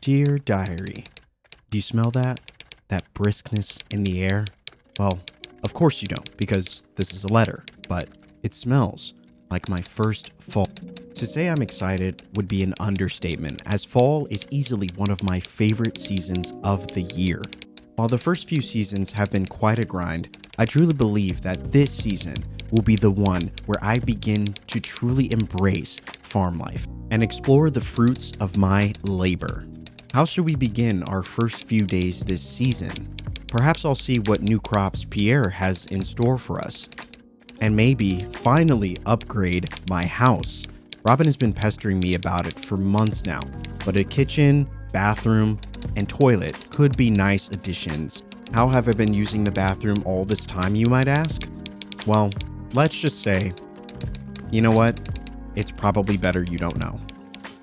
Dear Diary, do you smell that? That briskness in the air? Well, of course you don't, because this is a letter, but it smells like my first fall. To say I'm excited would be an understatement, as fall is easily one of my favorite seasons of the year. While the first few seasons have been quite a grind, I truly believe that this season will be the one where I begin to truly embrace farm life and explore the fruits of my labor. How should we begin our first few days this season? Perhaps I'll see what new crops Pierre has in store for us, and maybe finally upgrade my house. Robin has been pestering me about it for months now, but a kitchen, bathroom, and toilet could be nice additions. How have I been using the bathroom all this time, you might ask? Well, let's just say, you know what? It's probably better you don't know.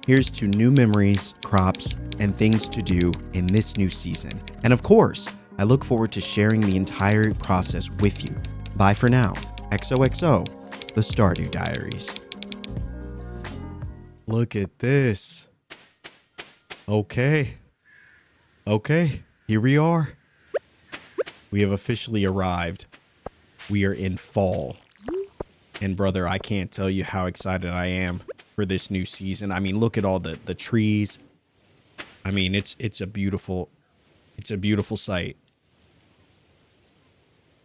Here's to new memories, crops, and things to do in this new season. And of course, I look forward to sharing the entire process with you. Bye for now. XOXO, the Stardew Diaries. Look at this. Okay, here we are. We have officially arrived. We are in fall. And brother, I can't tell you how excited I am for this new season. I mean, look at all the trees. I mean, it's a beautiful sight.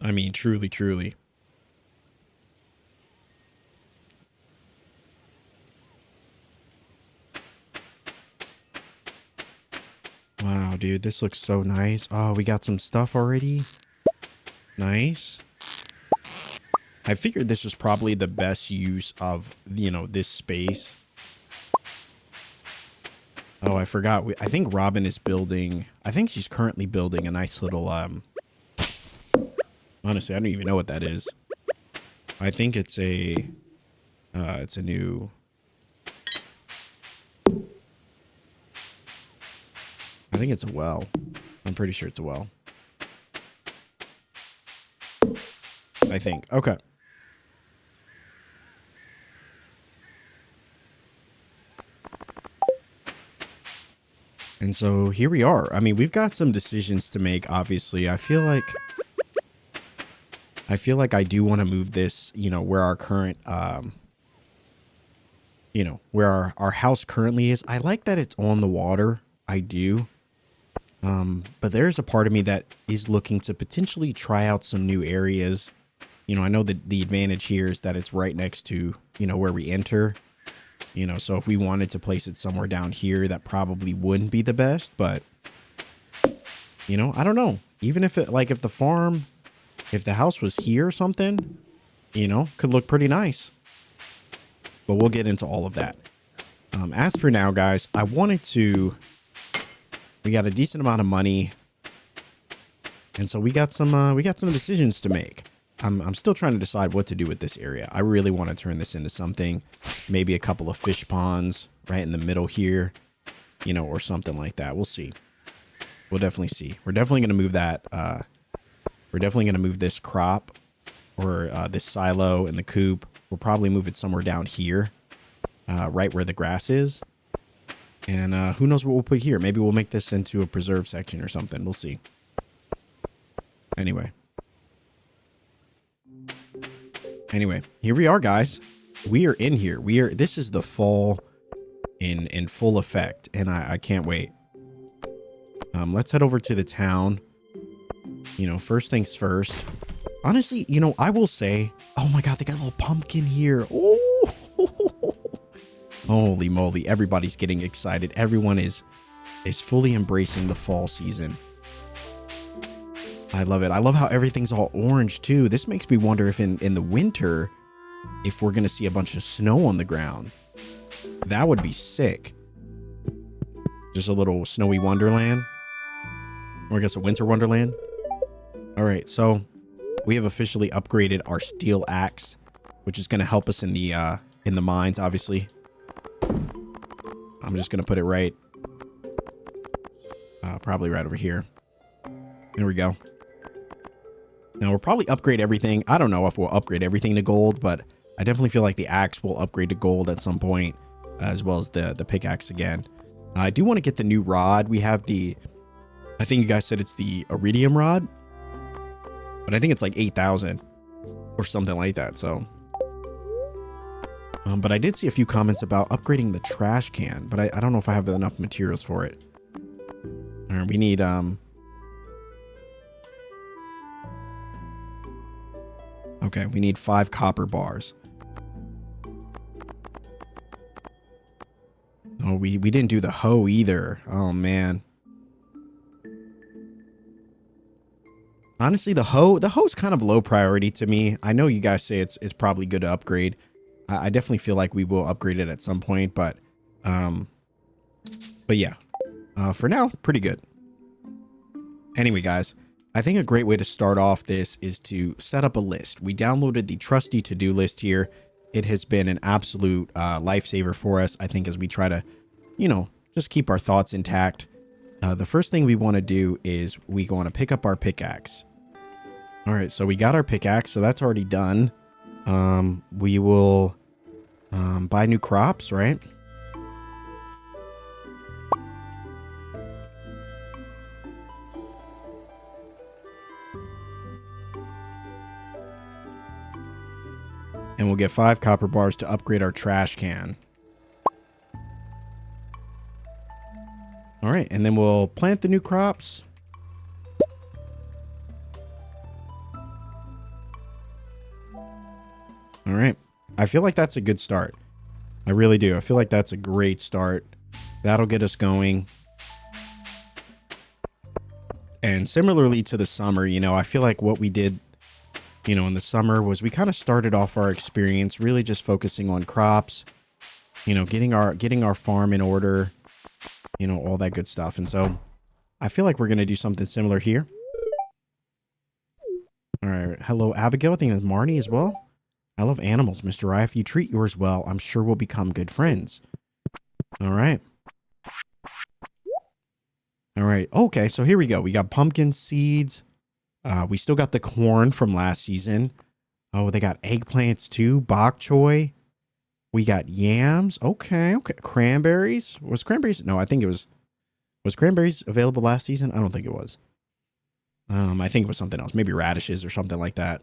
I mean, truly. Wow, dude, this looks so nice. Oh, we got some stuff already. Nice. I figured this was probably the best use of, this space. Oh, I forgot. I think Robin is building. I think she's currently building a nice little, honestly, I don't even know what that is. I think it's a new. I think it's a well. I'm pretty sure it's a well. I think. Okay. And so here we are. I mean, we've got some decisions to make, obviously. I feel like I do want to move this, where our current, where our house currently is. I like that it's on the water. I do. But there's a part of me that is looking to potentially try out some new areas. I know that the advantage here is that it's right next to, where we enter. So if we wanted to place it somewhere down here, that probably wouldn't be the best. But, I don't know. Even if if the house was here or something, could look pretty nice. But we'll get into all of that. As for now, guys, we got a decent amount of money. And so we got some decisions to make. I'm still trying to decide what to do with this area. I really want to turn this into something, maybe a couple of fish ponds right in the middle here, or something like that. We'll see. We'll definitely see. We're definitely going to move that. We're definitely going to move this crop or this silo and the coop. We'll probably move it somewhere down here, right where the grass is. And who knows what we'll put here. Maybe we'll make this into a preserve section or something. We'll see. Anyway, here we are, guys. We are in here. This is the fall in full effect, and I can't wait. Let's head over to the town. First things first. Honestly, I will say, oh my God, they got a little pumpkin here. Oh, holy moly. Everybody's getting excited. Everyone is fully embracing the fall season. I love it. I love how everything's all orange too. This makes me wonder if in the winter, if we're going to see a bunch of snow on the ground. That would be sick. Just a little snowy wonderland. Or I guess a winter wonderland. All right. So we have officially upgraded our steel axe, which is going to help us in the mines, obviously. I'm just going to put it right. Probably right over here. There we go. Now we'll probably upgrade everything. I don't know if we'll upgrade everything to gold, but I definitely feel like the axe will upgrade to gold at some point, as well as the pickaxe again. I do want to get the new rod. We have I think you guys said it's the iridium rod, but I think it's like 8,000 or something like that. So, but I did see a few comments about upgrading the trash can, but I don't know if I have enough materials for it. All right, we need, okay, we need 5 copper bars. Oh, we didn't do the hoe either. Oh, man. Honestly, the hoe's kind of low priority to me. I know you guys say it's probably good to upgrade. I definitely feel like we will upgrade it at some point, but yeah, for now, pretty good. Anyway, guys, I think a great way to start off this is to set up a list. We downloaded the trusty to-do list here. It has been an absolute lifesaver for us, I think, as we try to, you know, just keep our thoughts intact. The first thing we want to do is we want to pick up our pickaxe. All right, so we got our pickaxe, so that's already done. We will buy new crops, right? And we'll get 5 copper bars to upgrade our trash can. All right, and then we'll plant the new crops. All right. I feel like that's a good start. I really do. I feel like that's a great start. That'll get us going. And similarly to the summer, you know, I feel like what we did, you know, in the summer was we kind of started off our experience really just focusing on crops, you know, getting our farm in order, you know, all that good stuff. And so I feel like we're going to do something similar here. All right. Hello, Abigail. I think that's Marnie as well. I love animals, Mr. I. If you treat yours well, I'm sure we'll become good friends. All right. All right. Okay, so here we go. We got pumpkin seeds. We still got the corn from last season. Oh, they got eggplants too. Bok choy. We got yams. Okay, okay. Cranberries. Was cranberries? No, I think it was. Was cranberries available last season? I don't think it was. I think it was something else. Maybe radishes or something like that.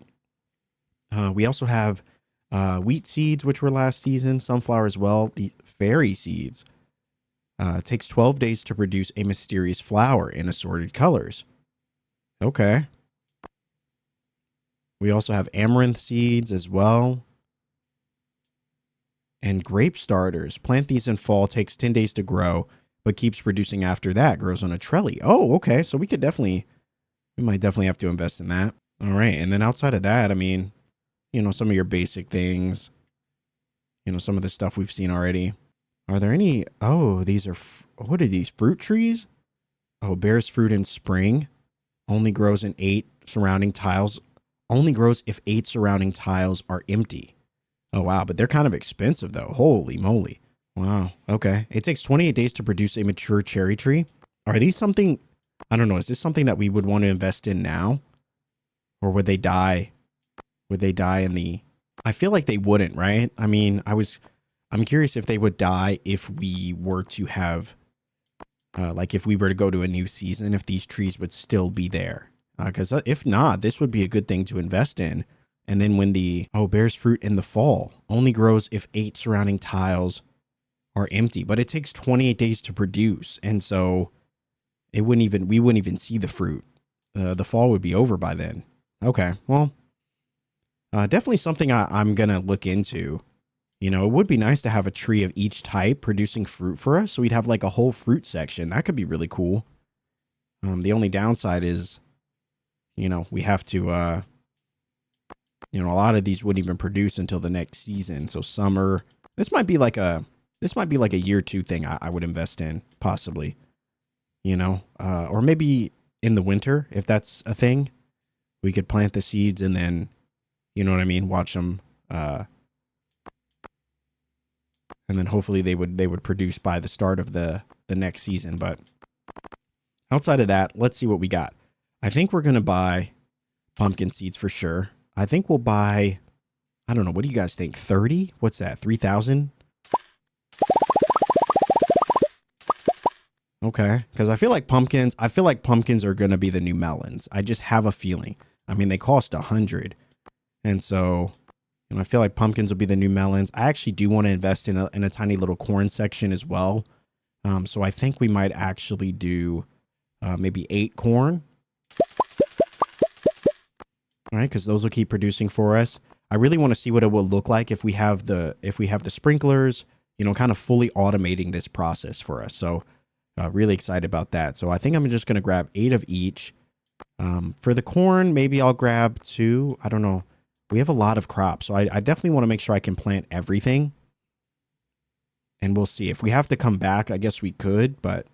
We also have wheat seeds, which were last season. Sunflower as well. The fairy seeds. It takes 12 days to produce a mysterious flower in assorted colors. Okay. We also have amaranth seeds as well. And grape starters. Plant these in fall. Takes 10 days to grow, but keeps producing after that. Grows on a trellis. Oh, okay. So we might definitely have to invest in that. All right. And then outside of that, I mean, you know, some of your basic things, you know, some of the stuff we've seen already. Are there any? Oh, these are, what are these? Fruit trees? Oh, bears fruit in spring. Only grows in 8 surrounding tiles. Only grows if 8 surrounding tiles are empty. Oh, wow. But they're kind of expensive, though. Holy moly. Wow. Okay. It takes 28 days to produce a mature cherry tree. Are these something, I don't know. Is this something that we would want to invest in now? Or would they die? Would they die in the, I feel like they wouldn't, right? I mean, I'm curious if they would die if we were to have, like if we were to go to a new season, if these trees would still be there. Because if not, this would be a good thing to invest in. And then when bears fruit in the fall, only grows if 8 surrounding tiles are empty, but it takes 28 days to produce. And so we wouldn't even see the fruit. The fall would be over by then. Okay, well, definitely something I'm going to look into. You know, it would be nice to have a tree of each type producing fruit for us. So we'd have like a whole fruit section. That could be really cool. The only downside is, you know, we have to, you know, a lot of these wouldn't even produce until the next season. So summer, this might be like a year 2 thing I would invest in, possibly, you know, or maybe in the winter, if that's a thing, we could plant the seeds and then, you know what I mean? Watch them, and then hopefully they would produce by the start of the next season. But outside of that, let's see what we got. I think we're going to buy pumpkin seeds for sure. I think we'll buy, I don't know. What do you guys think? 30? What's that? 3,000? Okay. Because I feel like pumpkins are going to be the new melons. I just have a feeling. I mean, they cost 100. And so, I feel like pumpkins will be the new melons. I actually do want to invest in a tiny little corn section as well. So I think we might actually do maybe 8 corn. All right, because those will keep producing for us. I really want to see what it will look like if we have the sprinklers, kind of fully automating this process for us. So really excited about that. So I think I'm just going to grab 8 of each. For the corn, maybe I'll grab 2. I don't know. We have a lot of crops, so I definitely want to make sure I can plant everything. And we'll see. If we have to come back, I guess we could, but...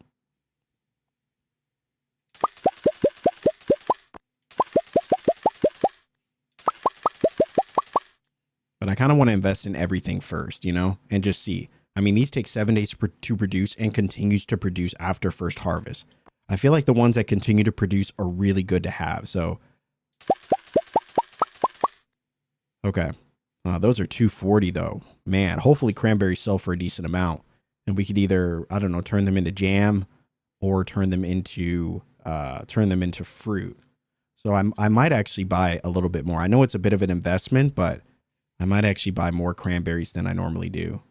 But I kind of want to invest in everything first, and just see. I mean, these take 7 days to produce and continues to produce after first harvest. I feel like the ones that continue to produce are really good to have, so... Okay. Those are 240 though. Man, hopefully cranberries sell for a decent amount. And we could either, I don't know, turn them into jam or turn them into fruit. So I might actually buy a little bit more. I know it's a bit of an investment, but I might actually buy more cranberries than I normally do.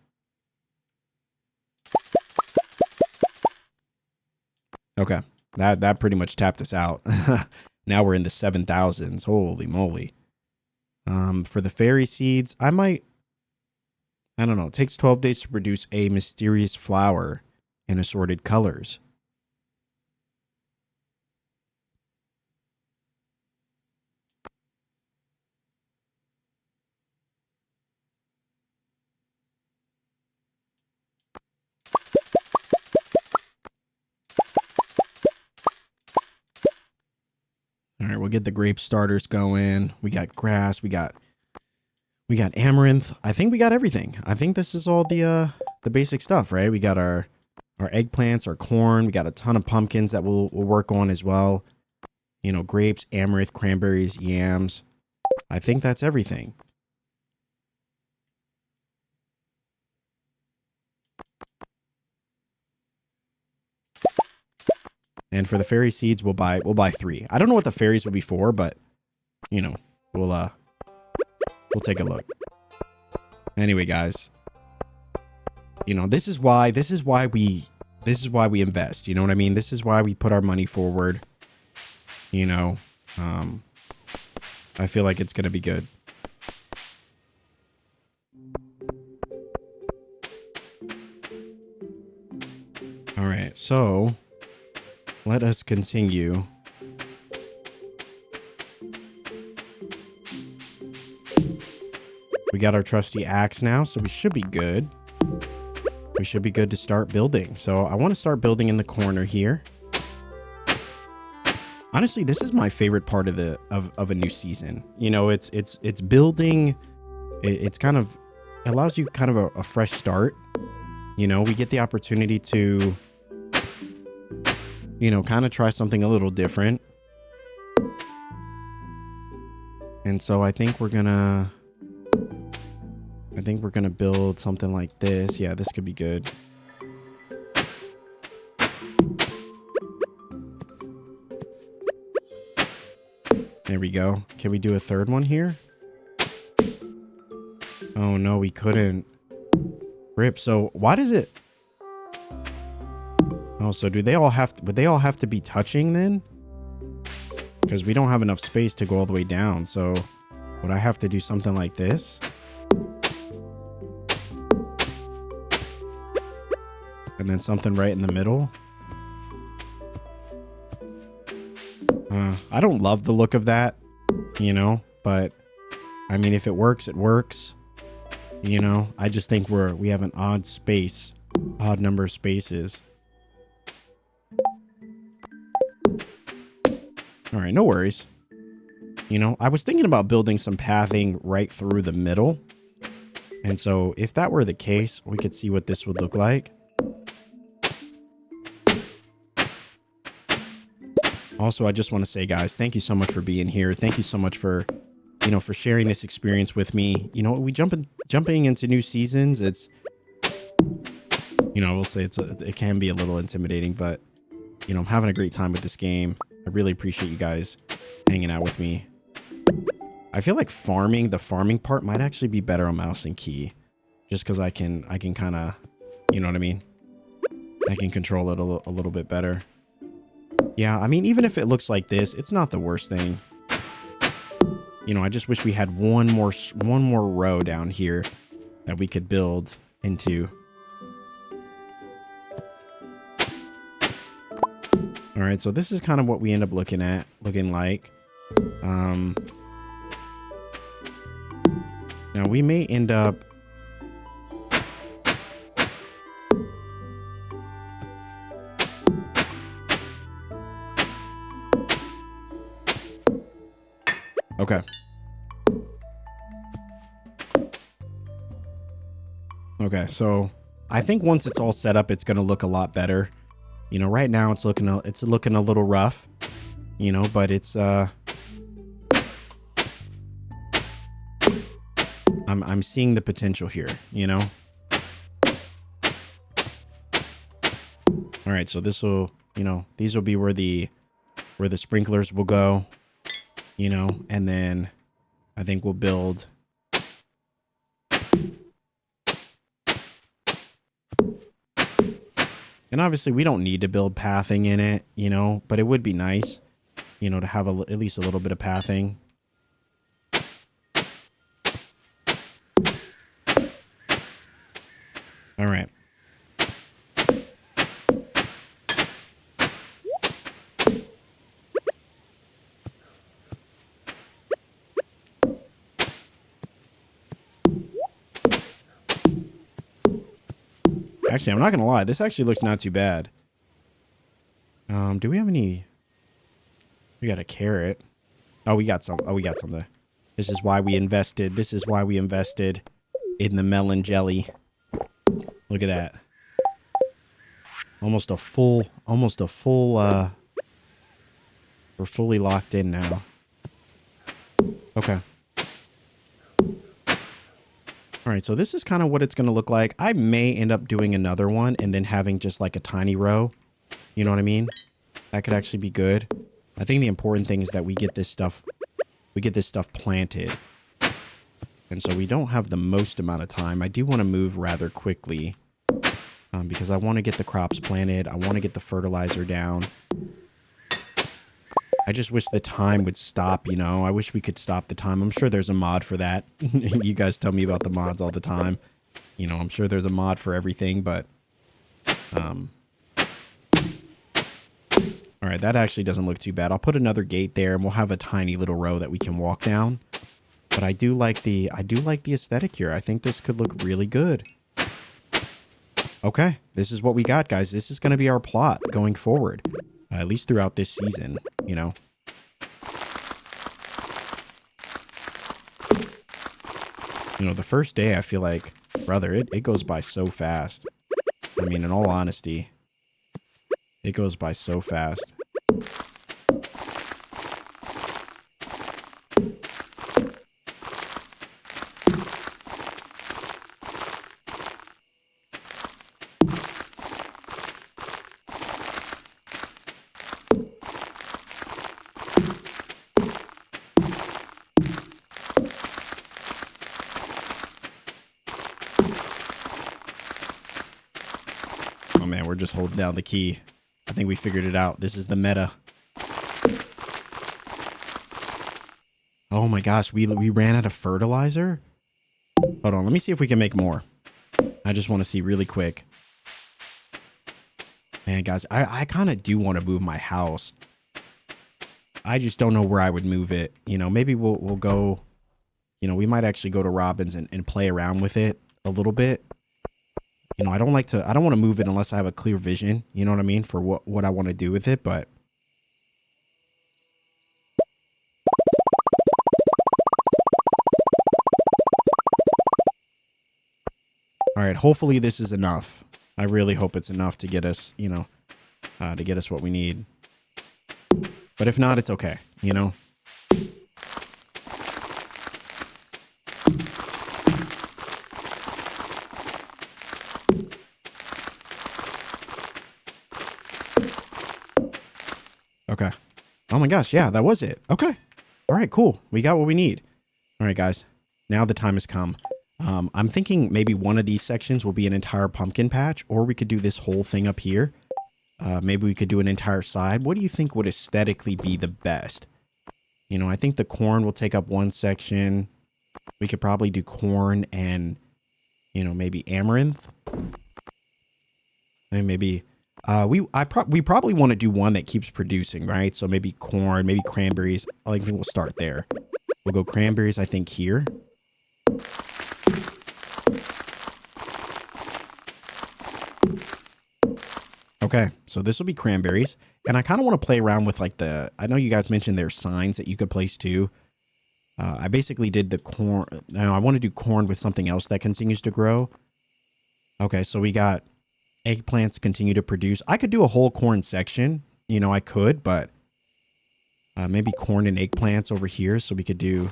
Okay. That pretty much tapped us out. Now we're in the 7,000s. Holy moly. For the fairy seeds, I don't know. It takes 12 days to produce a mysterious flower in assorted colors. All right, we'll get the grape starters going. We got grass. We got amaranth. I think we got everything. I think this is all the basic stuff, right? We got our eggplants, our corn. We got a ton of pumpkins that we'll work on as well. Grapes, amaranth, cranberries, yams. I think that's everything. And for the fairy seeds, we'll buy 3. I don't know what the fairies will be for, but we'll take a look. Anyway, guys, this is why we invest. You know what I mean? This is why we put our money forward. I feel like it's gonna be good. All right, so let us continue. We got our trusty axe now, so we should be good. We should be good to start building. So I want to start building in the corner here. Honestly, this is my favorite part of a new season. It's building. It's kind of allows you kind of a fresh start. We get the opportunity to kind of try something a little different. And so I think we're gonna build something like this. Yeah, this could be good. There we go. Can we do a third one here? Oh no, we couldn't. Rip. So why does it... Oh, so would they all have to be touching then? Because we don't have enough space to go all the way down. So would I have to do something like this? And then something right in the middle? I don't love the look of that, but I mean, if it works, it works. I just think we have an odd number of spaces. All right, no worries. I was thinking about building some pathing right through the middle. And so if that were the case, we could see what this would look like. Also, I just want to say, guys, thank you so much for being here. Thank you so much for, for sharing this experience with me. We jumping into new seasons. It's, we'll say it can be a little intimidating, but You know, I'm having a great time with this game. I really appreciate you guys hanging out with me. I feel like the farming part might actually be better on mouse and key. Just because I can kind of, you know what I mean? I can control it a little bit better. Yeah, I mean, even if it looks like this, it's not the worst thing. You know, I just wish we had one more row down here that we could build into. All right, so this is kind of what we end up looking like. Now we may end up okay. Okay, so I think once it's all set up, it's going to look a lot better. You know, right now it's looking a little rough, you know, but it's I'm seeing the potential here, you know. All right, so this will, you know, these will be where the sprinklers will go, you know, and then I think we'll build and obviously we don't need to build pathing in it, you know, but it would be nice, you know, to have at least a little bit of pathing. All right. Actually, I'm not gonna lie. This actually looks not too bad. Do we have any? We got a carrot. Oh, we got some. Oh, we got something. This is why we invested. This is why we invested in the melon jelly. Look at that. Almost a full. We're fully locked in now. Okay. All right, so this is kind of what it's going to look like. I may end up doing another one and then having just like a tiny row. You know what I mean? That could actually be good. I think the important thing is that we get this stuff planted. And so we don't have the most amount of time. I do want to move rather quickly because I want to get the crops planted. I want to get the fertilizer down. I just wish the time would stop, you know. I wish we could stop the time. I'm sure there's a mod for that. You guys tell me about the mods all the time. You know, I'm sure there's a mod for everything, but all right, that actually doesn't look too bad. I'll put another gate there and we'll have a tiny little row that we can walk down. But I do like the aesthetic here. I think this could look really good. Okay, this is what we got, guys. This is going to be our plot going forward. At least throughout this season, you know. You know, the first day, I feel like, brother, it goes by so fast. I mean, in all honesty, it goes by so fast. We're just holding down the key. I think we figured it out. This is the meta. Oh my gosh, we ran out of fertilizer? Hold on, let me see if we can make more. I just want to see really quick. Man, guys, I kind of do want to move my house. I just don't know where I would move it. You know, maybe we'll go, you know, we might actually go to Robin's and play around with it a little bit. You know, I don't want to move it unless I have a clear vision, you know what I mean, for what I want to do with it, but all right, hopefully this is enough. I really hope it's enough to get us, you know, to get us what we need. But if not, it's okay, you know. Okay. Oh my gosh. Yeah, that was it. Okay. All right, cool. We got what we need. All right, guys. Now the time has come. I'm thinking maybe one of these sections will be an entire pumpkin patch, or we could do this whole thing up here. Maybe we could do an entire side. What do you think would aesthetically be the best? You know, I think the corn will take up one section. We could probably do corn and, you know, maybe amaranth. And maybe we probably want to do one that keeps producing, right? So maybe corn, maybe cranberries. I think we'll start there. We'll go cranberries, I think, here. Okay, so this will be cranberries. And I kind of want to play around with like I know you guys mentioned there's signs that you could place too. I basically did the corn. No, I want to do corn with something else that continues to grow. Okay, so we got eggplants continue to produce. I could do a whole corn section. You know, I could, but maybe corn and eggplants over here. So we could do.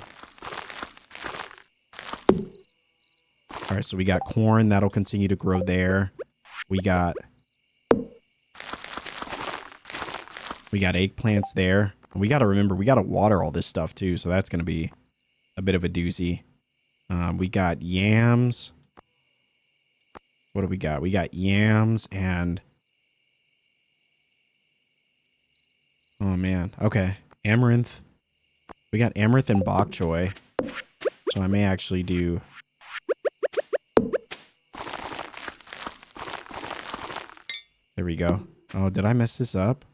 All right, so we got corn. That'll continue to grow there. We got eggplants there. And we got to remember, we got to water all this stuff too. So that's going to be a bit of a doozy. We got yams. What do we got? We got yams and... Oh, man. Okay. Amaranth. We got amaranth and bok choy. So I may actually do... There we go. Oh, did I mess this up?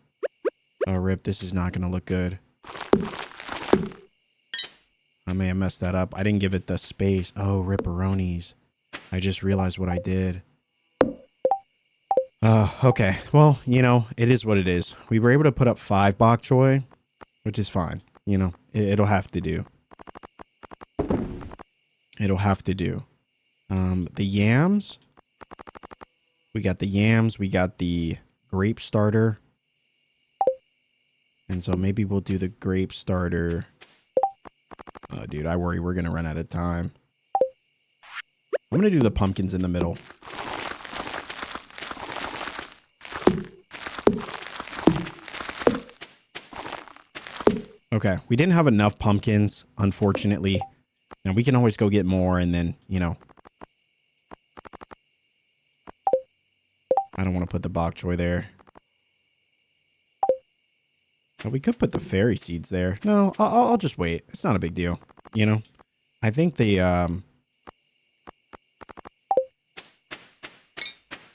Oh, rip. This is not going to look good. I may have messed that up. I didn't give it the space. Oh, ripperonis. I just realized what I did. Okay. Well, you know, it is what it is. We were able to put up 5 bok choy, which is fine. You know, it'll have to do. It'll have to do. The yams. We got the yams. We got the grape starter. And so maybe we'll do the grape starter. Oh, dude, I worry we're going to run out of time. I'm going to do the pumpkins in the middle. Okay, we didn't have enough pumpkins, unfortunately. Now, we can always go get more and then, you know. I don't want to put the bok choy there. Oh, we could put the fairy seeds there. No, I'll just wait. It's not a big deal, you know. I think the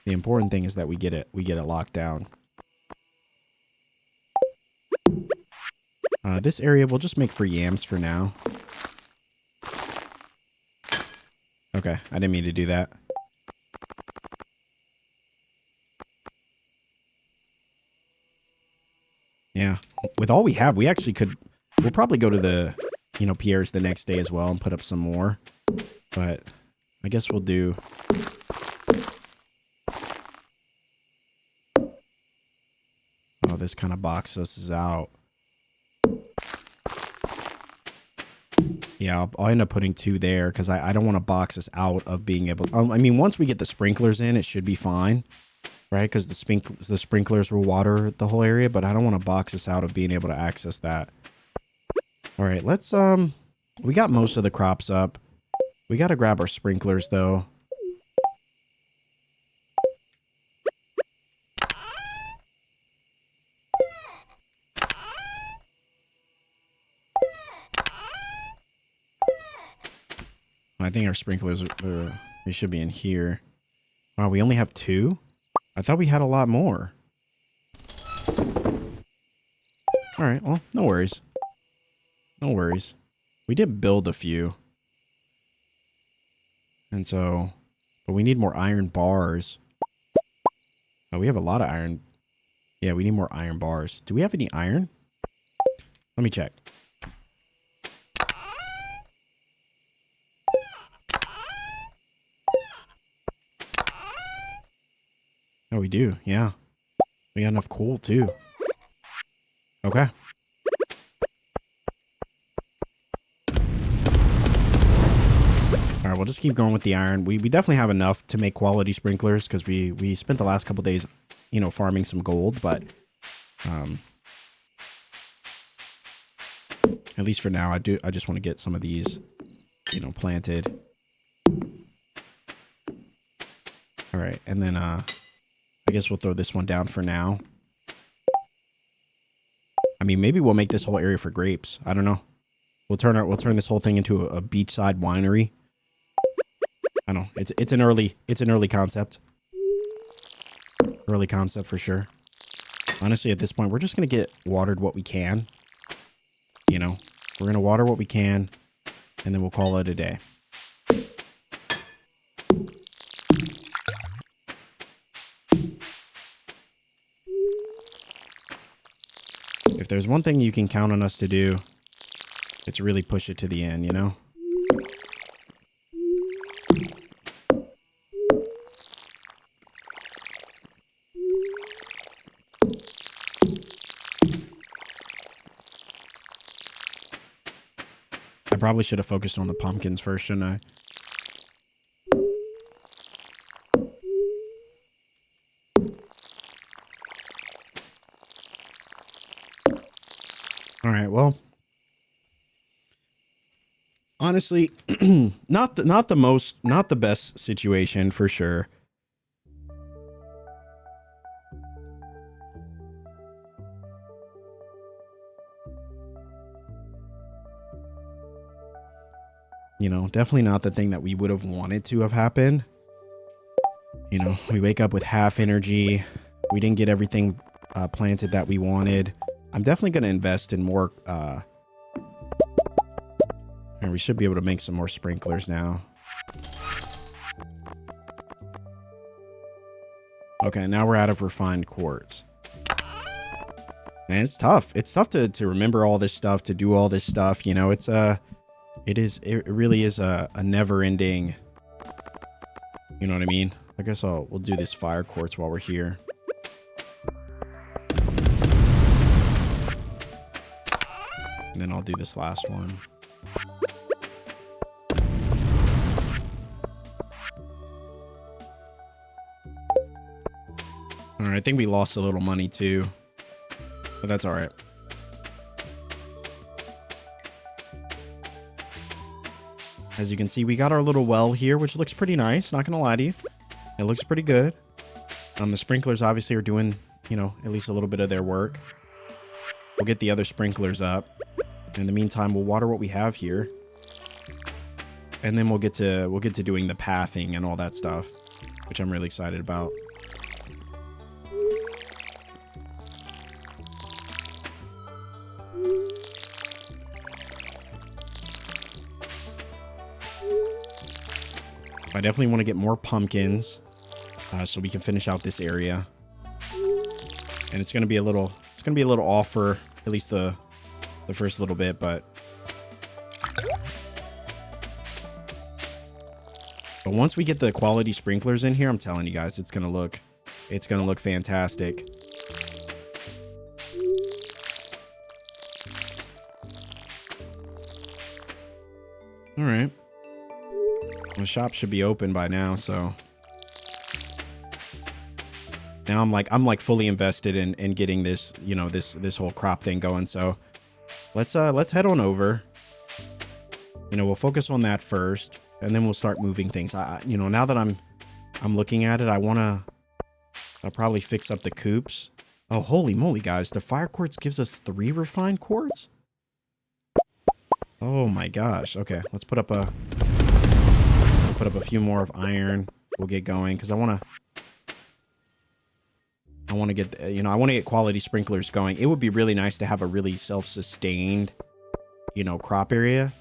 important thing is that we get it locked down. This area we'll just make for yams for now. Okay, I didn't mean to do that. Yeah, with all we have, we actually could. We'll probably go to the, you know, Pierre's the next day as well and put up some more. But I guess we'll do. Oh, this kind of boxes us out. Yeah, I'll end up putting 2 there because I don't want to box us out of being able. I mean, once we get the sprinklers in, it should be fine, right? Because the sprinklers will water the whole area, but I don't want to box us out of being able to access that. All right, let's we got most of the crops up. We got to grab our sprinklers though. I think our sprinklers they should be in here. Wow, we only have 2? I thought we had a lot more. All right, well, no worries. No worries. We did build a few. And so, but we need more iron bars. Oh, we have a lot of iron. Yeah, we need more iron bars. Do we have any iron? Let me check. Oh, we do. Yeah. We got enough coal, too. Okay. All right, we'll just keep going with the iron. We definitely have enough to make quality sprinklers because we spent the last couple days, you know, farming some gold, but At least for now, I just want to get some of these, you know, planted. All right, and then I guess we'll throw this one down for now. I mean, maybe we'll make this whole area for grapes. I don't know. We'll turn this whole thing into a beachside winery. I don't know. It's an early concept. Early concept for sure. Honestly, at this point, we're just gonna get watered what we can. You know, we're gonna water what we can, and then we'll call it a day. If there's one thing you can count on us to do, it's really push it to the end, you know? I probably should have focused on the pumpkins first, shouldn't I? All right, well, honestly, not the best situation for sure. You know, definitely not the thing that we would have wanted to have happened. You know, we wake up with half energy. We didn't get everything planted that we wanted. I'm definitely going to invest in more. And we should be able to make some more sprinklers now. Okay, now we're out of refined quartz. And it's tough. It's tough to remember all this stuff, to do all this stuff. You know, it really is a never ending, you know what I mean? I guess we'll do this fire quartz while we're here. And then I'll do this last one. All right, I think we lost a little money too, but that's all right. As you can see, we got our little well here, which looks pretty nice. Not gonna lie to you, it looks pretty good. The sprinklers obviously are doing, you know, at least a little bit of their work. We'll get the other sprinklers up. In the meantime, we'll water what we have here, and then we'll get to doing the pathing and all that stuff, which I'm really excited about. I definitely want to get more pumpkins so we can finish out this area. And it's going to be a little off for at least the first little bit, but once we get the quality sprinklers in here, I'm telling you guys, it's going to look fantastic. All right. The shop should be open by now, so now I'm like fully invested in getting this, you know, this whole crop thing going. So let's head on over. You know, we'll focus on that first, and then we'll start moving things. You know, now that I'm looking at it, I'll probably fix up the coops. Oh, holy moly, guys! The fire quartz gives us 3 refined quartz. Oh my gosh. Okay, let's put up a few more of iron. We'll get going because I want to get, you know, I want to get quality sprinklers going. It would be really nice to have a really self-sustained, you know, crop area.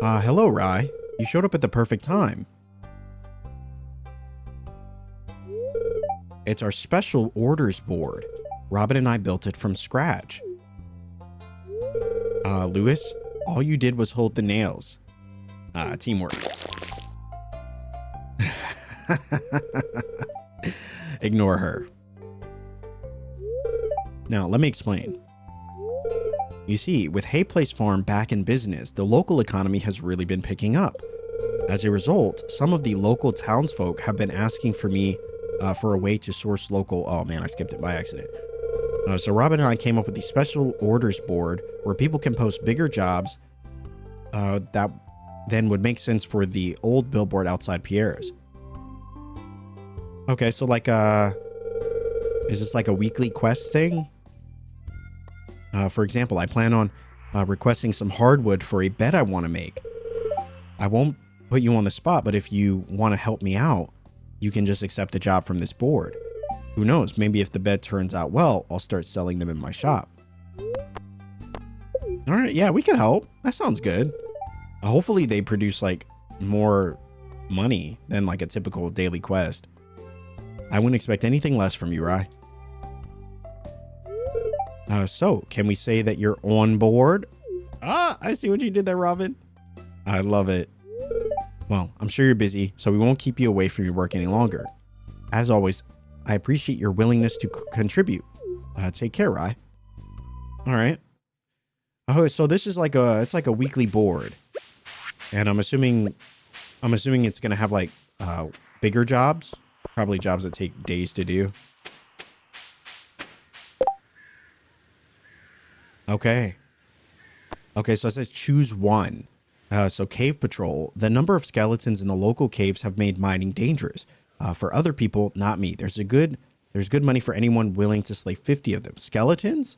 Hello, Rye. You showed up at the perfect time. It's our special orders board. Robin and I built it from scratch. Lewis, all you did was hold the nails. Teamwork. Ignore her. Now, let me explain. You see, with Hay Place Farm back in business, the local economy has really been picking up. As a result, some of the local townsfolk have been asking for me for a way to source local. Oh man, I skipped it by accident. So Robin and I came up with the special orders board where people can post bigger jobs that then would make sense for the old billboard outside Pierre's. Okay, so like is this like a weekly quest thing? For example, I plan on requesting some hardwood for a bed I want to make. I won't put you on the spot, but if you want to help me out, you can just accept the job from this board. Who knows? Maybe if the bed turns out well, I'll start selling them in my shop. All right, yeah, we can help. That sounds good. Hopefully they produce like more money than like a typical daily quest. I wouldn't expect anything less from you, Rye. So can we say that you're on board? Ah, I see what you did there, Robin. I love it. Well, I'm sure you're busy, so we won't keep you away from your work any longer. As always, I appreciate your willingness to contribute. Take care, Rye. All right. Oh, so this is like it's like a weekly board, and I'm assuming it's gonna have like bigger jobs, probably jobs that take days to do. Okay. Okay, so it says choose one. So cave patrol. The number of skeletons in the local caves have made mining dangerous. For other people, not me. There's good money for anyone willing to slay 50 of them. Skeletons?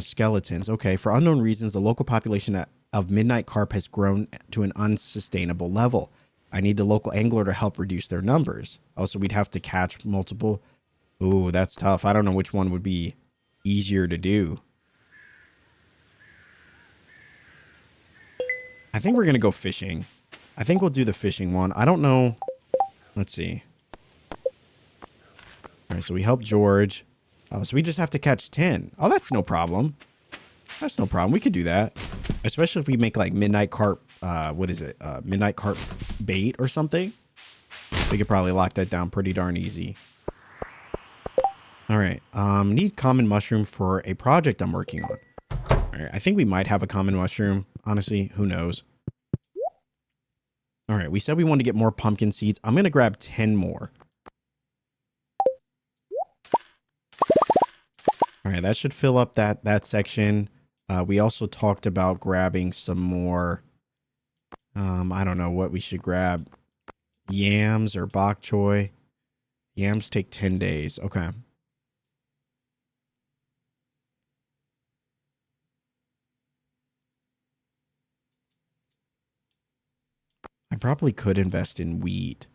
Skeletons. Okay. For unknown reasons, the local population of Midnight Carp has grown to an unsustainable level. I need the local angler to help reduce their numbers. Also, we'd have to catch multiple. Ooh, that's tough. I don't know which one would be easier to do. I think we're going to go fishing. I think we'll do the fishing one. I don't know. Let's see. All right, so we help George. Oh, so we just have to catch 10. Oh, that's no problem. That's no problem. We could do that. Especially if we make like Midnight Carp, what is it? Midnight Carp bait or something. We could probably lock that down pretty darn easy. All right. Need common mushroom for a project I'm working on. All right. I think we might have a common mushroom. Honestly, who knows? All right. We said we wanted to get more pumpkin seeds. I'm going to grab 10 more. All right. That should fill up that section. We also talked about grabbing some more. I don't know what we should grab. Yams or bok choy. Yams take 10 days. Okay. I probably could invest in wheat.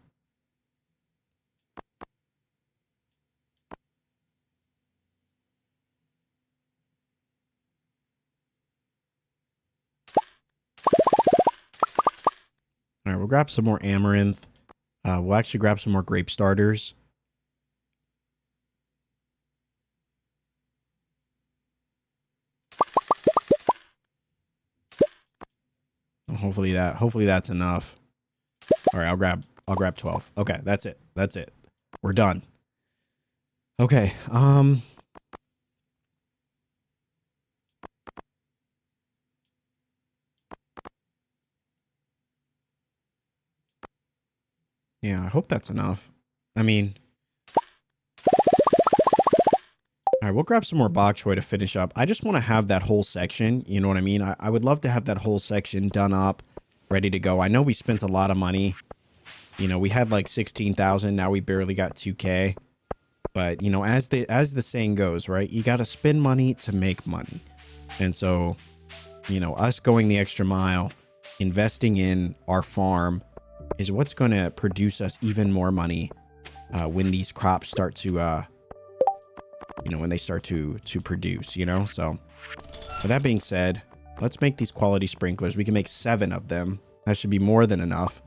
All right, we'll grab some more amaranth. We'll actually grab some more grape starters. Hopefully that's enough. All right, I'll grab 12. Okay, that's it. That's it. We're done. Okay. Yeah, I hope that's enough. I mean, all right, we'll grab some more bok choy to finish up. I just want to have that whole section. You know what I mean? I would love to have that whole section done up, ready to go. I know we spent a lot of money. You know, we had like 16,000. Now we barely got 2K. But, you know, as the saying goes, right? You got to spend money to make money. And so, you know, us going the extra mile, investing in our farm is what's going to produce us even more money when these crops start to, you know, when they start to produce, you know? So with that being said, let's make these quality sprinklers. We can make 7 of them. That should be more than enough.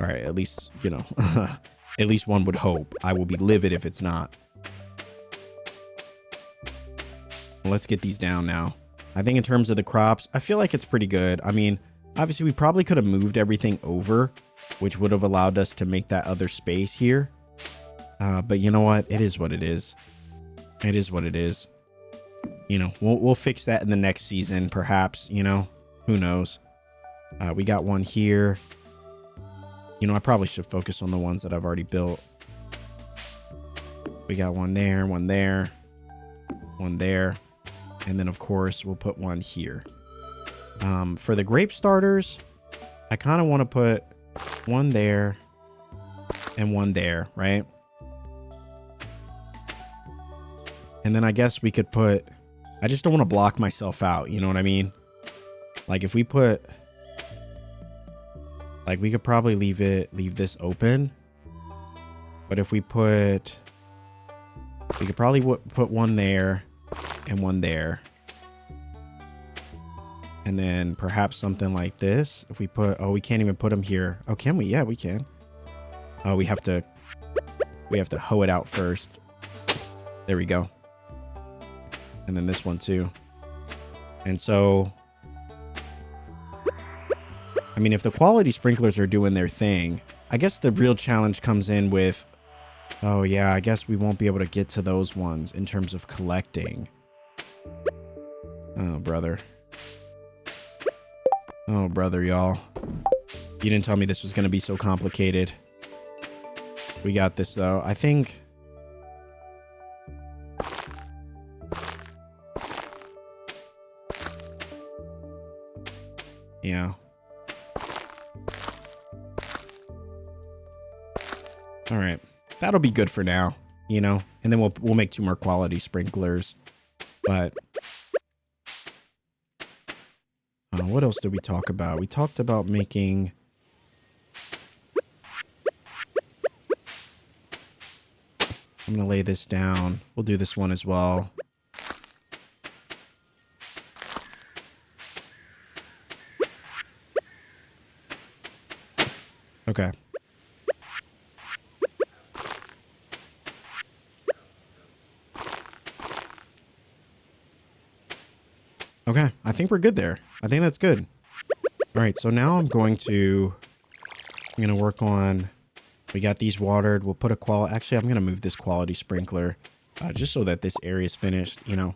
All right, at least, you know, at least one would hope. I will be livid if it's not. Let's get these down now. I think in terms of the crops, I feel like it's pretty good. I mean, obviously we probably could have moved everything over, which would have allowed us to make that other space here. But you know what? It is what it is. It is what it is. You know, we'll fix that in the next season, perhaps, you know, who knows? We got one here. You know, I probably should focus on the ones that I've already built. We got one there, one there, one there. And then, of course, we'll put one here. For the grape starters, I kind of want to put one there and one there, right? And then I guess we could put... I just don't want to block myself out, you know what I mean? Like, if we put... Like, we could probably leave this open. But if we put... We could probably put one there and one there. And then perhaps something like this. If we put... Oh, we can't even put them here. Oh, can we? Yeah, we can. Oh, we have to hoe it out first. There we go. And then this one too. And so... I mean, if the quality sprinklers are doing their thing, I guess the real challenge comes in with... Oh, yeah, I guess we won't be able to get to those ones in terms of collecting. Oh, brother. Oh, brother, y'all. You didn't tell me this was going to be so complicated. We got this, though. I think... Yeah. All right. That'll be good for now, you know? And then we'll make 2 more quality sprinklers. But... what else did we talk about? We talked about making... I'm going to lay this down. We'll do this one as well. Okay. Okay, I think we're good there. I think that's good. All right, so now I'm going to work on, we got these watered. We'll put a quality, actually, I'm going to move this quality sprinkler just so that this area is finished, you know.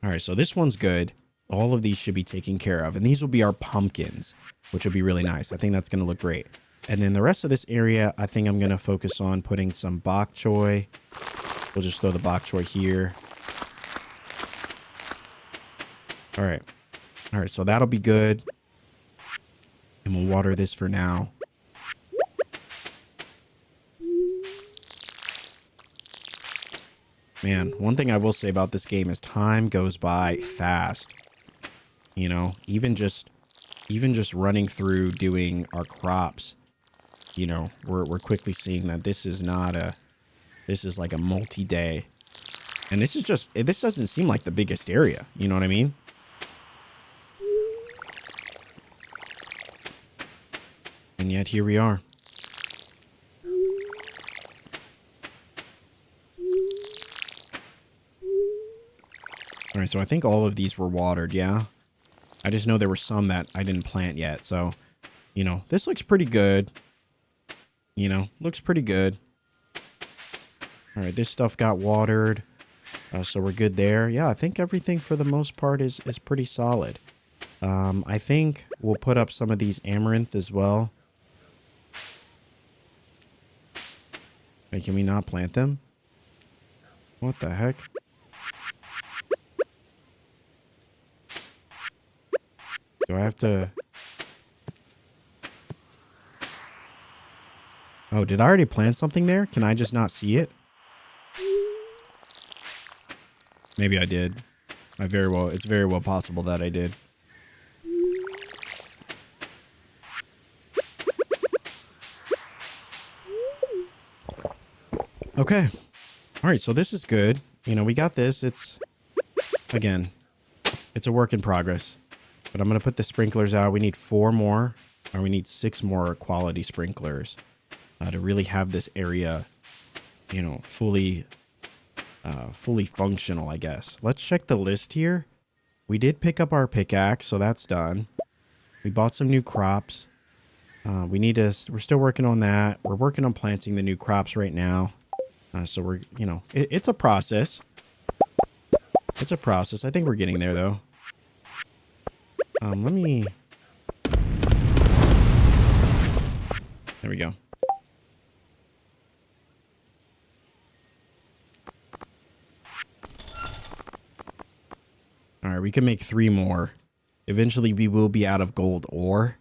All right, so this one's good. All of these should be taken care of. And these will be our pumpkins, which will be really nice. I think that's going to look great. And then the rest of this area, I think I'm going to focus on putting some bok choy. We'll just throw the bok choy here. All right. All right, so that'll be good. And we'll water this for now. Man, one thing I will say about this game is time goes by fast. You know, even just running through doing our crops, you know, we're quickly seeing that this is like a multi-day. And this doesn't seem like the biggest area, you know what I mean? And yet here we are. All right, so I think all of these were watered, yeah? I just know there were some that I didn't plant yet, so, you know, this looks pretty good. You know, looks pretty good. All right, this stuff got watered, so we're good there. Yeah, I think everything for the most part is pretty solid. I think we'll put up some of these amaranth as well. Wait, can we not plant them? What the heck? Do I have to... Oh, did I already plant something there? Can I just not see it? Maybe I did. It's very well possible that I did. Okay. All right, so this is good. You know, we got this. It's, again, it's a work in progress. But I'm going to put the sprinklers out. We need 4 more, or we need 6 more quality sprinklers to really have this area, you know, fully functional, I guess. Let's check the list here. We did pick up our pickaxe, so that's done. We bought some new crops. We're still working on that. We're working on planting the new crops right now. So we're, you know, it's a process. It's a process. I think we're getting there, though. Let me There we go. All right, we can make 3 more. Eventually, we will be out of gold ore.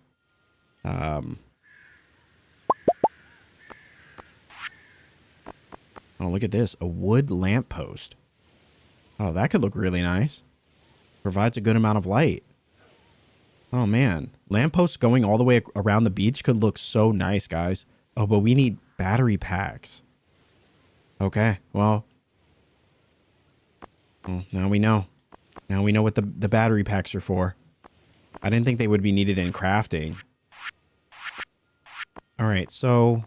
Oh, look at this. A wood lamppost. Oh, that could look really nice. Provides a good amount of light. Oh, man. Lampposts going all the way around the beach could look so nice, guys. Oh, but we need battery packs. Okay, well, now we know. Now we know what the battery packs are for. I didn't think they would be needed in crafting. All right, so...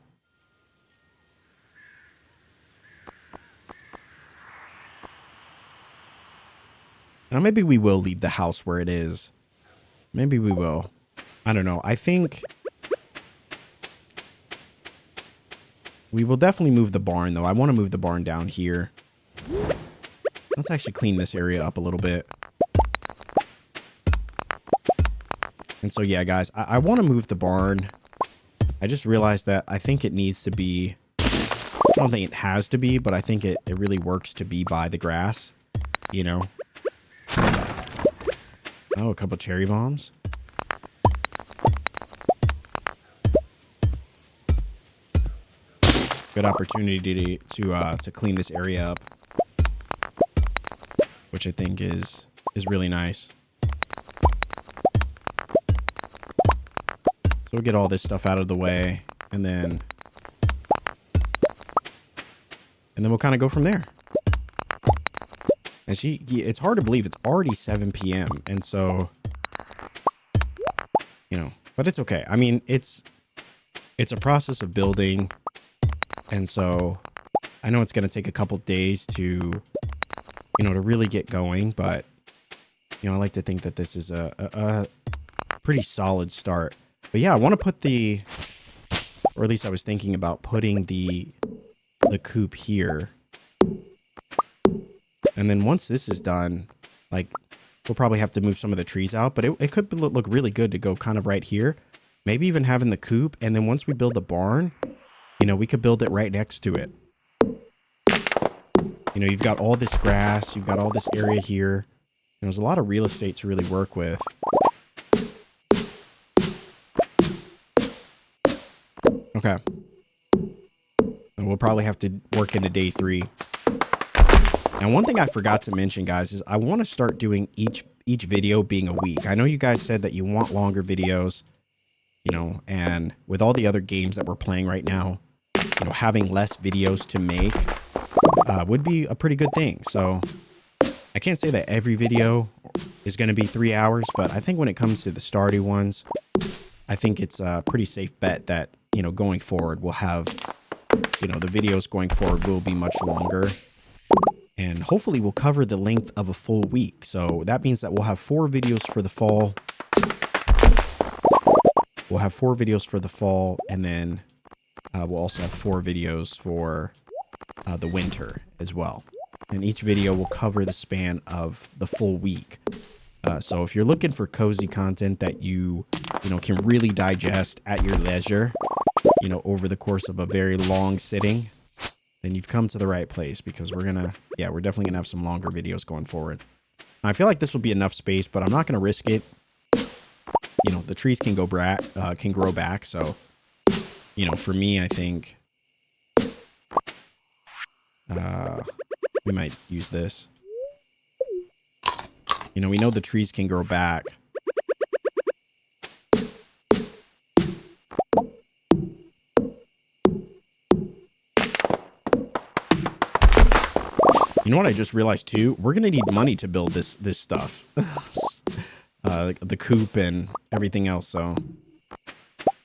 Now maybe we will leave the house where it is. Maybe we will. I don't know. I think... We will definitely move the barn, though. I want to move the barn down here. Let's actually clean this area up a little bit. And so, yeah, guys, I want to move the barn. I just realized that I think it needs to be... I don't think it has to be, but I think it really works to be by the grass. You know? Oh, a couple cherry bombs. Good opportunity to clean this area up, which I think is really nice. So we'll get all this stuff out of the way, and then we'll kind of go from there. And see, it's hard to believe it's already 7 p.m. And so, you know, but it's okay. I mean, it's a process of building. And so I know it's going to take a couple days to, you know, to really get going. But, you know, I like to think that this is a pretty solid start. But yeah, I want to put or at least I was thinking about putting the coop here. And then once this is done, like, we'll probably have to move some of the trees out. But it could look really good to go kind of right here. Maybe even having the coop. And then once we build the barn, you know, we could build it right next to it. You know, you've got all this grass. You've got all this area here. And there's a lot of real estate to really work with. Okay. And we'll probably have to work into day 3. Now, one thing I forgot to mention, guys, is I want to start doing each video being a week. I know you guys said that you want longer videos, you know, and with all the other games that we're playing right now, you know, having less videos to make would be a pretty good thing. So I can't say that every video is going to be 3 hours, but I think when it comes to the Stardew ones, I think it's a pretty safe bet that, you know, going forward, we'll have, you know, the videos going forward will be much longer. And hopefully we'll cover the length of a full week. So that means that we'll have 4 videos for the fall. We'll have 4 videos for the fall, and then we'll also have 4 videos for the winter as well. And each video will cover the span of the full week. So if you're looking for cozy content that you know, can really digest at your leisure, you know, over the course of a very long sitting, then you've come to the right place, because we're definitely gonna have some longer videos going forward. Now, I feel like this will be enough space, but I'm not gonna risk it. You know, the trees can grow back. So, you know, for me, I think we might use this. You know, we know the trees can grow back. You know what I just realized too? We're gonna need money to build this stuff, the coop and everything else. So,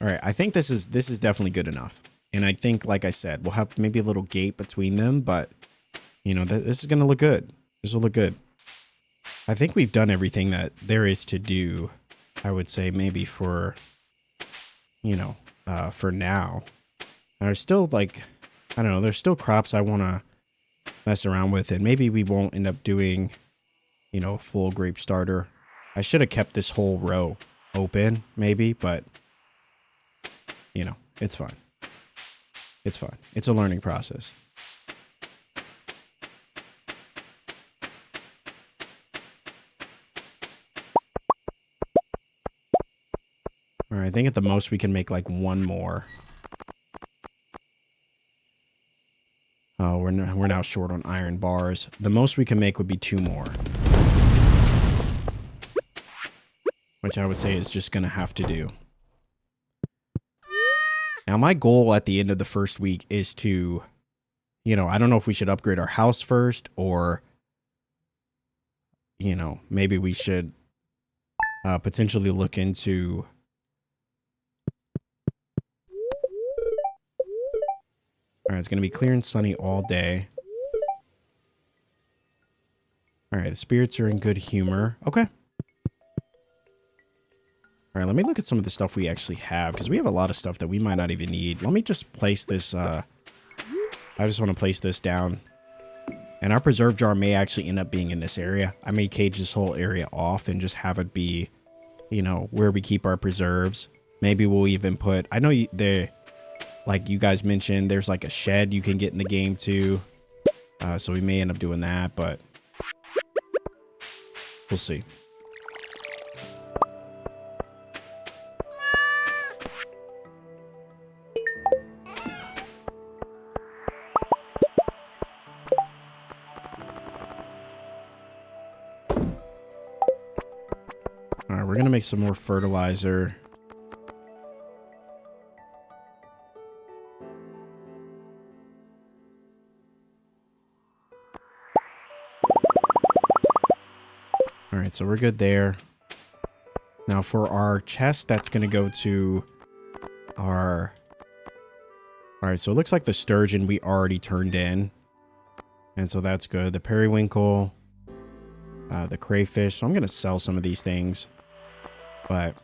all right, I think this is definitely good enough. And I think, like I said, we'll have maybe a little gate between them, but you know, this is gonna look good. This will look good. I think we've done everything that there is to do. I would say maybe for, you know, for now. There's still, like, I don't know. There's still crops I want to mess around with, and maybe we won't end up doing, you know, full grape starter. I should have kept this whole row open, maybe, but you know, It's fine. It's fine. It's a learning process. All right, I think at the most we can make like one more. Oh, we're now short on iron bars. The most we can make would be 2 more. Which I would say is just going to have to do. Now, my goal at the end of the first week is to, you know, I don't know if we should upgrade our house first or, you know, maybe we should potentially look into... All right, it's going to be clear and sunny all day. All right, the spirits are in good humor. Okay. All right, let me look at some of the stuff we actually have, because we have a lot of stuff that we might not even need. Let me just place this, I just want to place this down. And our preserve jar may actually end up being in this area. I may cage this whole area off and just have it be, you know, where we keep our preserves. Maybe we'll even put, I know like you guys mentioned, there's like a shed you can get in the game too. So we may end up doing that, but we'll see. All right, we're going to make some more fertilizer. All right, so we're good there. Now for our chest, that's going to go to our... All right, so it looks like the sturgeon we already turned in. And so that's good. The periwinkle, the crayfish. So I'm going to sell some of these things. But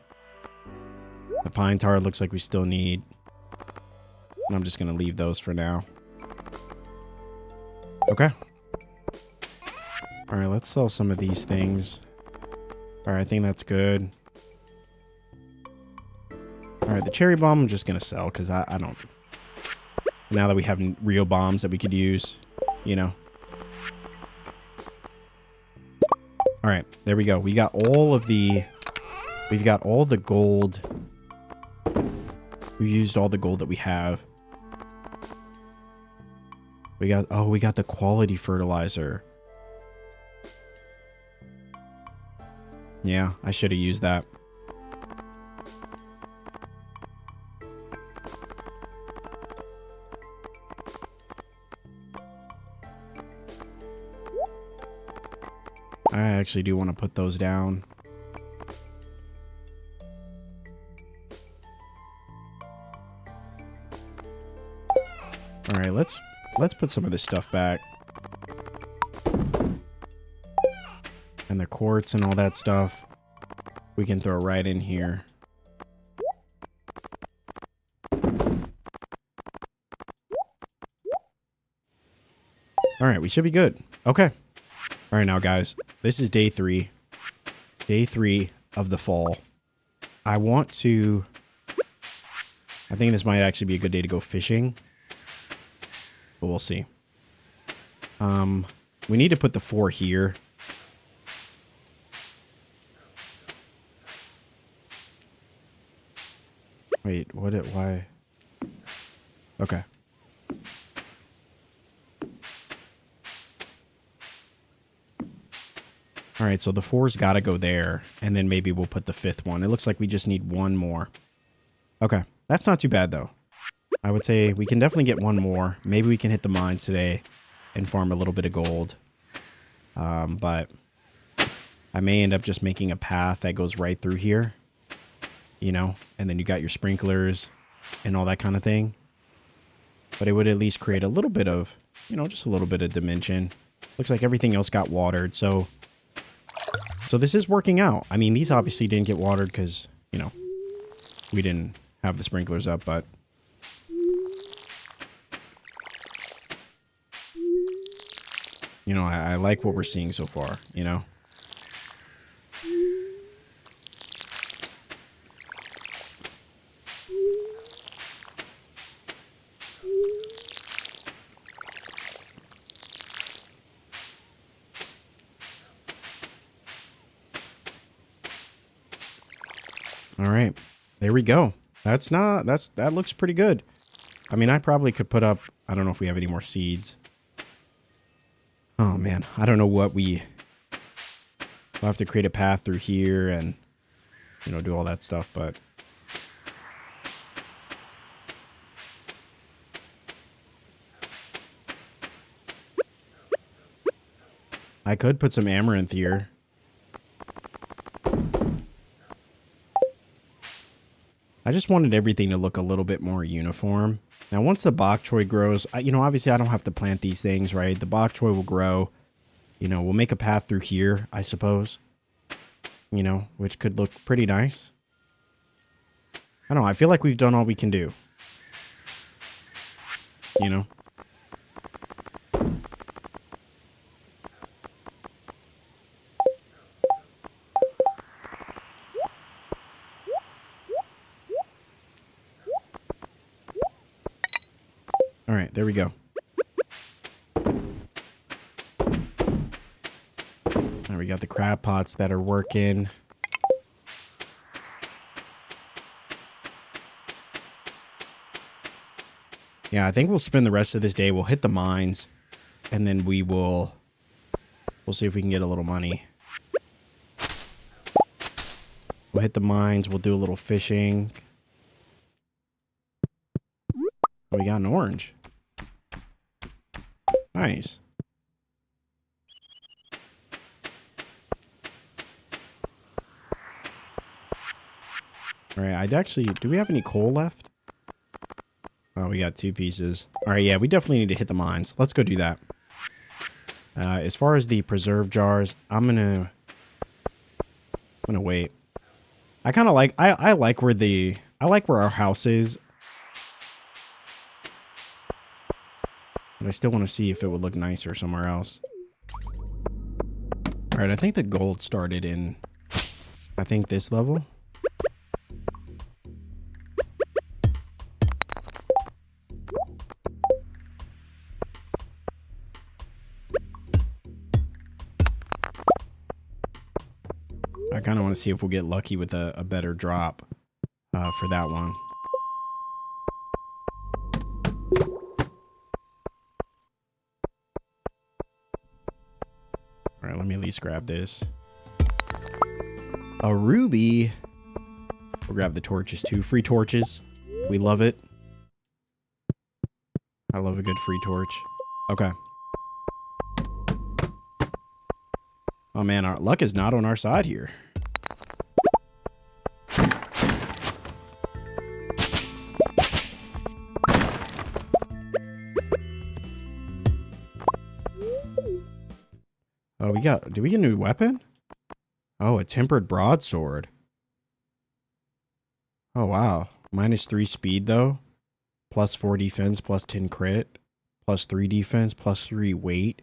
the pine tar looks like we still need. And I'm just going to leave those for now. Okay. All right, let's sell some of these things. All right, I think that's good. All right, the cherry bomb I'm just going to sell because I don't... Now that we have real bombs that we could use, you know. All right, there we go. We got all of the... We've got all the gold. We've used all the gold that we have. We got... Oh, we got the quality fertilizer. Yeah, I should have used that. I actually do want to put those down. All right, let's put some of this stuff back. And the quartz and all that stuff we can throw right in here. All right, we should be good. Okay. All right, now guys, this is day 3. Day 3 of the fall. I think this might actually be a good day to go fishing. But we'll see. We need to put the 4 here. Wait, why? Okay. All right, so the 4's got to go there, and then maybe we'll put the 5th one. It looks like we just need 1 more. Okay, that's not too bad, though. I would say we can definitely get 1 more. Maybe we can hit the mines today and farm a little bit of gold. But I may end up just making a path that goes right through here, you know, and then you got your sprinklers and all that kind of thing. But it would at least create a little bit of, you know, just a little bit of dimension. Looks like everything else got watered, so this is working out. I mean, these obviously didn't get watered because, you know, we didn't have the sprinklers up, but... You know, I like what we're seeing so far, you know? All right, there we go. That looks pretty good. I mean, I probably could put up, I don't know if we have any more seeds. Oh man, I don't know what we'll have to create a path through here and, you know, do all that stuff, but. I could put some amaranth here. I just wanted everything to look a little bit more uniform. Now, once the bok choy grows, you know, obviously I don't have to plant these things, right? The bok choy will grow. You know, we'll make a path through here, I suppose. You know, which could look pretty nice. I don't know. I feel like we've done all we can do. You know? All right, there we go. Now we got the crab pots that are working. Yeah, I think we'll spend the rest of this day. We'll hit the mines, and then we'll see if we can get a little money. We'll hit the mines. We'll do a little fishing. Oh, we got an orange. Nice. All right, I'd actually... Do we have any coal left? Oh, we got 2 pieces. All right, yeah, we definitely need to hit the mines. Let's go do that. As far as the preserve jars, I'm gonna wait. I kind of like... I like where the... I like where our house is. But I still want to see if it would look nicer somewhere else. All right, I think the gold started in... I think this level. I kind of want to see if we'll get lucky with a better drop for that one. All right, let me at least grab this. A ruby. We'll grab the torches too. Free torches. We love it. I love a good free torch. Okay. Oh man, our luck is not on our side here. Oh, did we get a new weapon? Oh, a tempered broadsword. Oh, wow. -3 speed, though. +4 defense, +10 crit. +3 defense, +3 weight.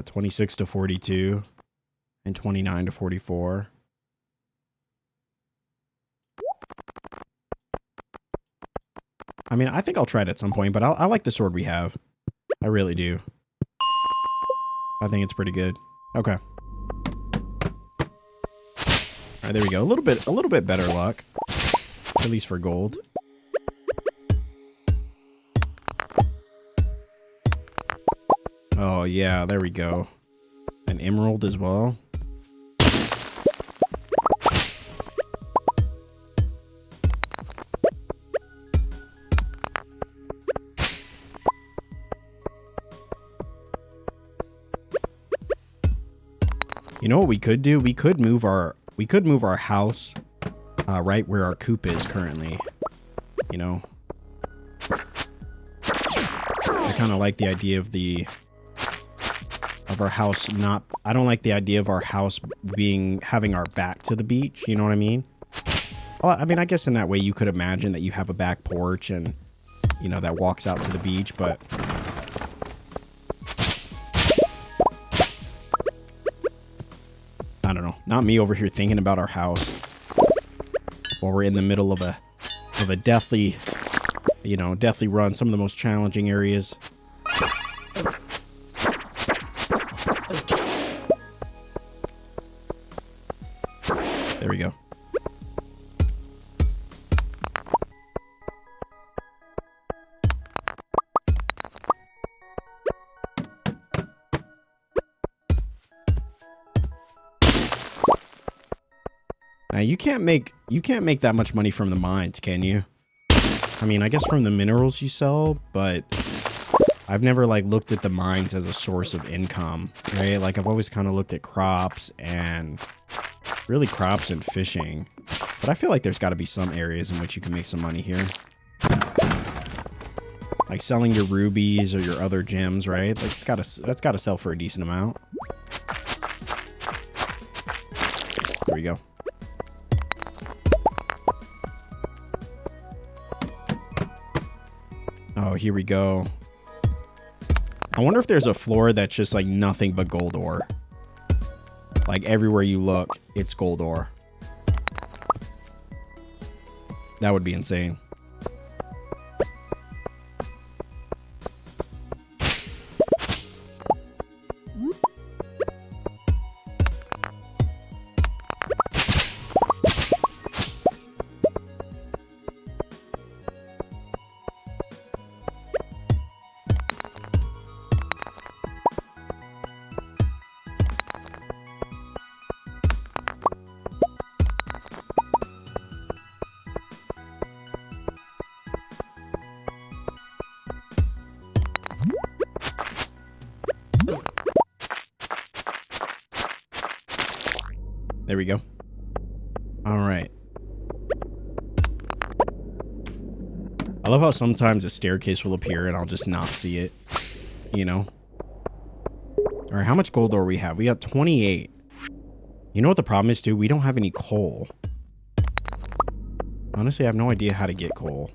26 to 42 and 29 to 44. I mean, I think I'll try it at some point, but I like the sword we have. I really do. I think it's pretty good. Okay. All right, there we go. A little bit better luck, at least for gold. Oh yeah, there we go. An emerald as well. You know what we could do? We could move our house right where our coop is currently. You know, I kind of like the idea of our house not. I don't like the idea of our house having our back to the beach. You know what I mean? Well, I mean, I guess in that way you could imagine that you have a back porch and, you know, that walks out to the beach, but. I don't know. Not me over here thinking about our house while we're in the middle of a deathly run. Some of the most challenging areas There we go. Now you can't make that much money from the mines, can you? I mean, I guess from the minerals you sell, but I've never like looked at the mines as a source of income, right? Like I've always kind of looked at crops and really crops and fishing. But I feel like there's got to be some areas in which you can make some money here. Like selling your rubies or your other gems, right? Like that's got to sell for a decent amount. There we go. Oh, here we go. I wonder if there's a floor that's just like nothing but gold ore. Like everywhere you look, it's gold ore. That would be insane. There we go. All right. I love how sometimes a staircase will appear and I'll just not see it, you know? All right, how much gold ore we have? We got 28. You know what the problem is, dude? We don't have any coal. Honestly, I have no idea how to get coal.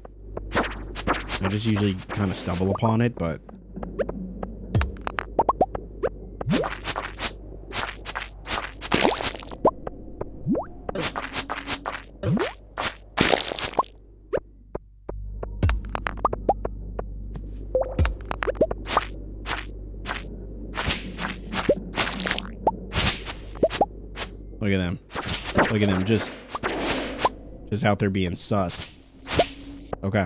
I just usually kind of stumble upon it, but... Look at them. Look at them just out there being sus. Okay.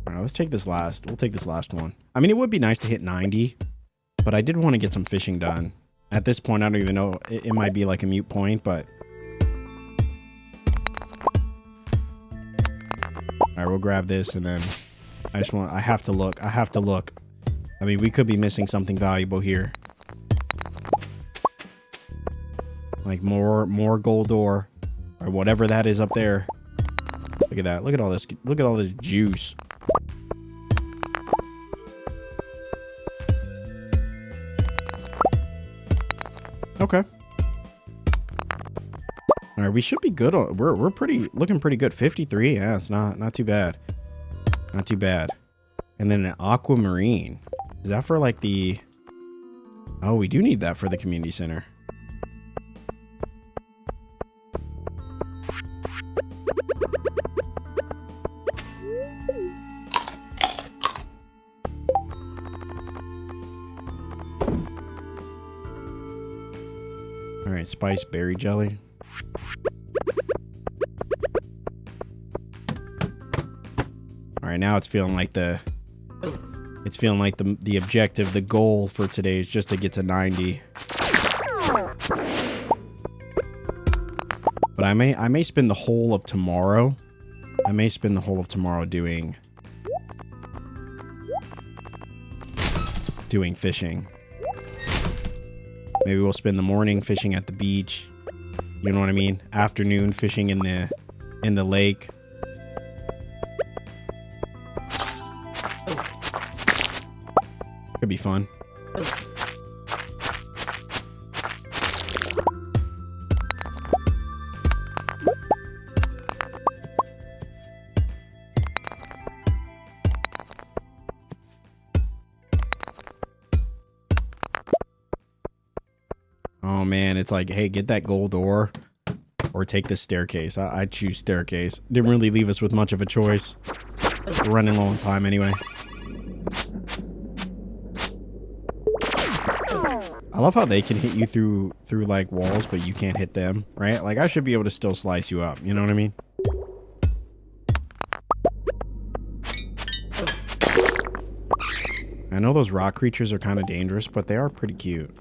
Alright, let's take this last. We'll take this last one. I mean, it would be nice to hit 90, but I did want to get some fishing done. At this point, I don't even know. It might be like a mute point, but... Alright, we'll grab this and then... I have to look. I have to look. I mean, we could be missing something valuable here. Like more gold ore or whatever that is up there. Look at that. Look at all this. Look at all this juice. Okay. All right, we should be good on. We're looking pretty good. 53. Yeah, it's not too bad. Not too bad. And then an aquamarine. Is that for like the? Oh, we do need that for the community center. All right, spice berry jelly. All right, now it's feeling like the objective, the goal for today is just to get to 90. But I may spend the whole of tomorrow. I may spend the whole of tomorrow doing fishing. Maybe we'll spend the morning fishing at the beach. You know what I mean? Afternoon fishing in the lake. Could be fun. Oh man, it's like, hey, get that gold ore or take the staircase. I choose staircase. Didn't really leave us with much of a choice. We're running low on time anyway. I love how they can hit you through like walls, but you can't hit them, right? Like I should be able to still slice you up. You know what I mean? I know those rock creatures are kind of dangerous, but they are pretty cute.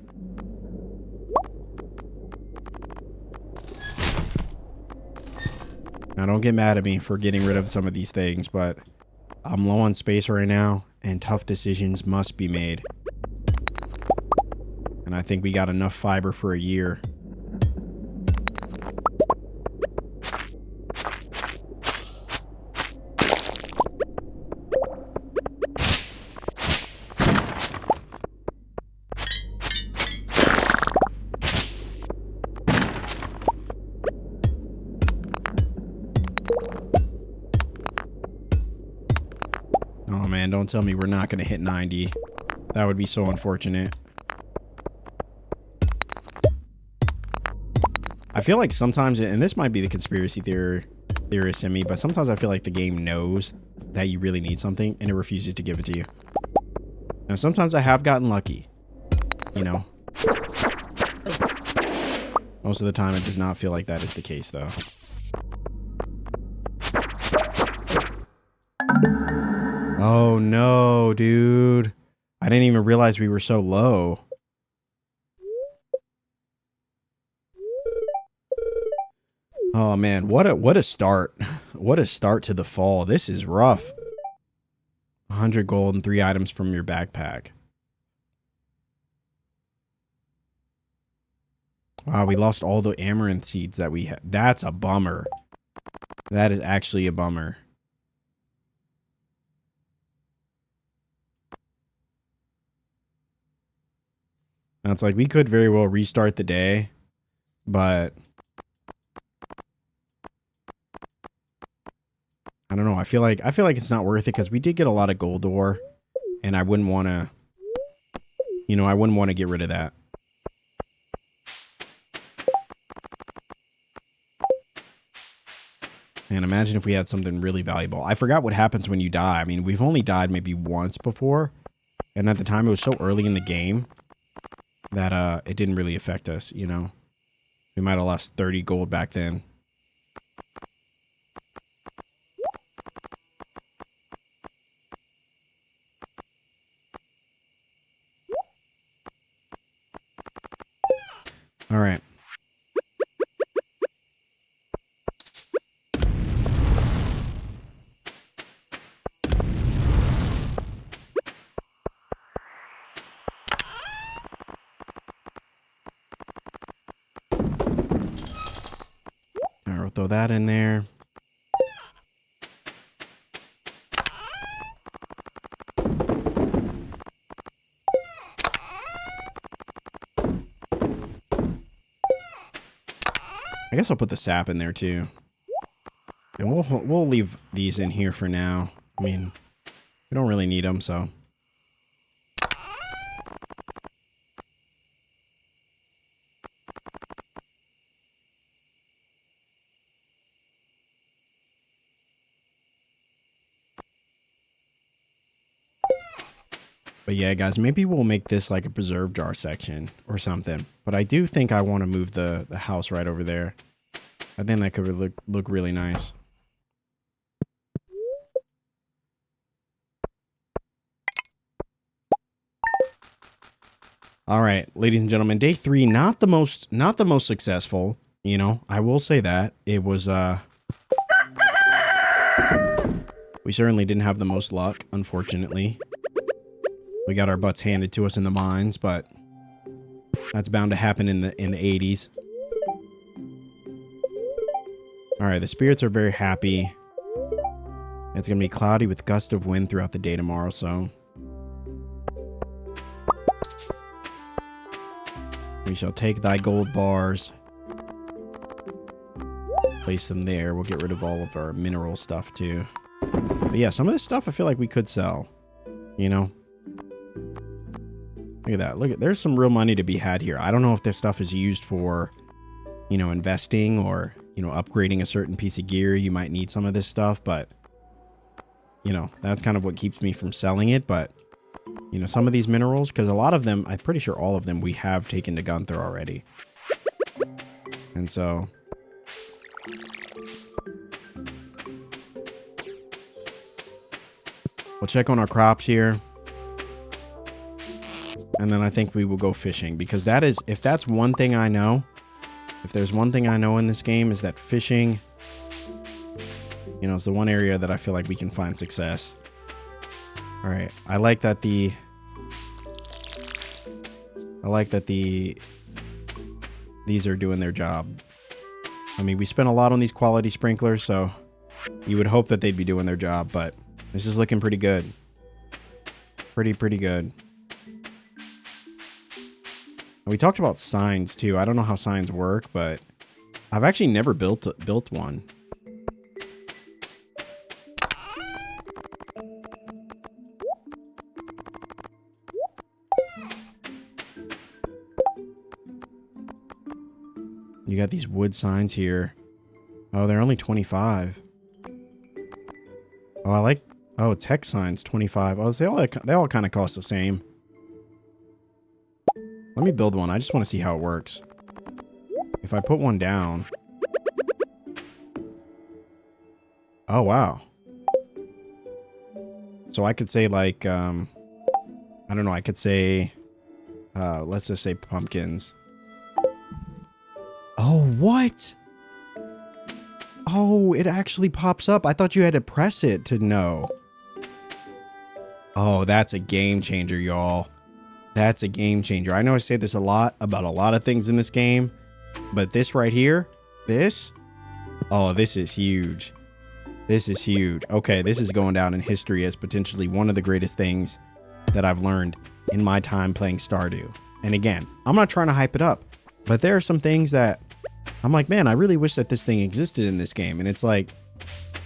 Now, don't get mad at me for getting rid of some of these things, but I'm low on space right now, and tough decisions must be made. And I think we got enough fiber for a year. Oh man, don't tell me we're not going to hit 90. That would be so unfortunate. I feel like sometimes, and this might be the conspiracy theorist in me, but sometimes I feel like the game knows that you really need something and it refuses to give it to you. Now, sometimes I have gotten lucky, you know. Most of the time, it does not feel like that is the case, though. Oh, no, dude. I didn't even realize we were so low. Oh man, what a start. What a start to the fall. This is rough. 100 gold and 3 items from your backpack. Wow, we lost all the amaranth seeds that we had. That's a bummer. That is actually a bummer. Now it's like we could very well restart the day, but I don't know. I feel like it's not worth it because we did get a lot of gold ore, and I wouldn't want to, you know, I wouldn't want to get rid of that. And imagine if we had something really valuable. I forgot what happens when you die. I mean, we've only died maybe once before, and at the time it was so early in the game that it didn't really affect us, you know. We might have lost 30 gold back then. All right. All right, we'll throw that in there. I guess I'll put the sap in there too. And we'll leave these in here for now. I mean, we don't really need them, so. But yeah, guys, maybe we'll make this like a preserve jar section or something. But I do think I want to move the house right over there. I think that could look really nice. All right, ladies and gentlemen, day 3, not the most successful, you know. I will say that. It was we certainly didn't have the most luck, unfortunately. We got our butts handed to us in the mines, but that's bound to happen in the 80s. All right, the spirits are very happy. It's going to be cloudy with gust of wind throughout the day tomorrow, so we shall take thy gold bars. Place them there. We'll get rid of all of our mineral stuff too. But yeah, some of this stuff I feel like we could sell, you know. Look at that. Look at, there's some real money to be had here. I don't know if this stuff is used for, you know, investing or, you know, upgrading a certain piece of gear. You might need some of this stuff, but you know, that's kind of what keeps me from selling it. But, you know, some of these minerals, because a lot of them, I'm pretty sure all of them we have taken to Gunther already. And so... we'll check on our crops here. And then I think we will go fishing, because that is, if that's one thing I know, if there's one thing I know in this game, is that fishing, you know, is the one area that I feel like we can find success. All right. I like that these are doing their job. I mean, we spent a lot on these quality sprinklers, so you would hope that they'd be doing their job, but this is looking pretty good. Pretty good. And we talked about signs too. I don't know how signs work, but I've actually never built one. You got these wood signs here. Oh, they're only 25. Oh, I like... oh, text signs, 25. Oh, they all kind of cost the same. Let me build one. I just want to see how it works. If I put one down... oh, wow. So I could say, like, I don't know. I could say... let's just say pumpkins. Oh, what? Oh, it actually pops up. I thought you had to press it to know. Oh, that's a game changer, y'all. That's a game changer. I know I say this a lot about a lot of things in this game, but this right here, this, oh, this is huge. This is huge. Okay, this is going down in history as potentially one of the greatest things that I've learned in my time playing Stardew. And again, I'm not trying to hype it up, but there are some things that I'm like, man, I really wish that this thing existed in this game. And it's like,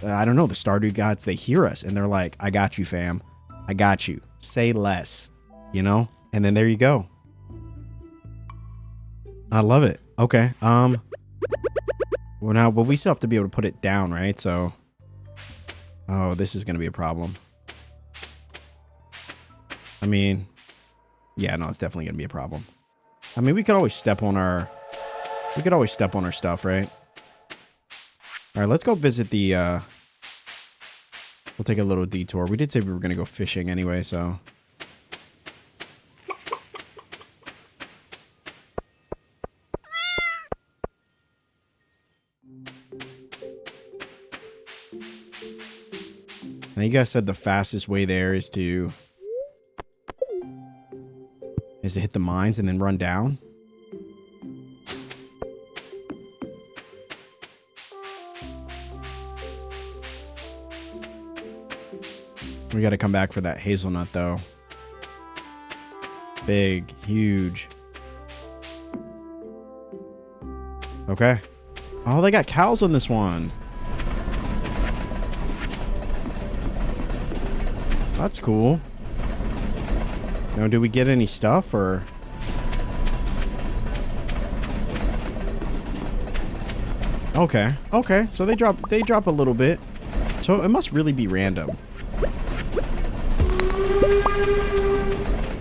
I don't know, the Stardew gods, they hear us and they're like, I got you, fam. I got you. Say less, you know? And then there you go. I love it. Okay. Well, now, but we still have to be able to put it down, right? So, oh, this is going to be a problem. I mean, yeah, no, it's definitely going to be a problem. I mean, we could always step on our stuff, right? All right, let's go visit the, we'll take a little detour. We did say we were going to go fishing anyway, so. Now, you guys said the fastest way there is to hit the mines and then run down. We got to come back for that hazelnut, though. Big, huge. Okay. Oh, they got cows on this one. That's cool. Now, do we get any stuff or? Okay. Okay. So they drop a little bit. So it must really be random.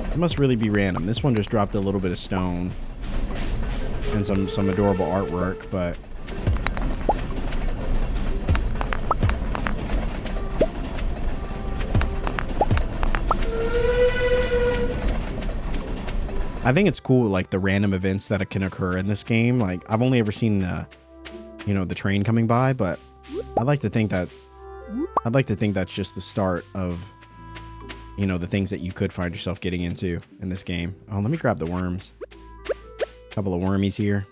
It must really be random. This one just dropped a little bit of stone and some adorable artwork, but I think it's cool, like the random events that can occur in this game. Like I've only ever seen the, you know, the train coming by, but I'd like to think that's just the start of, you know, the things that you could find yourself getting into in this game. Oh, let me grab the worms. A couple of wormies here.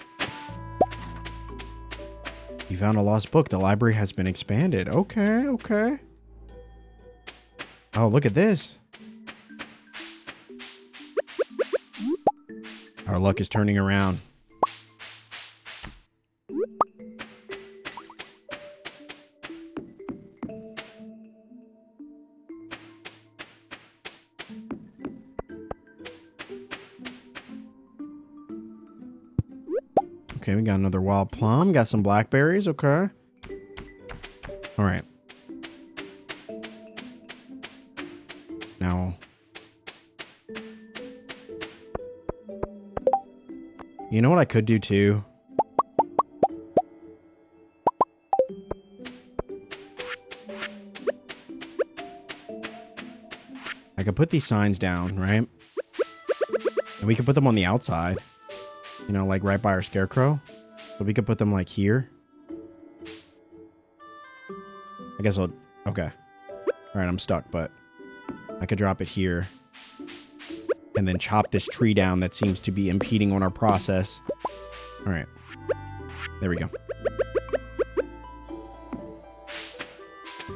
You found a lost book. The library has been expanded. Okay, okay. Oh, look at this. Our luck is turning around. Okay, we got another wild plum. Got some blackberries. Okay. All right. Now, you know what I could do too? I could put these signs down, right? And we could put them on the outside. You know, like right by our scarecrow. So we could put them like here. I guess I'll... Okay. Alright, I'm stuck, but... I could drop it here. And then chop this tree down that seems to be impeding on our process. Alright. There we go.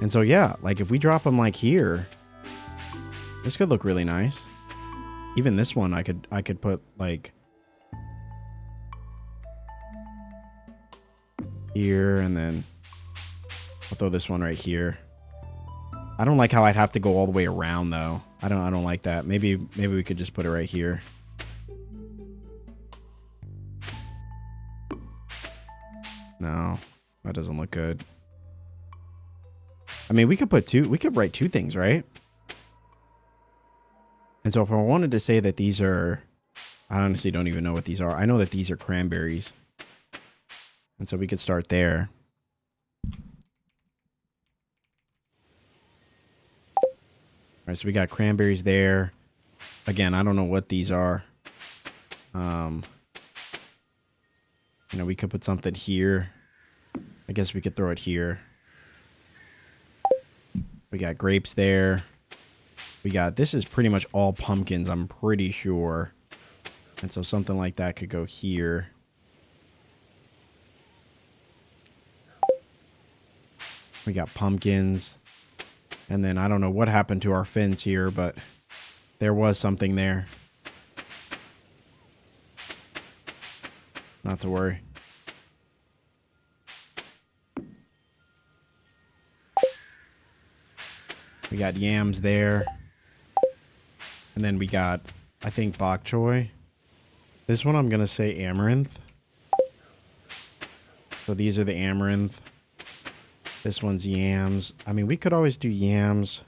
And so, yeah, like if we drop them like here... This could look really nice. Even this one, I could put like... Here, and then... I'll throw this one right here. I don't like how I'd have to go all the way around though. I don't like that. Maybe we could just put it right here. No, that doesn't look good. I mean, we could write two things, right? And so if I wanted to say that these are, I honestly don't even know what these are. I know that these are cranberries. And so we could start there. All right, so we got cranberries there. Again, I don't know what these are. You know, we could put something here. I guess we could throw it here. We got grapes there. We got, this is pretty much all pumpkins, I'm pretty sure. And so something like that could go here. We got pumpkins. And then I don't know what happened to our fins here, but there was something there. Not to worry. We got yams there. And then we got, I think, bok choy. This one I'm going to say amaranth. So these are the amaranth. This one's yams. I mean, we could always do yams.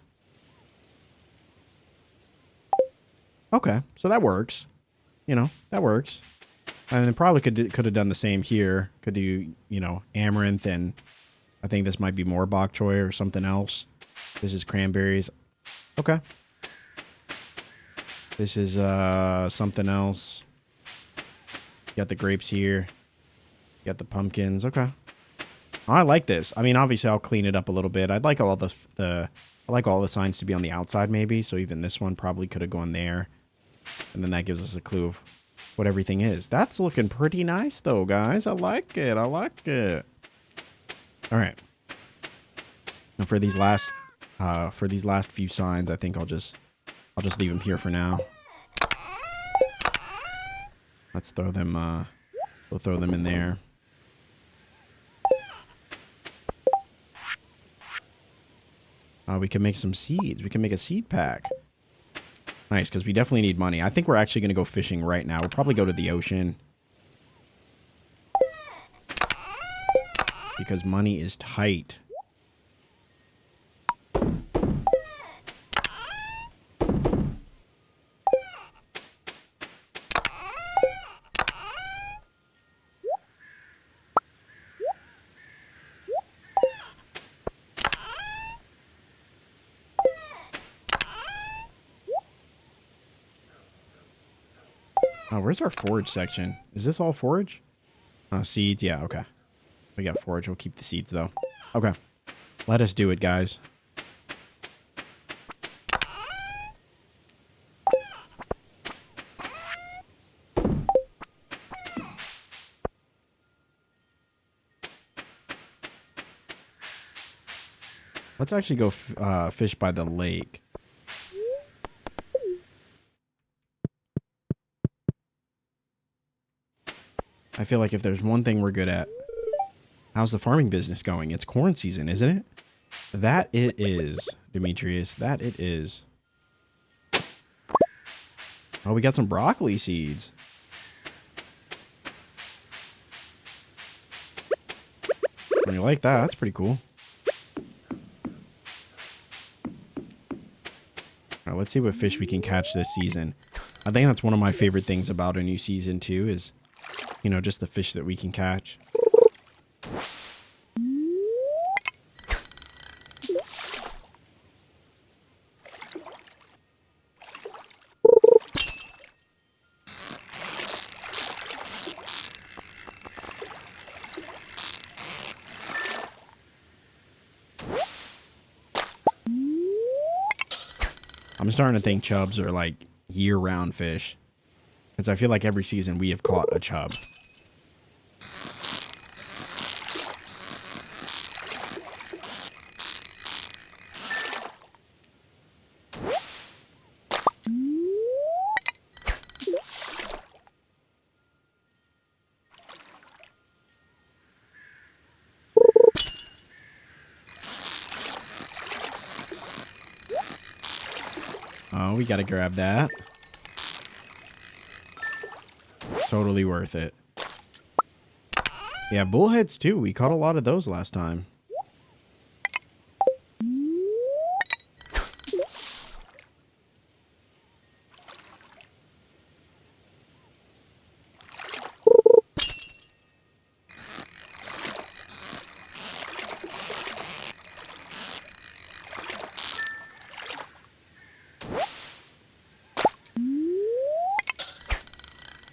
Okay, so that works. You know, that works. And then probably could have done the same here. Could do, you know, amaranth, and I think this might be more bok choy or something else. This is cranberries. Okay. This is something else. You got the grapes here. You got the pumpkins. Okay. I like this. I mean, obviously, I'll clean it up a little bit. I'd like all I like all the signs to be on the outside, maybe. So even this one probably could have gone there, and then that gives us a clue of what everything is. That's looking pretty nice, though, guys. I like it. I like it. All right. And for these last few signs, I think I'll just leave them here for now. Let's throw them. We'll throw them in there. We can make some seeds. We can make a seed pack. Nice, because we definitely need money. I think we're actually going to go fishing right now. We'll probably go to the ocean. Because money is tight. Oh, where's our forage section? Is this all forage? Seeds. Yeah, okay. We got forage. We'll keep the seeds, though. Okay. Let us do it, guys. Let's actually go fish by the lake. I feel like if there's one thing we're good at, how's the farming business going? It's corn season, isn't it? That it is, Demetrius. That it is. Oh, we got some broccoli seeds. I like that. That's pretty cool. All right, let's see what fish we can catch this season. I think that's one of my favorite things about a new season too is, you know, just the fish that we can catch. I'm starting to think chubs are like year-round fish. Because I feel like every season we have caught a chub. Oh, we gotta grab that. Totally worth it. Yeah, bullheads too. We caught a lot of those last time.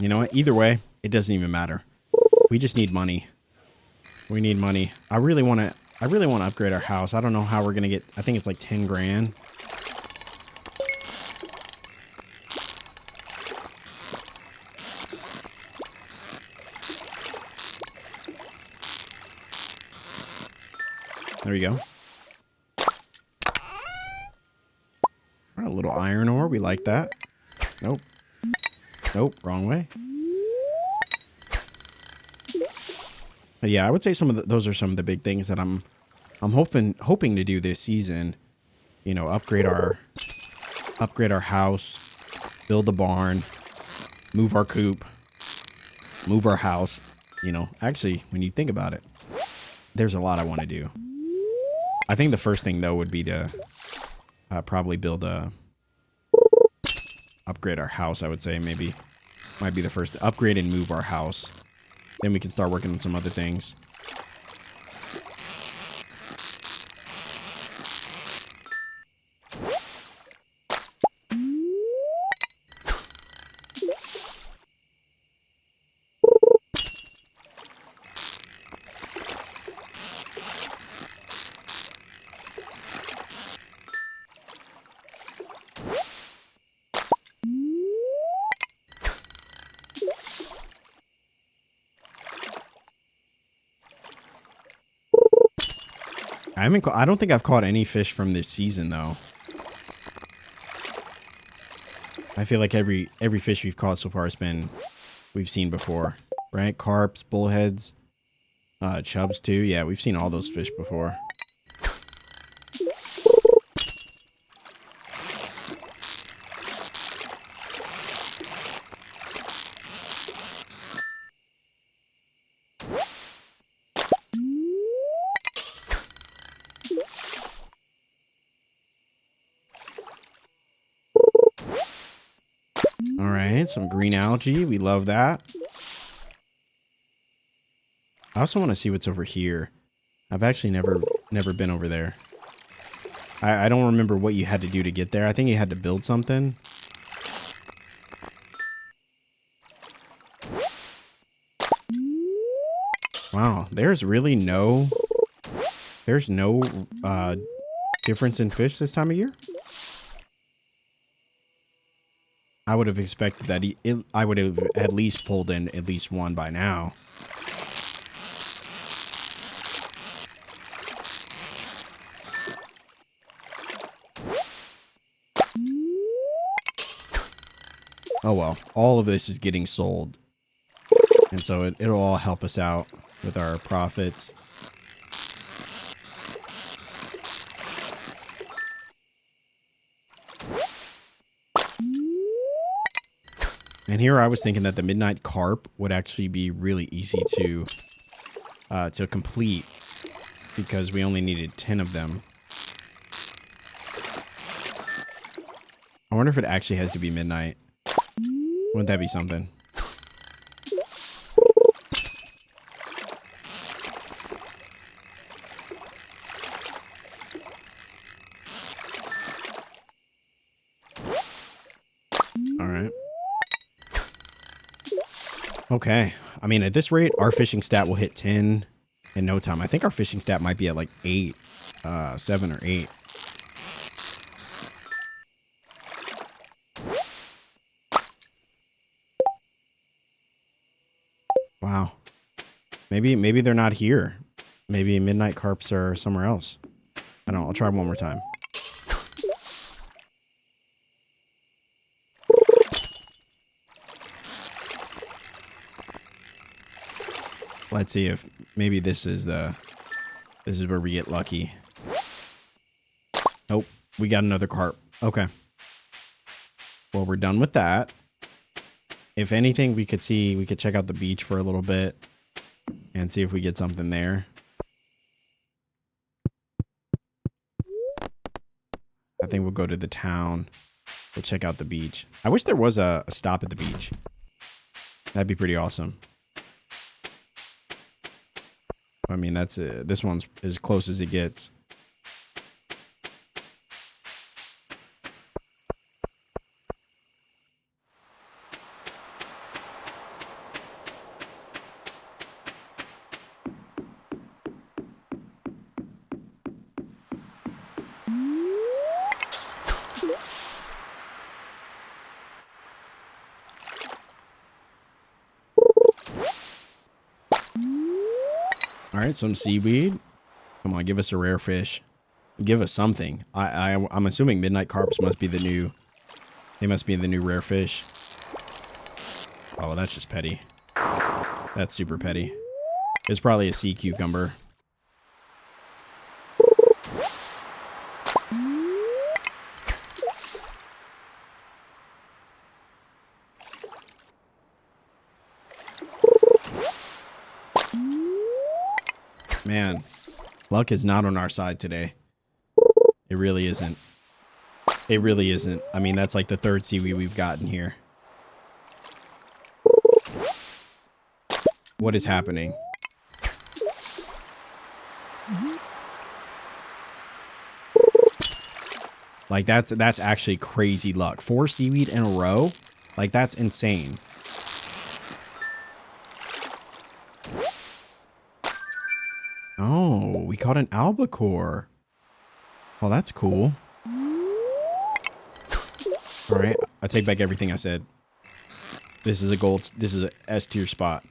You know what? Either way, it doesn't even matter. We just need money. We need money. I really want to upgrade our house. I don't know how we're going to get, I think it's like 10 grand. There we go. All right, a little iron ore. We like that. Nope. Nope, wrong way. But yeah, I would say those are some of the big things that I'm hoping to do this season. You know, upgrade our house, build the barn, move our coop, move our house. You know, actually, when you think about it, there's a lot I want to do. I think the first thing though would be to probably upgrade our house. I would say maybe might be the first upgrade and move our house. Then we can start working on some other things. I don't think I've caught any fish from this season though. I feel like every fish we've caught so far we've seen before, right? Carps, bullheads, chubs too. Yeah, we've seen all those fish before. All right, some green algae. We love that. I also want to see what's over here. I've actually never been over there. I don't remember what you had to do to get there. I think you had to build something. Wow, there's no difference in fish this time of year. I would have expected that I would have at least pulled in at least one by now. Oh well, all of this is getting sold. And so it'll all help us out with our profits. And here I was thinking that the midnight carp would actually be really easy to complete because we only needed 10 of them. wonder if it actually has to be midnight. Wouldn't that be something? All right. Okay. I mean, at this rate, our fishing stat will hit 10 in no time. I think our fishing stat might be at like 8, 7 or 8. Wow. Maybe they're not here. Maybe midnight carps are somewhere else. I don't know. I'll try one more time. Let's see if maybe this is where we get lucky. Nope. We got another carp. Okay. Well, we're done with that. If anything, we could check out the beach for a little bit and see if we get something there. I think we'll go to the town. We'll check out the beach. I wish there was a stop at the beach. That'd be pretty awesome. I mean, this one's as close as it gets. All right, some seaweed. Come on, give us a rare fish. Give us something. I'm assuming midnight carps must be the new. They must be the new rare fish. Oh, that's just petty. That's super petty. It's probably a sea cucumber. Man, luck is not on our side today. It really isn't. It really isn't. I mean, that's like the third seaweed we've gotten here. What is happening? Like, that's actually crazy luck. 4 seaweed in a row? Like, that's insane. Oh, we caught an albacore. Oh, that's cool. All right, I take back everything I said. This is a S tier spot.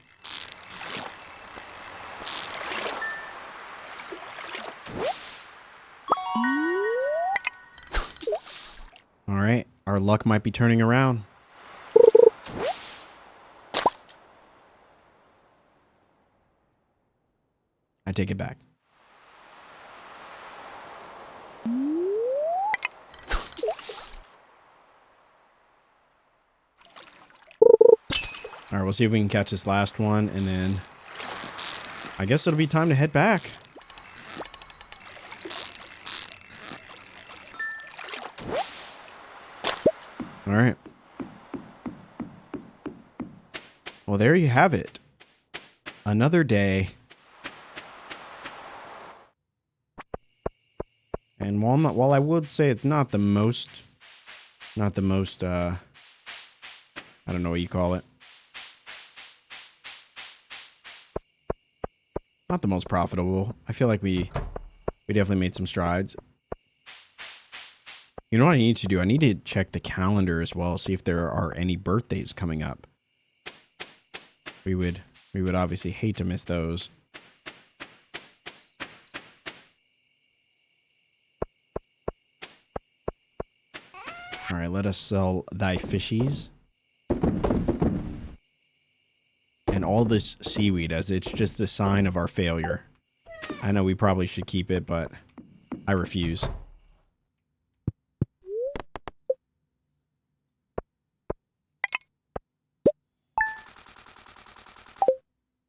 All right, our luck might be turning around. I take it back. All right, we'll see if we can catch this last one, and then I guess it'll be time to head back. All right. Well, there you have it. Another day. And while I would say it's not the most, I don't know what you call it. Not the most profitable. I feel like we definitely made some strides. You know what I need to do? I need to check the calendar as well, see if there are any birthdays coming up. We would obviously hate to miss those. All right, let us sell thy fishies. And all this seaweed, as it's just a sign of our failure. I know we probably should keep it, but I refuse.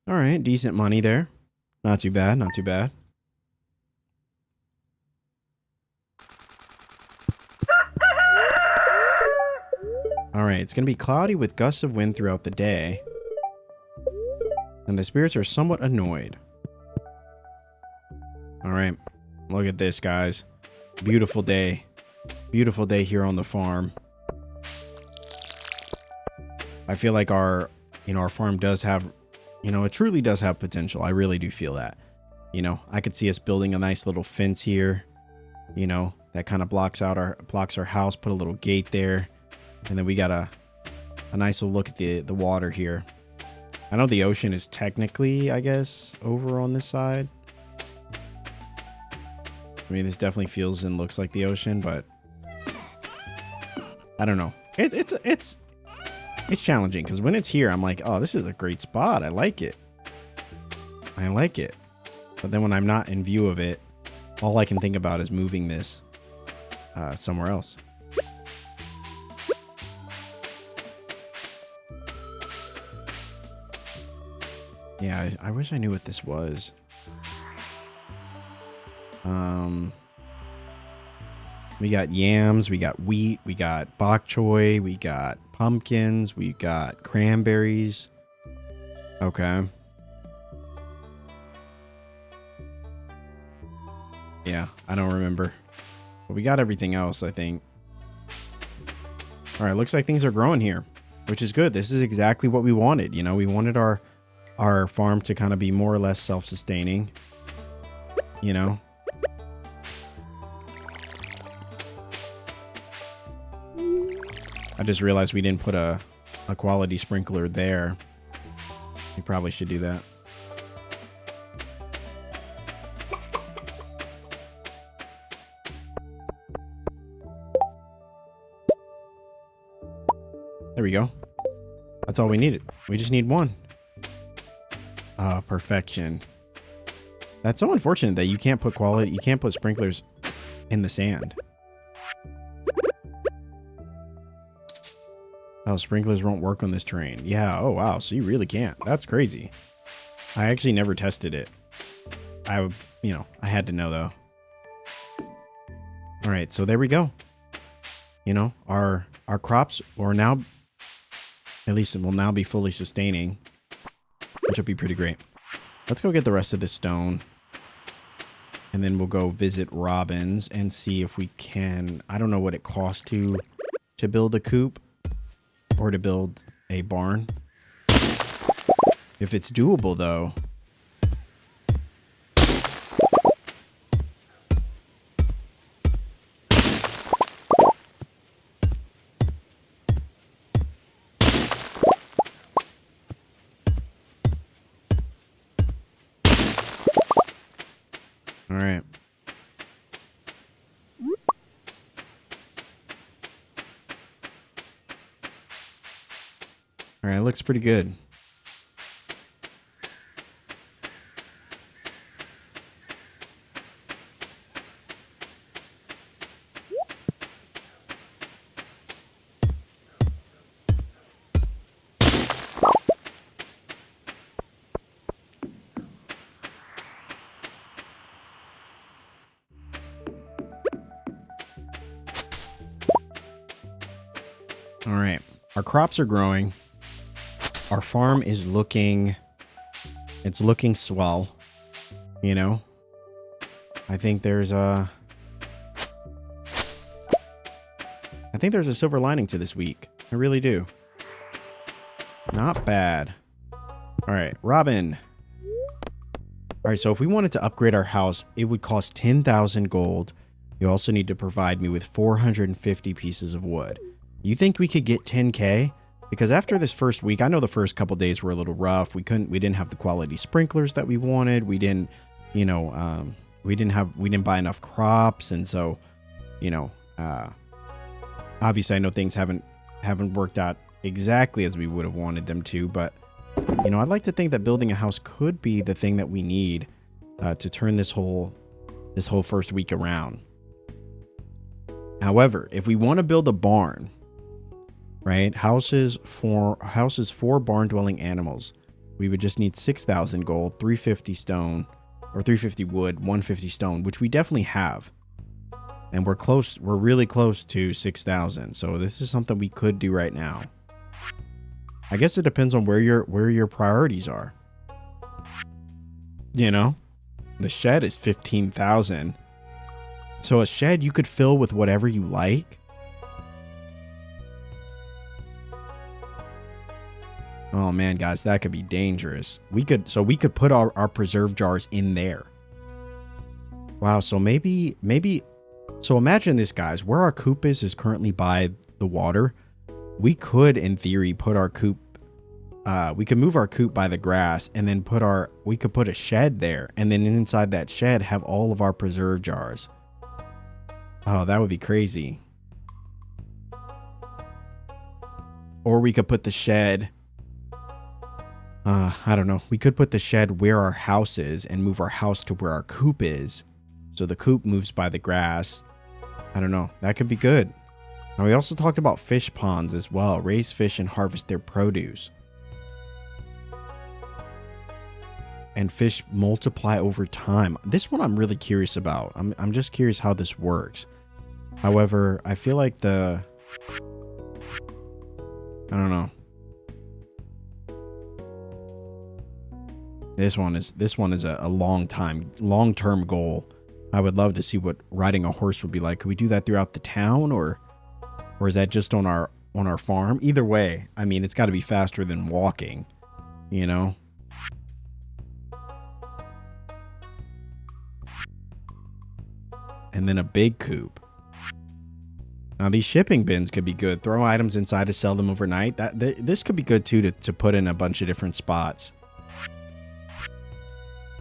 All right, decent money there. Not too bad, not too bad. All right, it's going to be cloudy with gusts of wind throughout the day. And the spirits are somewhat annoyed. All right, look at this, guys. Beautiful day. Beautiful day here on the farm. I feel like our farm does have, it truly does have potential. I really do feel that. I could see us building a nice little fence here, that kind of blocks our house, put a little gate there. And then we got a nice little look at the water here. I know the ocean is technically, I guess, over on this side. I mean, this definitely feels and looks like the ocean, but I don't know. It's challenging because when it's here, I'm like, oh, this is a great spot. I like it. But then when I'm not in view of it, all I can think about is moving this somewhere else. Yeah, I wish I knew what this was. We got yams, we got wheat, we got bok choy, we got pumpkins, we got cranberries. Okay. Yeah, I don't remember. But we got everything else, I think. All right, looks like things are growing here, which is good. This is exactly what we wanted. We wanted our farm to kind of be more or less self-sustaining. I just realized we didn't put a quality sprinkler there. We probably should do that. There we go. That's all we needed. We just need one. Perfection. That's so unfortunate that you can't put sprinklers in the sand. Oh, sprinklers won't work on this terrain. Yeah, oh wow, so you really can't. That's crazy. I actually never tested it. I had to know though. All right, so there we go. Our crops are now, at least it will now be fully sustaining, which will be pretty great. Let's go get the rest of this stone. And then we'll go visit Robin's and see if we can, I don't know what it costs to build a coop or to build a barn. If it's doable though. All right. All right, looks pretty good. All right, our crops are growing. Our farm is looking swell, I think there's a silver lining to this week. I really do. Not bad. All right, Robin. All right, so if we wanted to upgrade our house, it would cost 10,000 gold. You also need to provide me with 450 pieces of wood. You think we could get 10K? Because after this first week, I know the first couple days were a little rough. We didn't have the quality sprinklers that we wanted. We didn't, we didn't buy enough crops. And so, obviously I know things haven't worked out exactly as we would have wanted them to, but I'd like to think that building a house could be the thing that we need to turn this whole first week around. However, if we want to build a barn, right? Houses for barn dwelling animals. We would just need 6,000 gold, 350 stone, or 350 wood, 150 stone, which we definitely have. And we're close. We're really close to 6,000. So this is something we could do right now. I guess it depends on where your priorities are. You know, the shed is 15,000. So a shed you could fill with whatever you like. Oh man, guys, that could be dangerous. We could put our preserve jars in there. Wow, so maybe so imagine this, guys. Where our coop is currently by the water. We could, in theory, put our coop we could move our coop by the grass and then we could put a shed there, and then inside that shed have all of our preserve jars. Oh, that would be crazy. Or we could put the shed I don't know. We could put the shed where our house is and move our house to where our coop is. So the coop moves by the grass. I don't know. That could be good. Now, we also talked about fish ponds as well. Raise fish and harvest their produce. And fish multiply over time. This one I'm really curious about. I'm just curious how this works. However, I feel like I don't know. This one is a long-term goal. I would love to see what riding a horse would be like. Could we do that throughout the town, or is that just on our farm? Either way, I mean, it's got to be faster than walking, you know? And then a big coop. Now these shipping bins could be good. Throw items inside to sell them overnight. This could be good too to put in a bunch of different spots.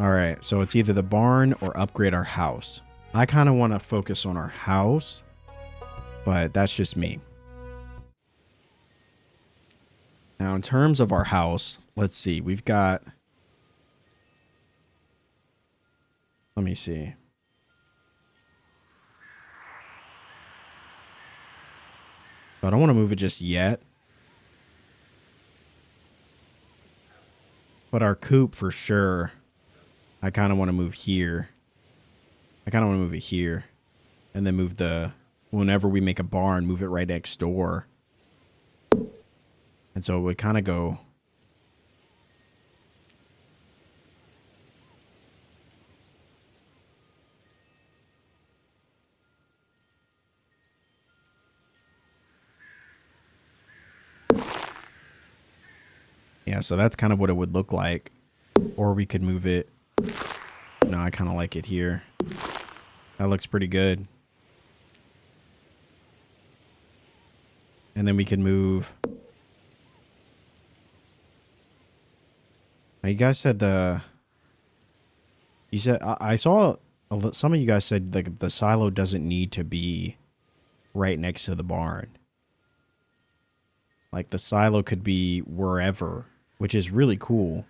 All right, so it's either the barn or upgrade our house. I kind of want to focus on our house, but that's just me. Now, in terms of our house, let's see. We've got... Let me see. I don't want to move it just yet. But our coop for sure... I kind of want to move here. I kind of want to move it here. And then move whenever we make a barn, move it right next door. And so it would kind of go... Yeah, so that's kind of what it would look like. Or we could move it... No, I kind of like it here. That looks pretty good. And then we can move... Now, you guys said You said... I saw... Some of you guys said the silo doesn't need to be right next to the barn. Like, the silo could be wherever, which is really cool.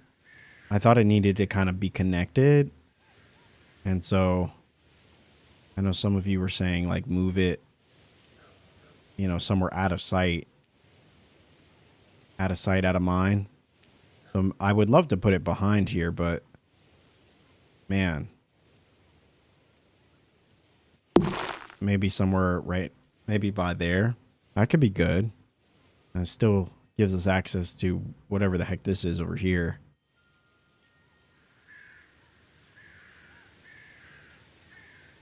I thought it needed to kind of be connected. And so I know some of you were saying, like, move it, you know, somewhere out of sight. Out of sight, out of mind. So I would love to put it behind here, but man. Maybe somewhere right, maybe by there. That could be good. And it still gives us access to whatever the heck this is over here.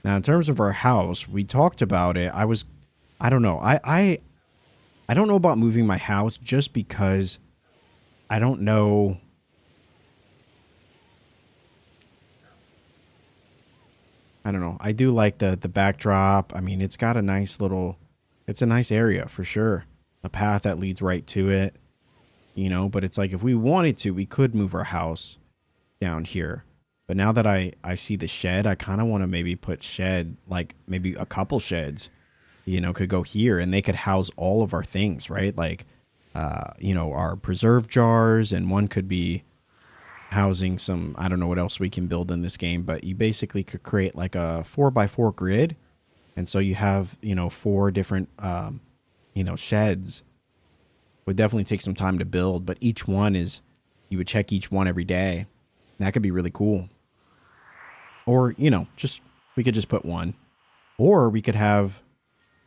Now, in terms of our house, we talked about it. I don't know. I don't know about moving my house just because I don't know. I don't know. I do like the backdrop. I mean, it's got a nice it's a nice area for sure. A path that leads right to it, you know, but it's like if we wanted to, we could move our house down here. But now that I see the shed, I kind of want to maybe put like maybe a couple sheds, you know, could go here and they could house all of our things, right? Like, you know, our preserve jars, and one could be housing some, I don't know what else we can build in this game, but you basically could create like a 4x4 grid. And so you have, you know, 4 different, you know, sheds. Would definitely take some time to build, but each one you would check each one every day. That could be really cool. Or, you know, we could just put one. Or we could have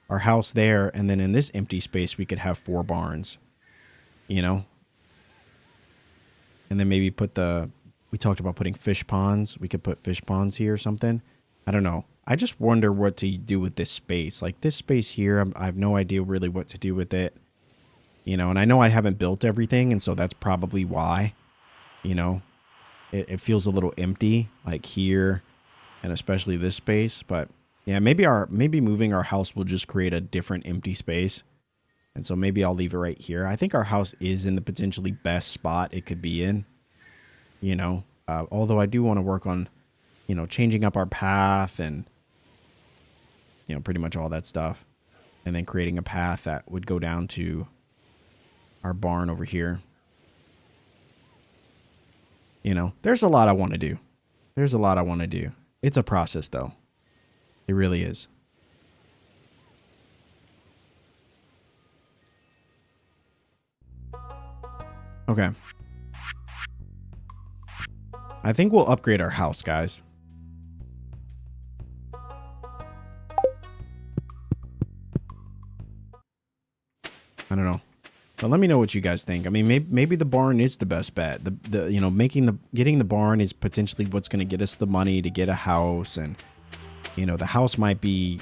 our house there, and then in this empty space, we could have 4 barns, you know? And then maybe put we talked about putting fish ponds. We could put fish ponds here or something. I don't know. I just wonder what to do with this space. Like this space here, I have no idea really what to do with it. You know, and I know I haven't built everything, and so that's probably why, you know, it feels a little empty, like here, and especially this space. But yeah, maybe moving our house will just create a different empty space. And so maybe I'll leave it right here. I think our house is in the potentially best spot it could be in, you know, although I do want to work on, you know, changing up our path and, you know, pretty much all that stuff. And then creating a path that would go down to our barn over here. You know, there's a lot I want to do. There's a lot I want to do. It's a process, though. It really is. Okay. I think we'll upgrade our house, guys. I don't know. But let me know what you guys think. I mean, maybe the barn is the best bet. The you know, getting the barn is potentially what's going to get us the money to get a house. And, you know, the house might be,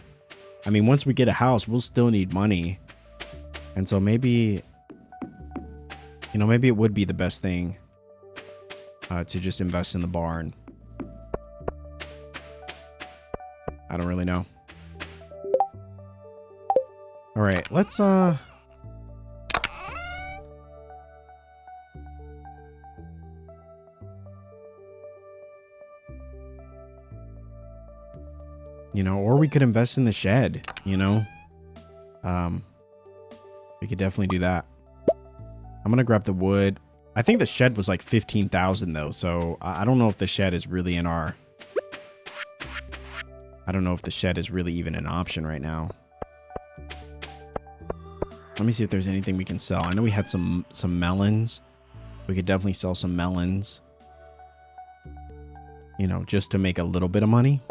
I mean, once we get a house, we'll still need money. And so maybe, you know, maybe it would be the best thing to just invest in the barn. I don't really know. All right, let's you know, or we could invest in the shed, you know. We could definitely do that. I'm gonna grab the wood. I think the shed was like 15,000 though, so I don't know if the shed is really in our, I don't know if the shed is really even an option right now. Let me see if there's anything we can sell. I know we had some melons. We could definitely sell some melons, you know, just to make a little bit of money.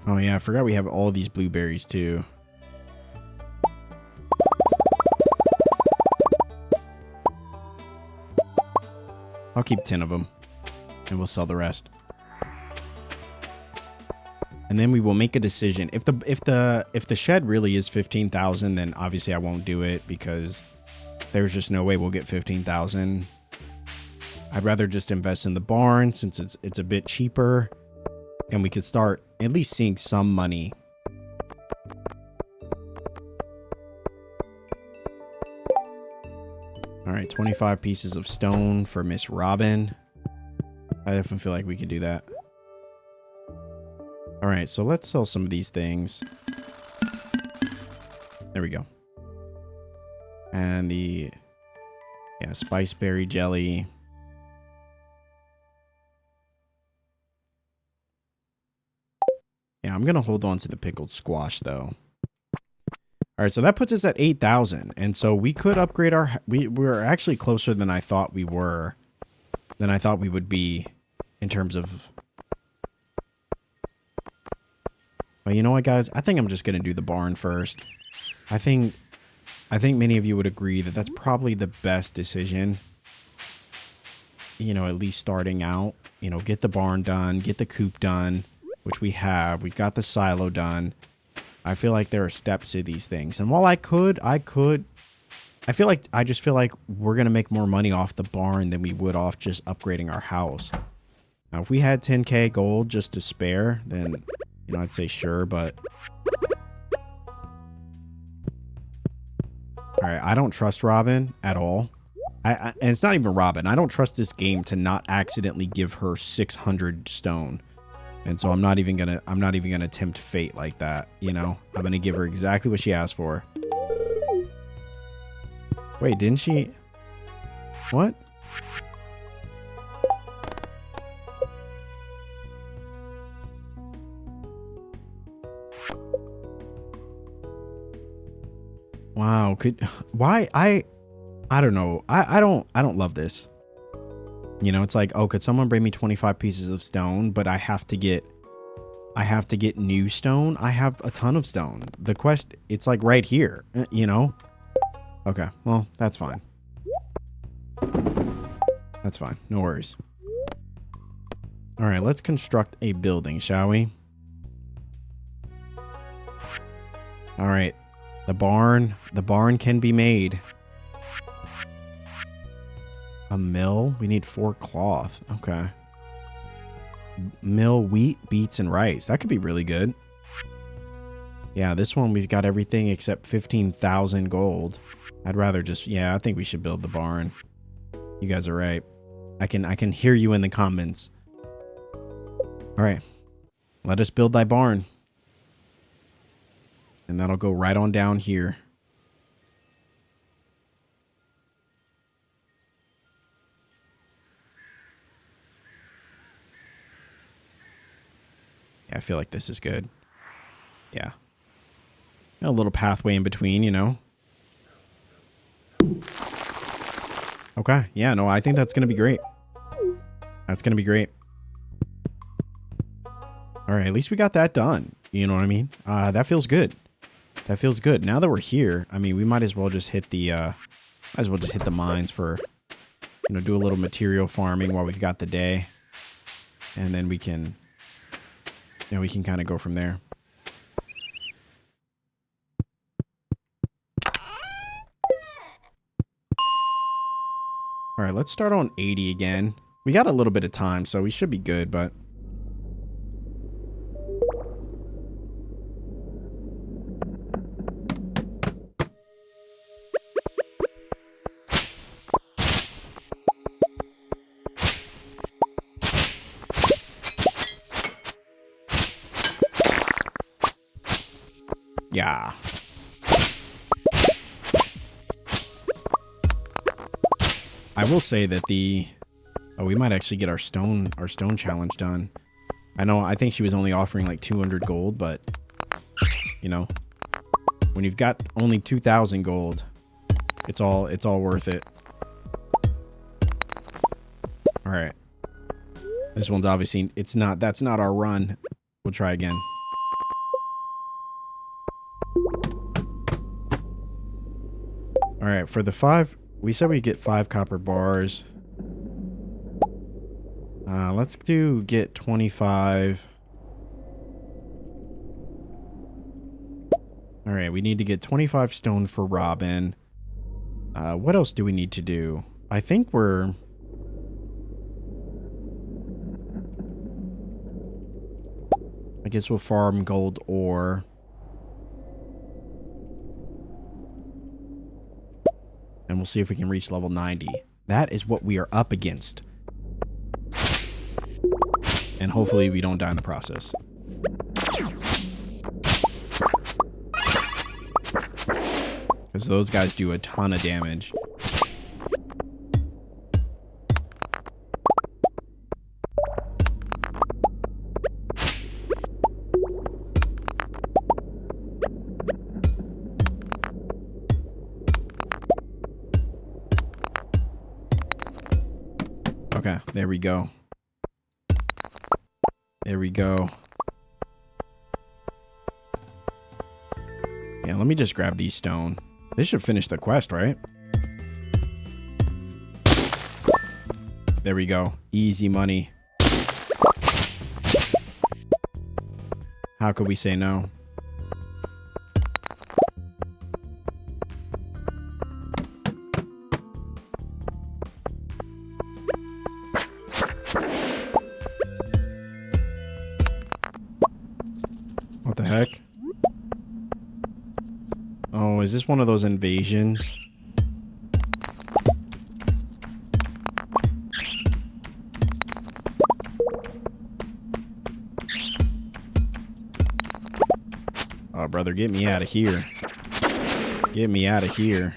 Oh yeah, I forgot we have all these blueberries too. I'll keep 10 of them and we'll sell the rest. And then we will make a decision. If the shed really is 15,000, then obviously I won't do it because there's just no way we'll get 15,000. I'd rather just invest in the barn since it's a bit cheaper. And we could start at least seeing some money. All right, 25 pieces of stone for Miss Robin. I definitely feel like we could do that. All right, so let's sell some of these things. There we go. And the, yeah, spice berry jelly. Yeah, I'm going to hold on to the pickled squash, though. All right, so that puts us at 8,000. And so we could upgrade our... We're actually closer than I thought we were. Than I thought we would be in terms of... But you know what, guys? I think I'm just going to do the barn first. I think many of you would agree that that's probably the best decision. You know, at least starting out. You know, get the barn done. Get the coop done. Which we have. We've got the silo done. I feel like there are steps to these things. And while I just feel like we're going to make more money off the barn than we would off just upgrading our house. Now, if we had 10K gold just to spare, then, you know, I'd say sure, but... Alright, I don't trust Robin at all. And it's not even Robin. I don't trust this game to not accidentally give her 600 stone. And so I'm not even gonna tempt fate like that, you know? I'm gonna give her exactly what she asked for. Wait, didn't she? What? Wow, why I don't know. I don't love this. You know, it's like, oh, could someone bring me 25 pieces of stone, but I have to get new stone? I have a ton of stone. The quest, it's like right here, you know? Okay, well, that's fine. That's fine. No worries. All right, let's construct a building, shall we? All right. The barn can be made. A mill? We need 4 cloth. Okay. Mill wheat, beets, and rice. That could be really good. Yeah, this one we've got everything except 15,000 gold. I'd rather just, yeah, I think we should build the barn. You guys are right. I can hear you in the comments. All right. Let us build thy barn. And that'll go right on down here. Yeah, I feel like this is good. Yeah. A little pathway in between, you know. Okay. Yeah, no, I think that's going to be great. That's going to be great. All right, at least we got that done. You know what I mean? That feels good. That feels good. Now that we're here, I mean, we might as well just hit the mines for, you know, do a little material farming while we've got the day. And then we can, you know, we can kind of go from there. All right, let's start on 80 again. We got a little bit of time, so we should be good, but... Yeah. I will say that we might actually get our stone challenge done. I think she was only offering like 200 gold, but you know, when you've got only 2,000 gold, it's all worth it. All right. This one's obviously, that's not our run. We'll try again. All right, for the 5, we said we get 5 copper bars. Let's get 25. All right, we need to get 25 stone for Robin. What else do we need to do? I think I guess we'll farm gold ore. And we'll see if we can reach level 90. That is what we are up against. And hopefully we don't die in the process. Because those guys do a ton of damage. Okay, there we go. There we go. Yeah, let me just grab these stone. This should finish the quest, right? There we go. Easy money. How could we say no? What the heck? Oh, is this one of those invasions? brother. Get me out of here. Get me out of here.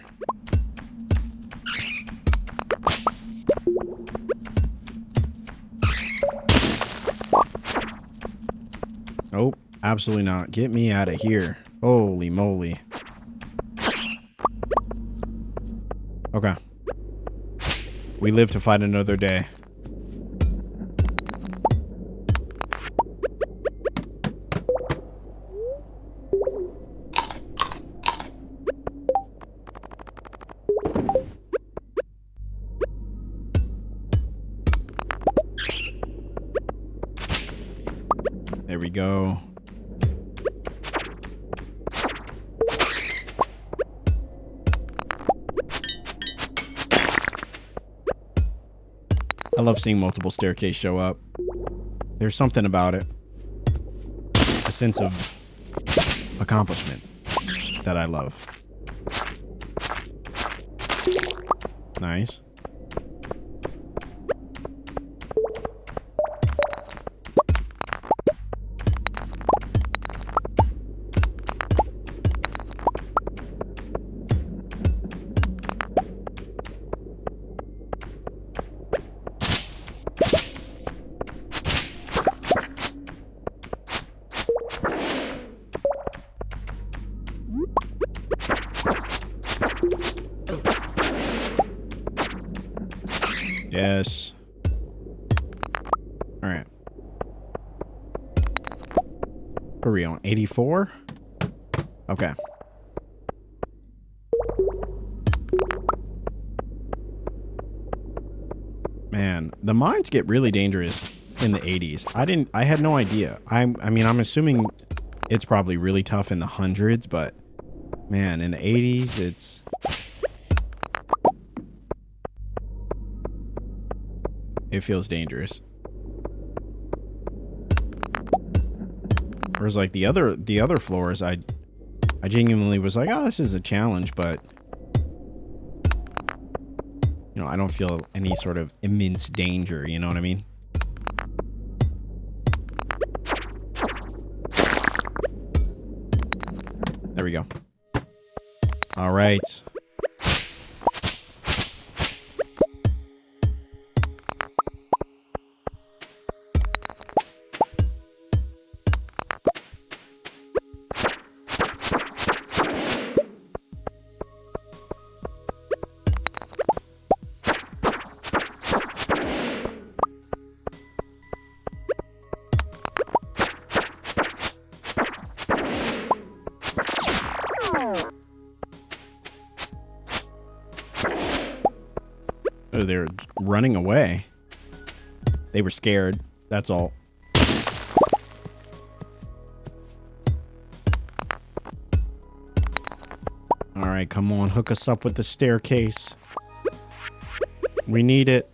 Nope, absolutely not. Get me out of here. Holy moly. Okay. We live to fight another day. There we go. I love seeing multiple staircases show up. There's something about it. A sense of accomplishment that I love. Nice. Yes. All right. What are we on? 84? Okay. Man, the mines get really dangerous in the 80s. I had no idea. I mean, I'm assuming it's probably really tough in the hundreds, but man, in the 80s, it feels dangerous. Whereas like the other floors, I genuinely was like, oh, this is a challenge, but you know, I don't feel any sort of immense danger, you know what I mean? There we go. All right. Oh, they're running away. They were scared. That's all. All right, come on. Hook us up with the staircase. We need it.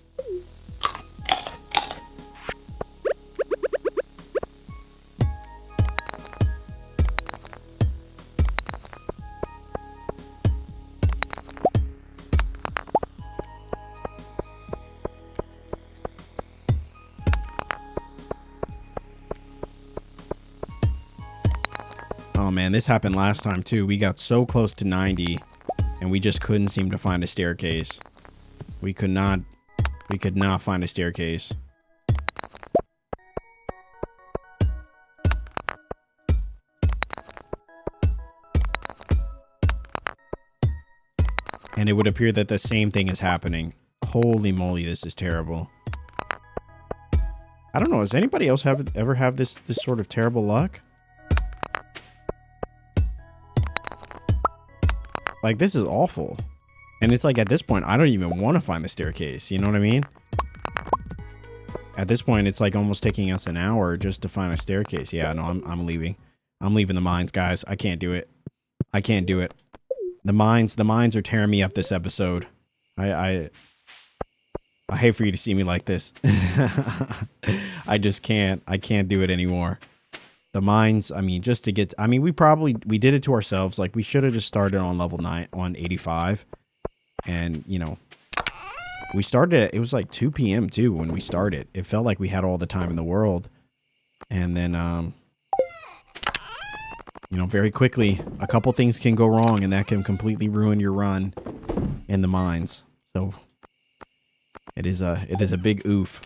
Oh man, this happened last time too. We got so close to 90 and we just couldn't seem to find a staircase. We could not find a staircase. And it would appear that the same thing is happening. Holy moly, this is terrible. I don't know, does anybody else ever have this sort of terrible luck? Like, this is awful. And it's like, at this point, I don't even want to find the staircase. You know what I mean? At this point, it's like almost taking us an hour just to find a staircase. Yeah, no, I'm leaving. I'm leaving the mines, guys. I can't do it. I can't do it. The mines are tearing me up this episode. I hate for you to see me like this. I just can't. I can't do it anymore. The mines, I mean, just to get, I mean, we did it to ourselves. Like, we should have just started on level 9, on 85. And, you know, we started at, it was like 2 p.m. too when we started. It felt like we had all the time in the world. And then, You know, very quickly, a couple things can go wrong, and that can completely ruin your run in the mines. So it is a big oof,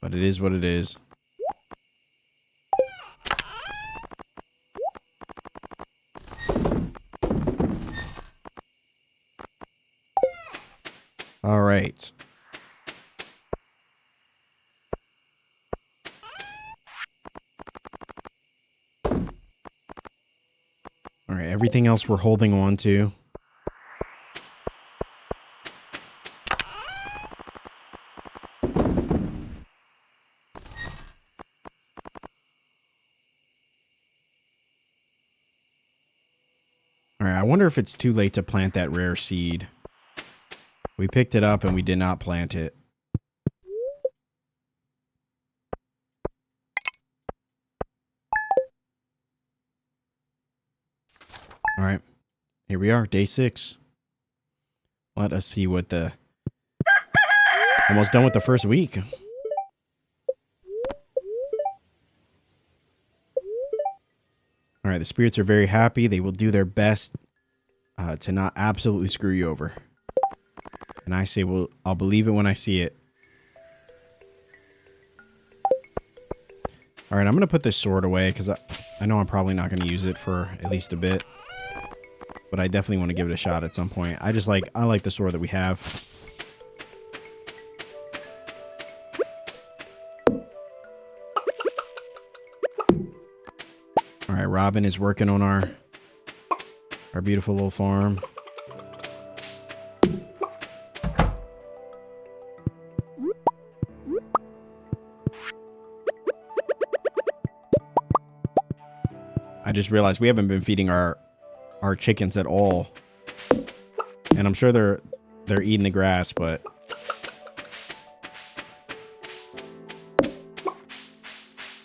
but it is what it is. All right. All right, everything else we're holding on to. All right, I wonder if it's too late to plant that rare seed. We picked it up and we did not plant it. All right, here we are, day 6. Let us see what the... Almost done with the first week. All right, the spirits are very happy. They will do their best to not absolutely screw you over. And I say, well, I'll believe it when I see it. All right, I'm going to put this sword away because I know I'm probably not going to use it for at least a bit. But I definitely want to give it a shot at some point. I like the sword that we have. All right, Robin is working on our beautiful little farm. I just realized we haven't been feeding our chickens at all. And I'm sure they're eating the grass, but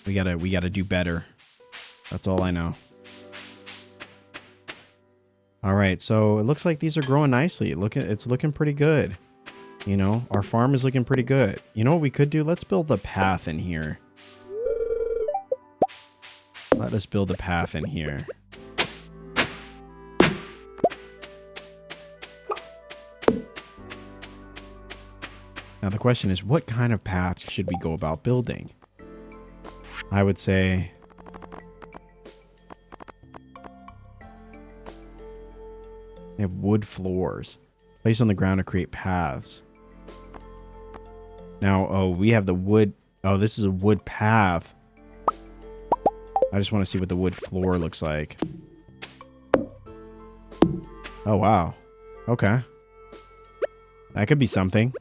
we gotta do better. That's all I know. All right, so it looks like these are growing nicely. It's looking pretty good. You know, our farm is looking pretty good. You know what we could do? Let's build a path in here. Let us build a path in here. Now the question is, what kind of paths should we go about building? I would say... They have wood floors. Placed on the ground to create paths. Now, oh, we have the wood... Oh, this is a wood path. I just want to see what the wood floor looks like. Oh, wow. Okay. That could be something.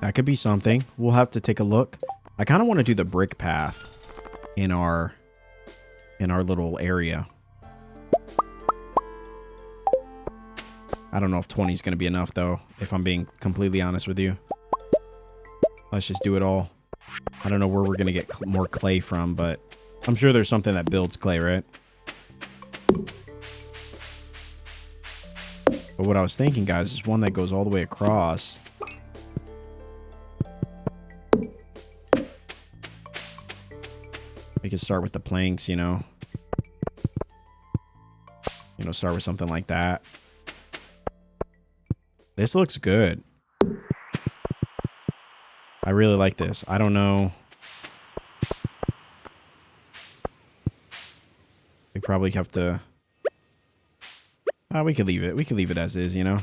That could be something. We'll have to take a look. I kind of want to do the brick path in our little area. I don't know if 20 is going to be enough, though, if I'm being completely honest with you. Let's just do it all. I don't know where we're going to get more clay from, but I'm sure there's something that builds clay, right? But what I was thinking, guys, is one that goes all the way across. We could start with the planks, you know. You know, start with something like that. This looks good. I really like this. I don't know. We probably have to... we could leave it. We could leave it as is, you know.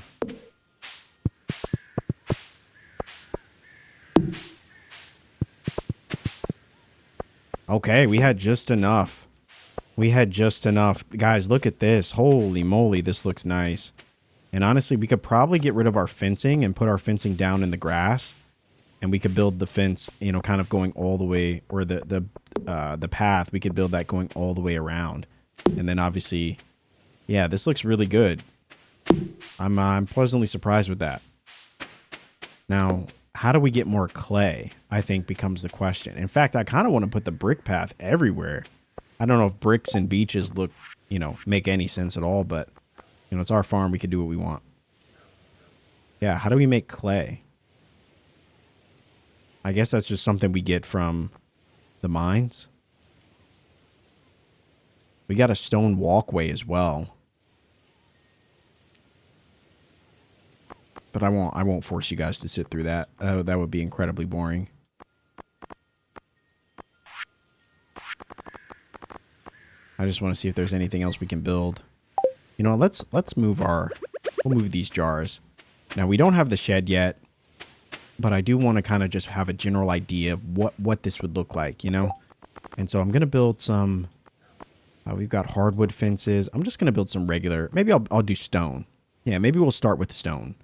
Okay, we had just enough. We had just enough. Guys, look at this. Holy moly, this looks nice. And honestly, we could probably get rid of our fencing and put our fencing down in the grass. And we could build the fence, you know, kind of going all the way, or the path. We could build that going all the way around. And then obviously, yeah, this looks really good. I'm pleasantly surprised with that. Now, how do we get more clay? I think becomes the question. In fact, I kind of want to put the brick path everywhere. I don't know if bricks and beaches look, you know, make any sense at all, but you know, it's our farm. We can do what we want. Yeah, how do we make clay? I guess that's just something we get from the mines. We got a stone walkway as well. But I won't force you guys to sit through that. Oh, that would be incredibly boring. I just want to see if there's anything else we can build. You know, let's move we'll move these jars. Now, we don't have the shed yet, but I do want to kind of just have a general idea of what this would look like, you know? And so I'm going to build some, we've got hardwood fences. I'm just going to build some regular, maybe I'll do stone. Yeah, maybe we'll start with stone.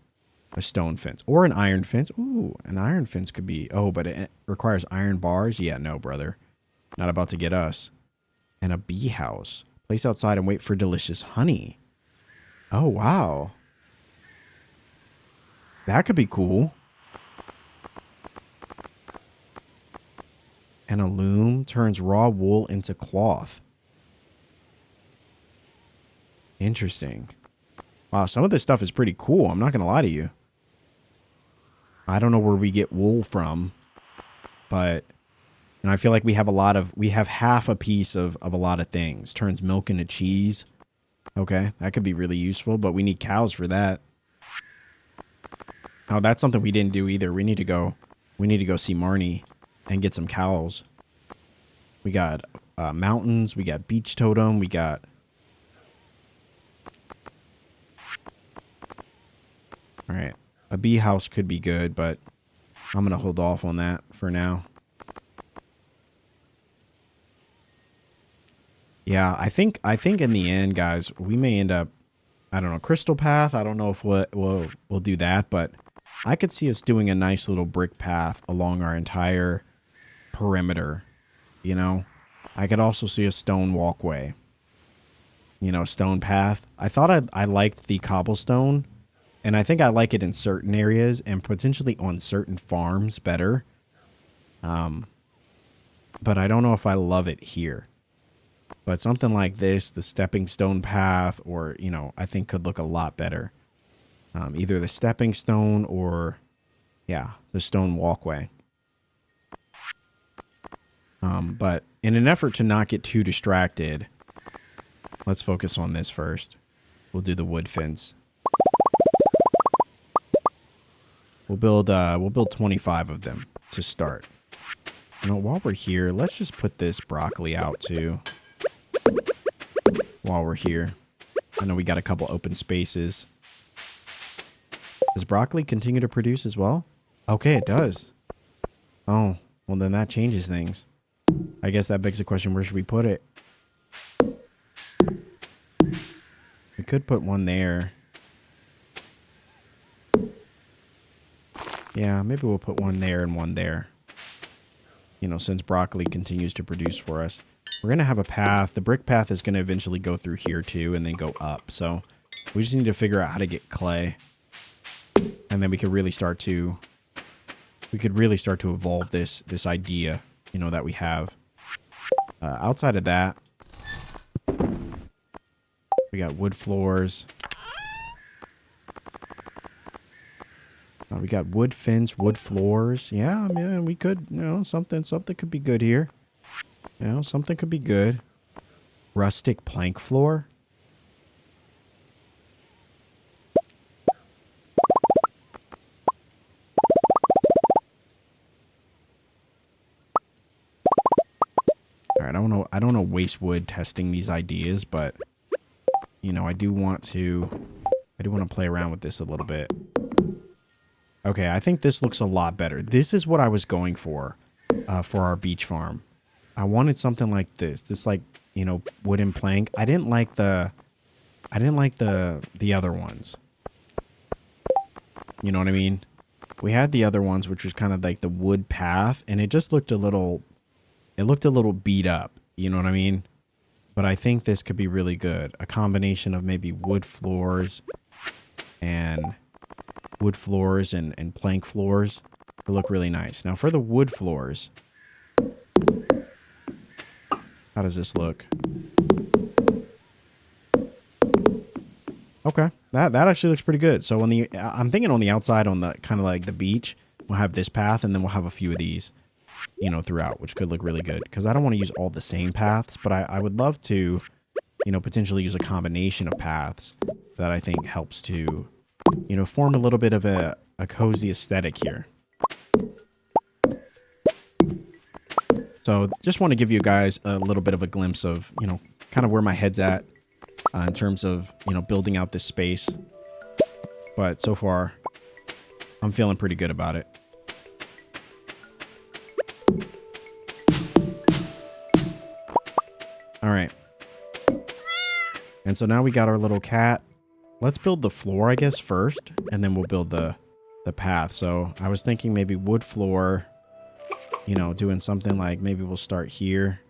A stone fence or an iron fence. Ooh, an iron fence could be, oh, but it requires iron bars. Yeah, no, brother. Not about to get us. And a bee house. Place outside and wait for delicious honey. Oh, wow. That could be cool. And a loom turns raw wool into cloth. Interesting. Wow, some of this stuff is pretty cool. I'm not going to lie to you. I don't know where we get wool from, but and I feel like we have half a piece of a lot of things. Turns milk into cheese. Okay, that could be really useful, but we need cows for that. Oh, that's something we didn't do either. We need to go see Marnie and get some cows. We got mountains, we got beach totem, we got all right. A bee house could be good, but I'm going to hold off on that for now. Yeah, I think in the end, guys, we may end up, I don't know, crystal path. I don't know if we'll do that, but I could see us doing a nice little brick path along our entire perimeter, you know? I could also see a stone walkway, you know, stone path. I thought I liked the cobblestone. And I think I like it in certain areas and potentially on certain farms better. But I don't know if I love it here. But something like this, the stepping stone path, or, you know, I think could look a lot better. Either the stepping stone or, yeah, the stone walkway. But in an effort to not get too distracted, let's focus on this first. We'll do the wood fence. We'll build 25 of them to start. You know, while we're here, let's just put this broccoli out too. While we're here. I know we got a couple open spaces. Does broccoli continue to produce as well? Okay, it does. Oh, well then that changes things. I guess that begs the question, where should we put it? We could put one there. Yeah, maybe we'll put one there and one there. You know, since broccoli continues to produce for us. We're going to have a path. The brick path is going to eventually go through here too and then go up. So we just need to figure out how to get clay. And then we could really start to evolve this idea, you know, that we have. Outside of that, we got wood floors. We got wood fence, wood floors. Yeah, man, we could, you know, something could be good here. You know, something could be good. Rustic plank floor. All right, I don't want to waste wood testing these ideas, but you know, I do want to play around with this a little bit. Okay, I think this looks a lot better. This is what I was going for our beach farm. I wanted something like this. This, like, you know, wooden plank. I didn't like the other ones. You know what I mean? We had the other ones, which was kind of like the wood path, and it just looked a little beat up. You know what I mean? But I think this could be really good. A combination of maybe wood floors and plank floors will look really nice. Now for the wood floors, how does this look? Okay, that actually looks pretty good. So I'm thinking on the outside, on the kind of like the beach, we'll have this path, and then we'll have a few of these, you know, throughout, which could look really good. Because I don't want to use all the same paths, but I would love to you know, potentially use a combination of paths that I think helps to, you know, form a little bit of a cozy aesthetic here. So just want to give you guys a little bit of a glimpse of, you know, kind of where my head's at in terms of, you know, building out this space. But so far, I'm feeling pretty good about it. All right. And so now we got our little cat. Let's build the floor, I guess, first, and then we'll build the path. So I was thinking maybe wood floor, you know, doing something like maybe we'll start here.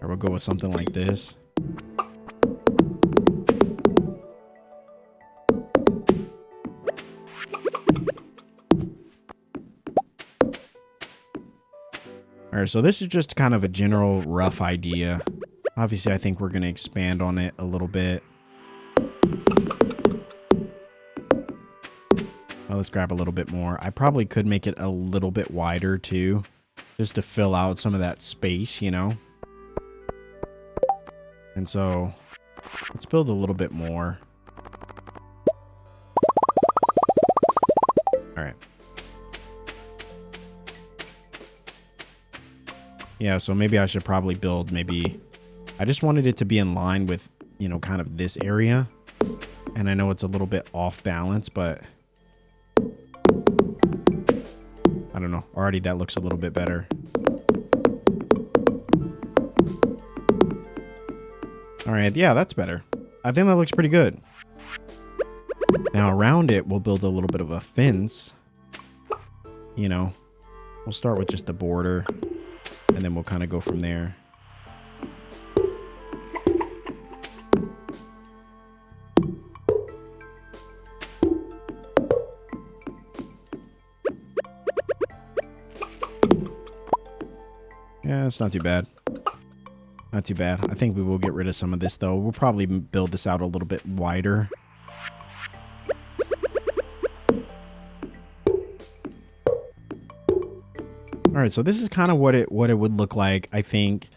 Or we'll go with something like this. All right, so this is just kind of a general rough idea. Obviously, I think we're going to expand on it a little bit. Well, let's grab a little bit more. I probably could make it a little bit wider too, just to fill out some of that space, you know? And so let's build a little bit more. All right. Yeah, so maybe I should probably build I just wanted it to be in line with, you know, kind of this area. And I know it's a little bit off balance, but I don't know. Already that looks a little bit better. All right, yeah, that's better. I think that looks pretty good. Now around it, we'll build a little bit of a fence. You know, we'll start with just the border. And then we'll kind of go from there. Yeah, it's not too bad. Not too bad. I think we will get rid of some of this, though. We'll probably build this out a little bit wider. All right, so this is kind of what it would look like. I think,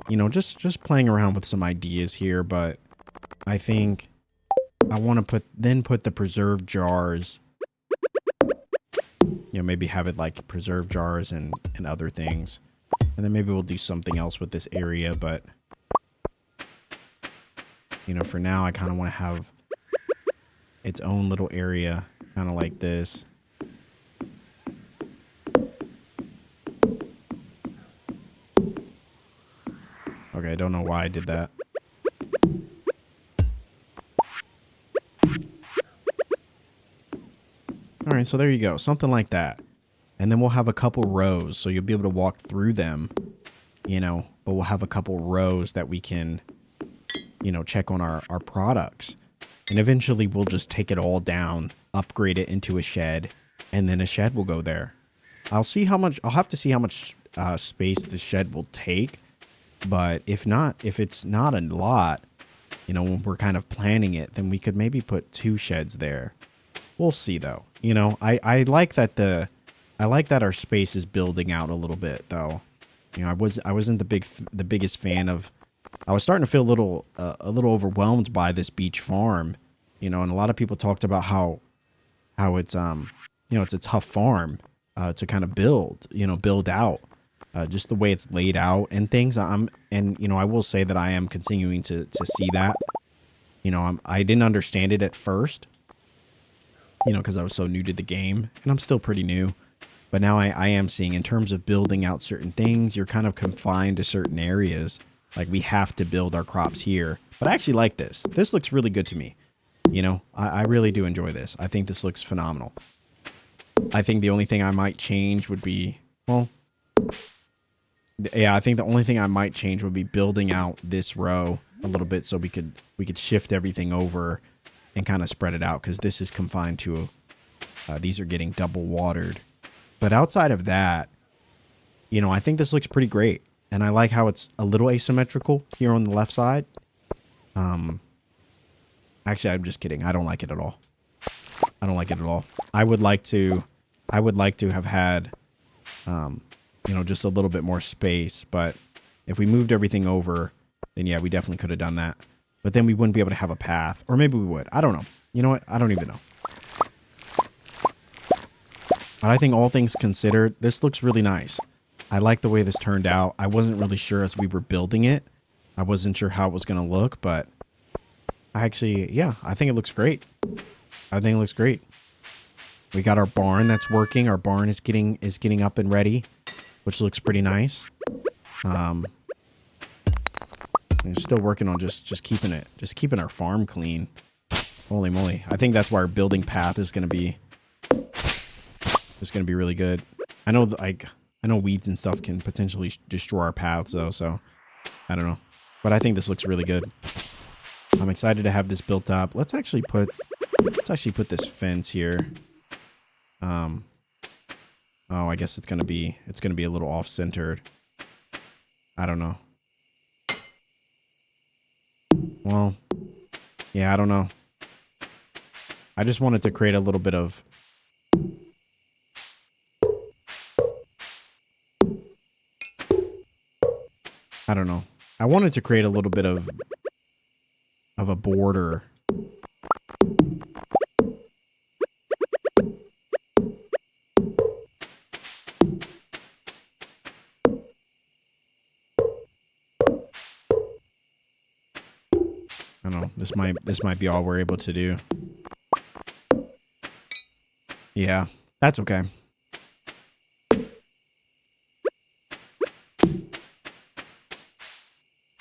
you know, just playing around with some ideas here, but I think I want to put the preserve jars. You know, maybe have it like preserve jars and other things, and then maybe we'll do something else with this area. But you know, for now, I kind of want to have its own little area, kind of like this. Okay, I don't know why I did that. All right, so there you go. Something like that. And then we'll have a couple rows, so you'll be able to walk through them, you know, but we'll have a couple rows that we can, you know, check on our products. And eventually we'll just take it all down, upgrade it into a shed, and then a shed will go there. I'll have to see how much space the shed will take. But if it's not a lot, you know, when we're kind of planning it, then we could maybe put 2 sheds there. We'll see though. You know, I like that our space is building out a little bit though. You know, I wasn't the biggest fan of. I was starting to feel a little overwhelmed by this beach farm, you know, and a lot of people talked about how it's you know, it's a tough farm to kind of build out. Just the way it's laid out and things. And you know, I will say that I am continuing to see that. You know, I didn't understand it at first, you know, because I was so new to the game, and I'm still pretty new. But now I am seeing, in terms of building out certain things, you're kind of confined to certain areas. Like, we have to build our crops here. But I actually like this. This looks really good to me. You know, I really do enjoy this. I think this looks phenomenal. I think the only thing I might change would be, well, yeah, I think the only thing I might change would be building out this row a little bit so we could shift everything over and kind of spread it out, because this is confined to these are getting double watered. But outside of that, you know, I think this looks pretty great, and I like how it's a little asymmetrical here on the left side. Actually, I'm just kidding. I don't like it at all. I don't like it at all. I would like to I would like to have had, you know, just a little bit more space. But if we moved everything over, then yeah, we definitely could have done that. But then we wouldn't be able to have a path. Or maybe we would. I don't know. You know what? I don't even know. But I think all things considered, this looks really nice. I like the way this turned out. I wasn't really sure as we were building it. I wasn't sure how it was going to look, but I actually, yeah, I think it looks great. I think it looks great. We got our barn that's working. Our barn is getting up and ready, which looks pretty nice. I'm still working on just keeping our farm clean. Holy moly. I think that's why our building path is going to be really good. I know I know weeds and stuff can potentially destroy our paths though, so I don't know. But I think this looks really good. I'm excited to have this built up. Let's actually put this fence here. Oh, I guess it's gonna be a little off-centered. I don't know. Well, yeah, I don't know. I just wanted to create a little bit of I don't know. I wanted to create a little bit of a border. I don't know. This might be all we're able to do. Yeah, that's okay.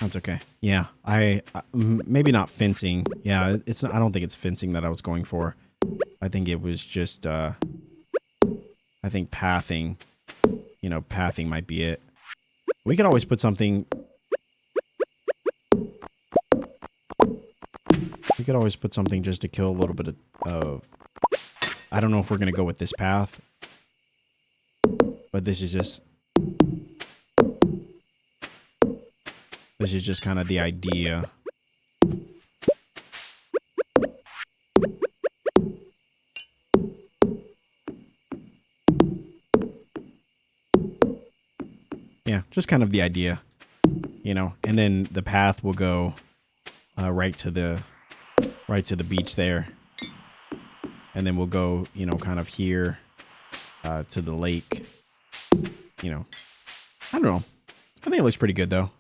That's okay. Yeah, maybe not fencing. Yeah, it's not, I don't think it's fencing that I was going for. I think it was just I think pathing. You know, pathing might be it. We could always put something. We could always put something just to kill a little bit of I don't know if we're gonna go with this path, but this is just kind of the idea. Yeah, just kind of the idea, you know. And then the path will go right to the beach there, and then we'll go, you know, kind of here to the lake. You know, I don't know. I think it looks pretty good though.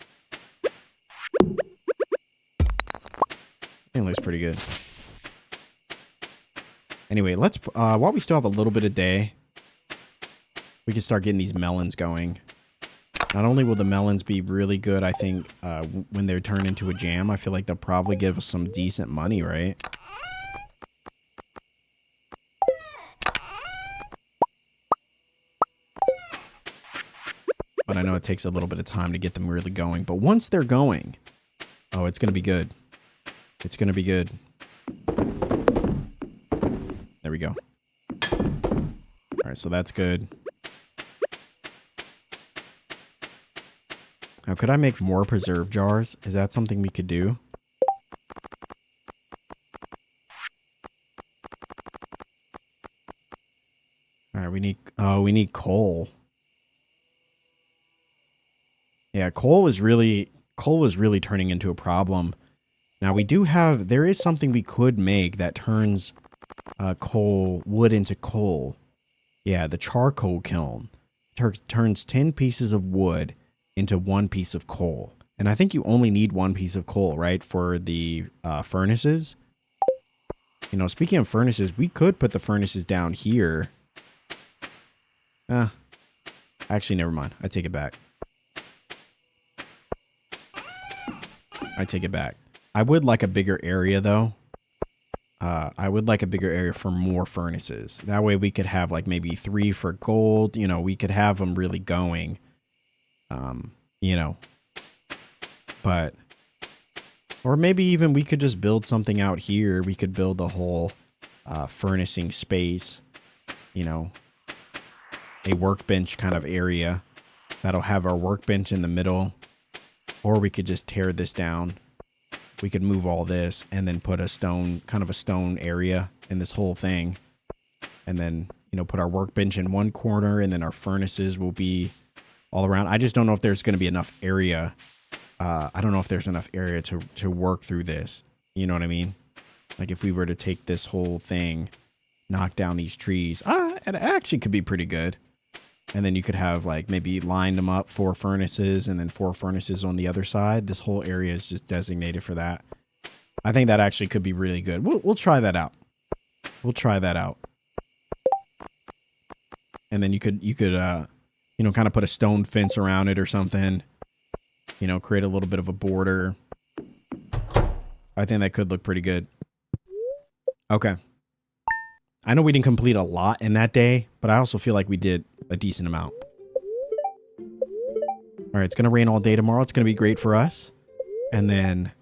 I think it looks pretty good. Anyway, let's while we still have a little bit of day, we can start getting these melons going. Not only will the melons be really good, I think, when they're turned into a jam, I feel like they'll probably give us some decent money, right? But I know it takes a little bit of time to get them really going. But once they're going, oh, it's going to be good. It's going to be good. There we go. All right, so that's good. Now, could I make more preserve jars? Is that something we could do? All right, we need coal. Yeah, coal is really turning into a problem. Now there is something we could make that turns wood into coal. Yeah, the charcoal kiln turns 10 pieces of wood into 1 piece of coal. And I think you only need 1 piece of coal, right, for the furnaces. You know, speaking of furnaces, we could put the furnaces down here. Actually, never mind. I take it back. I would like a bigger area, though. I would like a bigger area for more furnaces. That way we could have, like, maybe 3 for gold. You know, we could have them really going. You know. But... Or maybe even we could just build something out here. We could build a whole furnacing space. You know. A workbench kind of area. That'll have our workbench in the middle. Or we could just tear this down. We could move all this and then put a stone, kind of a stone area in this whole thing. And then, you know, put our workbench in one corner and then our furnaces will be all around. I just don't know if there's going to be enough area. I don't know if there's enough area to work through this. You know what I mean? Like if we were to take this whole thing, knock down these trees, it actually could be pretty good. And then you could have like maybe lined them up 4 furnaces and then 4 furnaces on the other side. This whole area is just designated for that. I think that actually could be really good. We'll try that out. We'll try that out. And then you could you know, kind of put a stone fence around it or something. You know, create a little bit of a border. I think that could look pretty good. Okay. I know we didn't complete a lot in that day, but I also feel like we did a decent amount. All right, it's going to rain all day tomorrow. It's going to be great for us. And then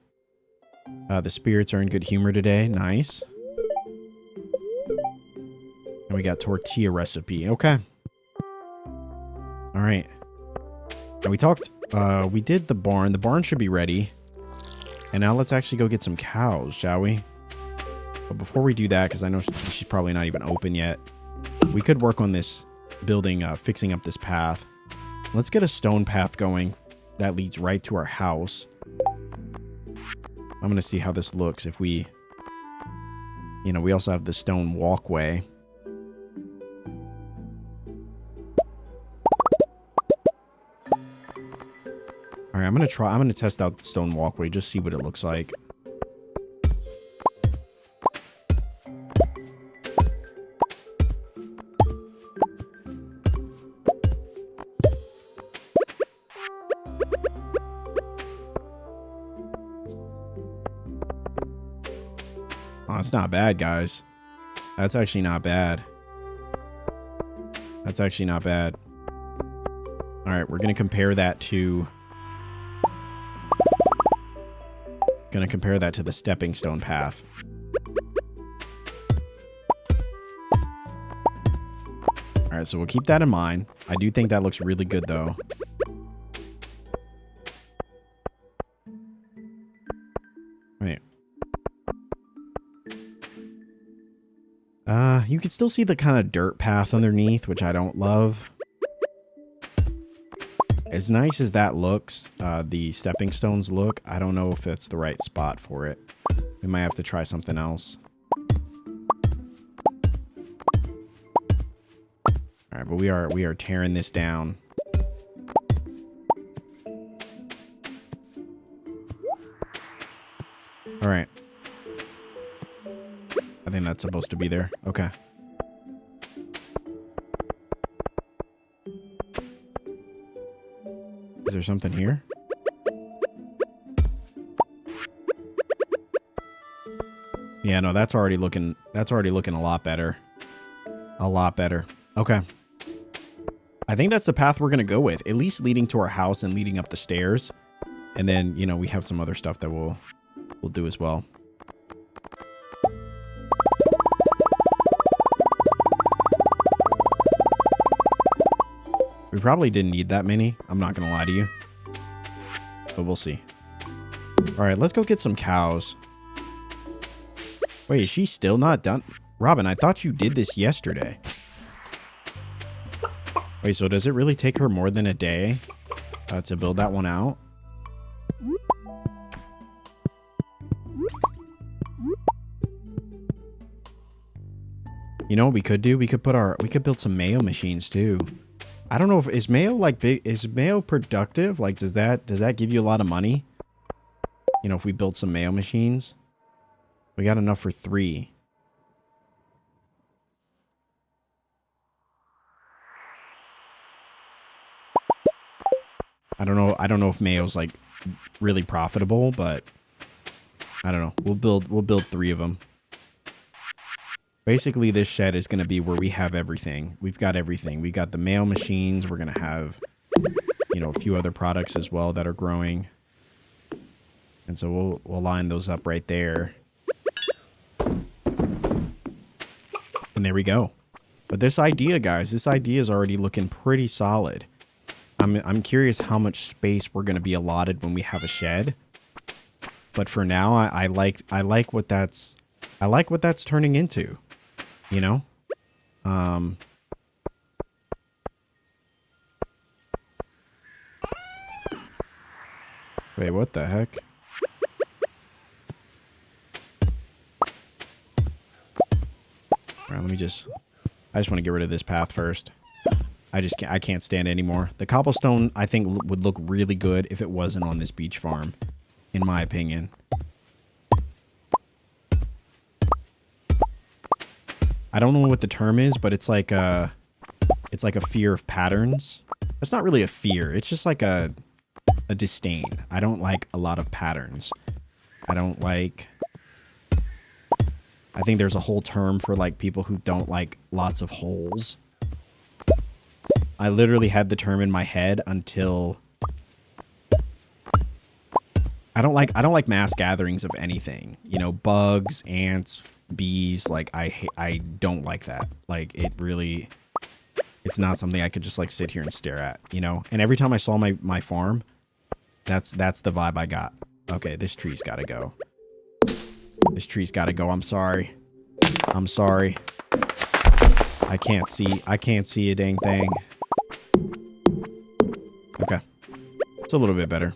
the spirits are in good humor today. Nice. And we got tortilla recipe. Okay. All right. And we talked, we did the barn. The barn should be ready. And now let's actually go get some cows, shall we? But before we do that, because I know she's probably not even open yet, we could work on this building, fixing up this path. Let's get a stone path going that leads right to our house. I'm going to see how this looks if we, you know, we also have the stone walkway. All right, I'm going to test out the stone walkway, just see what it looks like. Oh, it's not bad, guys. That's actually not bad. That's actually not bad. All right, we're going to compare that to... Gonna compare that to the stepping stone path. All right, so we'll keep that in mind. I do think that looks really good, though. Wait. You can still see the kind of dirt path underneath, which I don't love. As nice as that looks, the stepping stones look, I don't know if that's the right spot for it. We might have to try something else. All right, but we are tearing this down. All right. I think that's supposed to be there. Okay. Is there something here? Yeah, no, that's already looking a lot better. A lot better. Okay. I think that's the path we're going to go with, at least leading to our house and leading up the stairs. And then, you know, we have some other stuff that we'll do as well. We probably didn't need that many. I'm not going to lie to you. But we'll see. All right, let's go get some cows. Wait, is she still not done? Robin, I thought you did this yesterday. Wait, so does it really take her more than a day to build that one out? You know what we could do? We could build some mayo machines too. I don't know if is mayo like big, is mayo productive? Like does that give you a lot of money? You know, if we build some mayo machines. We got enough for 3. I don't know if mayo's like really profitable, but I don't know. We'll build 3 of them. Basically, this shed is going to be where we have everything. We've got everything. We got the mail machines. We're going to have, you know, a few other products as well that are growing. And so we'll line those up right there. And there we go. But this idea, guys, this idea is already looking pretty solid. I'm curious how much space we're going to be allotted when we have a shed. But for now, I like what that's turning into. You know? Wait, what the heck? Alright, let me just... I just want to get rid of this path first. I can't stand it anymore. The cobblestone, I think, would look really good if it wasn't on this beach farm, in my opinion. I don't know what the term is, but it's like a fear of patterns. That's not really a fear. It's just like a disdain. I don't like a lot of patterns. I don't like... I think there's a whole term for like people who don't like lots of holes. I literally had the term in my head until I don't like mass gatherings of anything. You know, bugs, ants, bees, like I don't like that. Like it's not something I could just like sit here and stare at, you know? And every time I saw my farm, that's the vibe I got. Okay, this tree's got to go. This tree's got to go. I'm sorry. I'm sorry. I can't see a dang thing. Okay. It's a little bit better.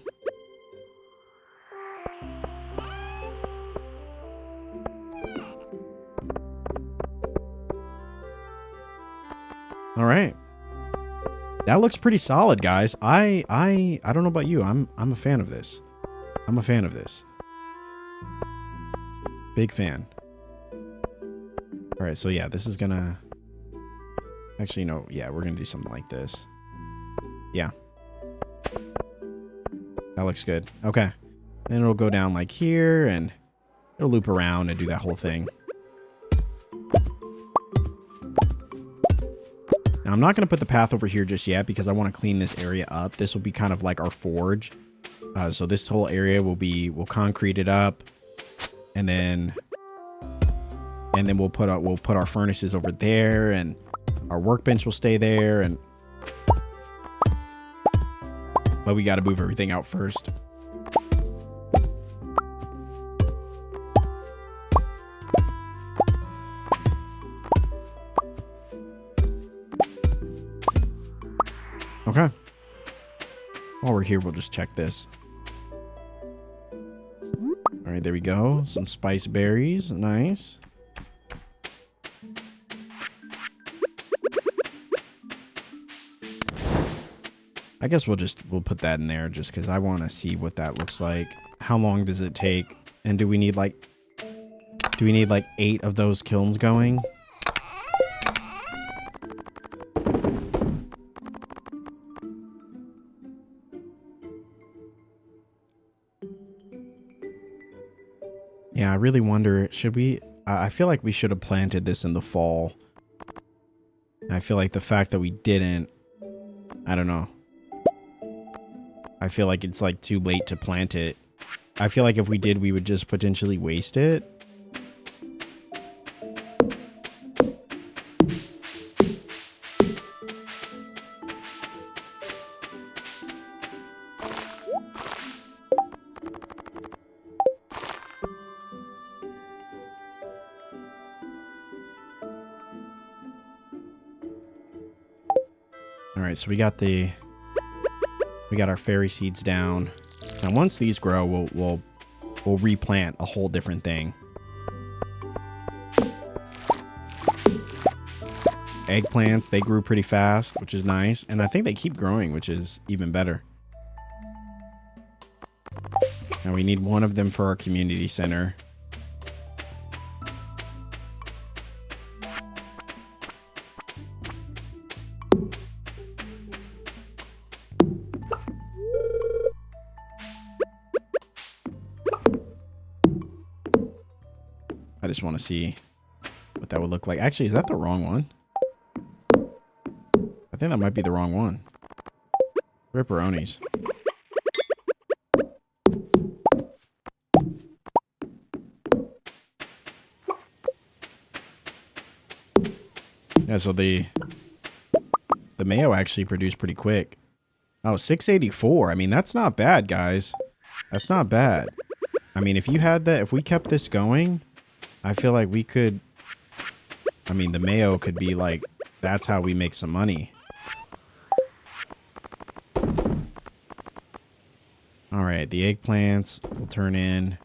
All right. That looks pretty solid, guys. I don't know about you. I'm a fan of this. I'm a fan of this. Big fan. All right, so yeah, this is gonna... Actually, no, yeah, we're gonna do something like this. Yeah. That looks good. Okay. Then it'll go down like here, and it'll loop around and do that whole thing. Now, I'm not gonna put the path over here just yet because I want to clean this area up. This will be kind of like our forge. So this whole area we'll concrete it up. And then we'll put our furnaces over there, and our workbench will stay there, and but we got to move everything out first. Okay. While we're here, we'll just check this. All right, there we go. Some spice berries. Nice. I guess we'll put that in there just because I want to see what that looks like. How long does it take? And do we need like 8 of those kilns going? Yeah, I really wonder, should we... I feel like we should have planted this in the fall. I feel like the fact that we didn't... I don't know. I feel like it's like too late to plant it. I feel like if we did, we would just potentially waste it. Alright, so we got our fairy seeds down. Now once these grow, we'll replant a whole different thing. Eggplants, they grew pretty fast, which is nice. And I think they keep growing, which is even better. Now we need one of them for our community center. I just want to see what that would look like. Actually, is that the wrong one? I think that might be the wrong one. Ripperonis. Yeah, so the mayo actually produced pretty quick. Oh, 684. I mean, that's not bad, guys. That's not bad. I mean, if you had that, if we kept this going, I feel like we could I mean, the mayo could be like, that's how we make some money. All right, the eggplants will turn in.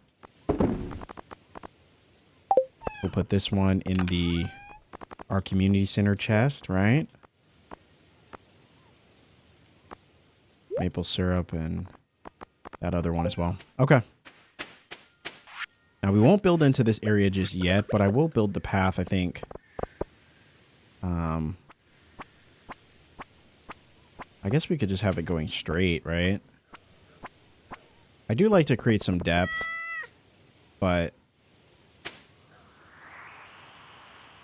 We'll put this one in our community center chest, right? Maple syrup and that other one as well. Okay. Now, we won't build into this area just yet, but I will build the path, I think. I guess we could just have it going straight, right? I do like to create some depth, but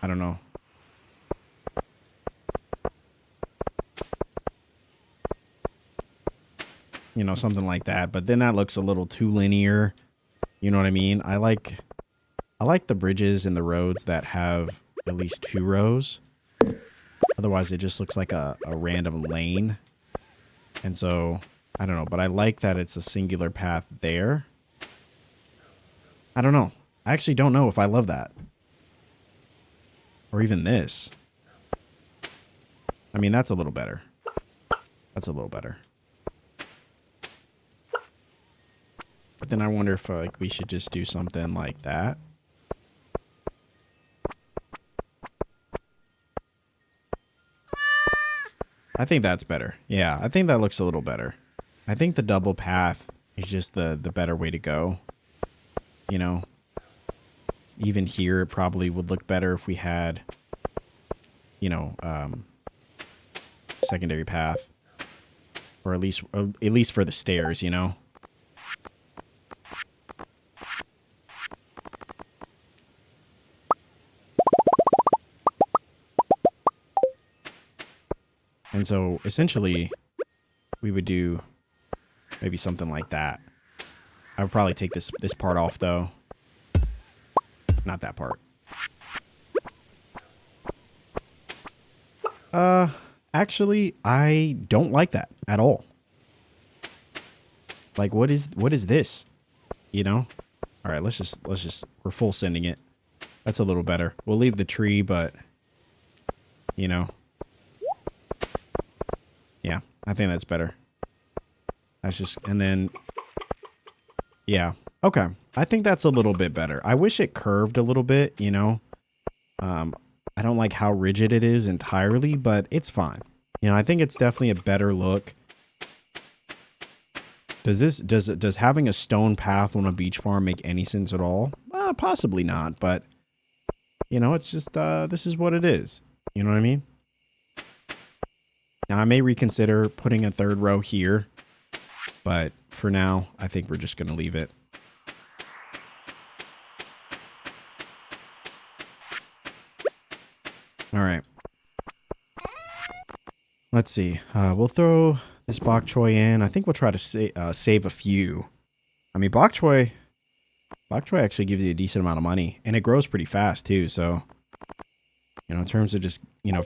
I don't know. You know, something like that. But then that looks a little too linear. You know what I mean? I like the bridges and the roads that have at least 2 rows. Otherwise, it just looks like a random lane. And so, I don't know. But I like that it's a singular path there. I don't know. I actually don't know if I love that. Or even this. I mean, that's a little better. That's a little better. But then I wonder if like we should just do something like that. I think that's better. Yeah, I think that looks a little better. I think the double path is just the better way to go. You know, even here it probably would look better if we had, you know, secondary path, or at least for the stairs, you know. And so, essentially, we would do maybe something like that. I would probably take this part off, though. Not that part. Actually, I don't like that at all. Like, what is this? You know? All right, let's just we're full sending it. That's a little better. We'll leave the tree, but you know. Yeah, I think that's better. That's just, and then, yeah, okay. I think that's a little bit better. I wish it curved a little bit, you know. I don't like how rigid it is entirely, but it's fine. You know, I think it's definitely a better look. Does having a stone path on a beach farm make any sense at all? Possibly not, but you know, it's just this is what it is. You know what I mean? Now, I may reconsider putting a 3rd row here, but for now, I think we're just going to leave it. All right. Let's see. We'll throw this bok choy in. I think we'll try to save a few. I mean, bok choy actually gives you a decent amount of money, and it grows pretty fast too. So, you know, in terms of just, you know,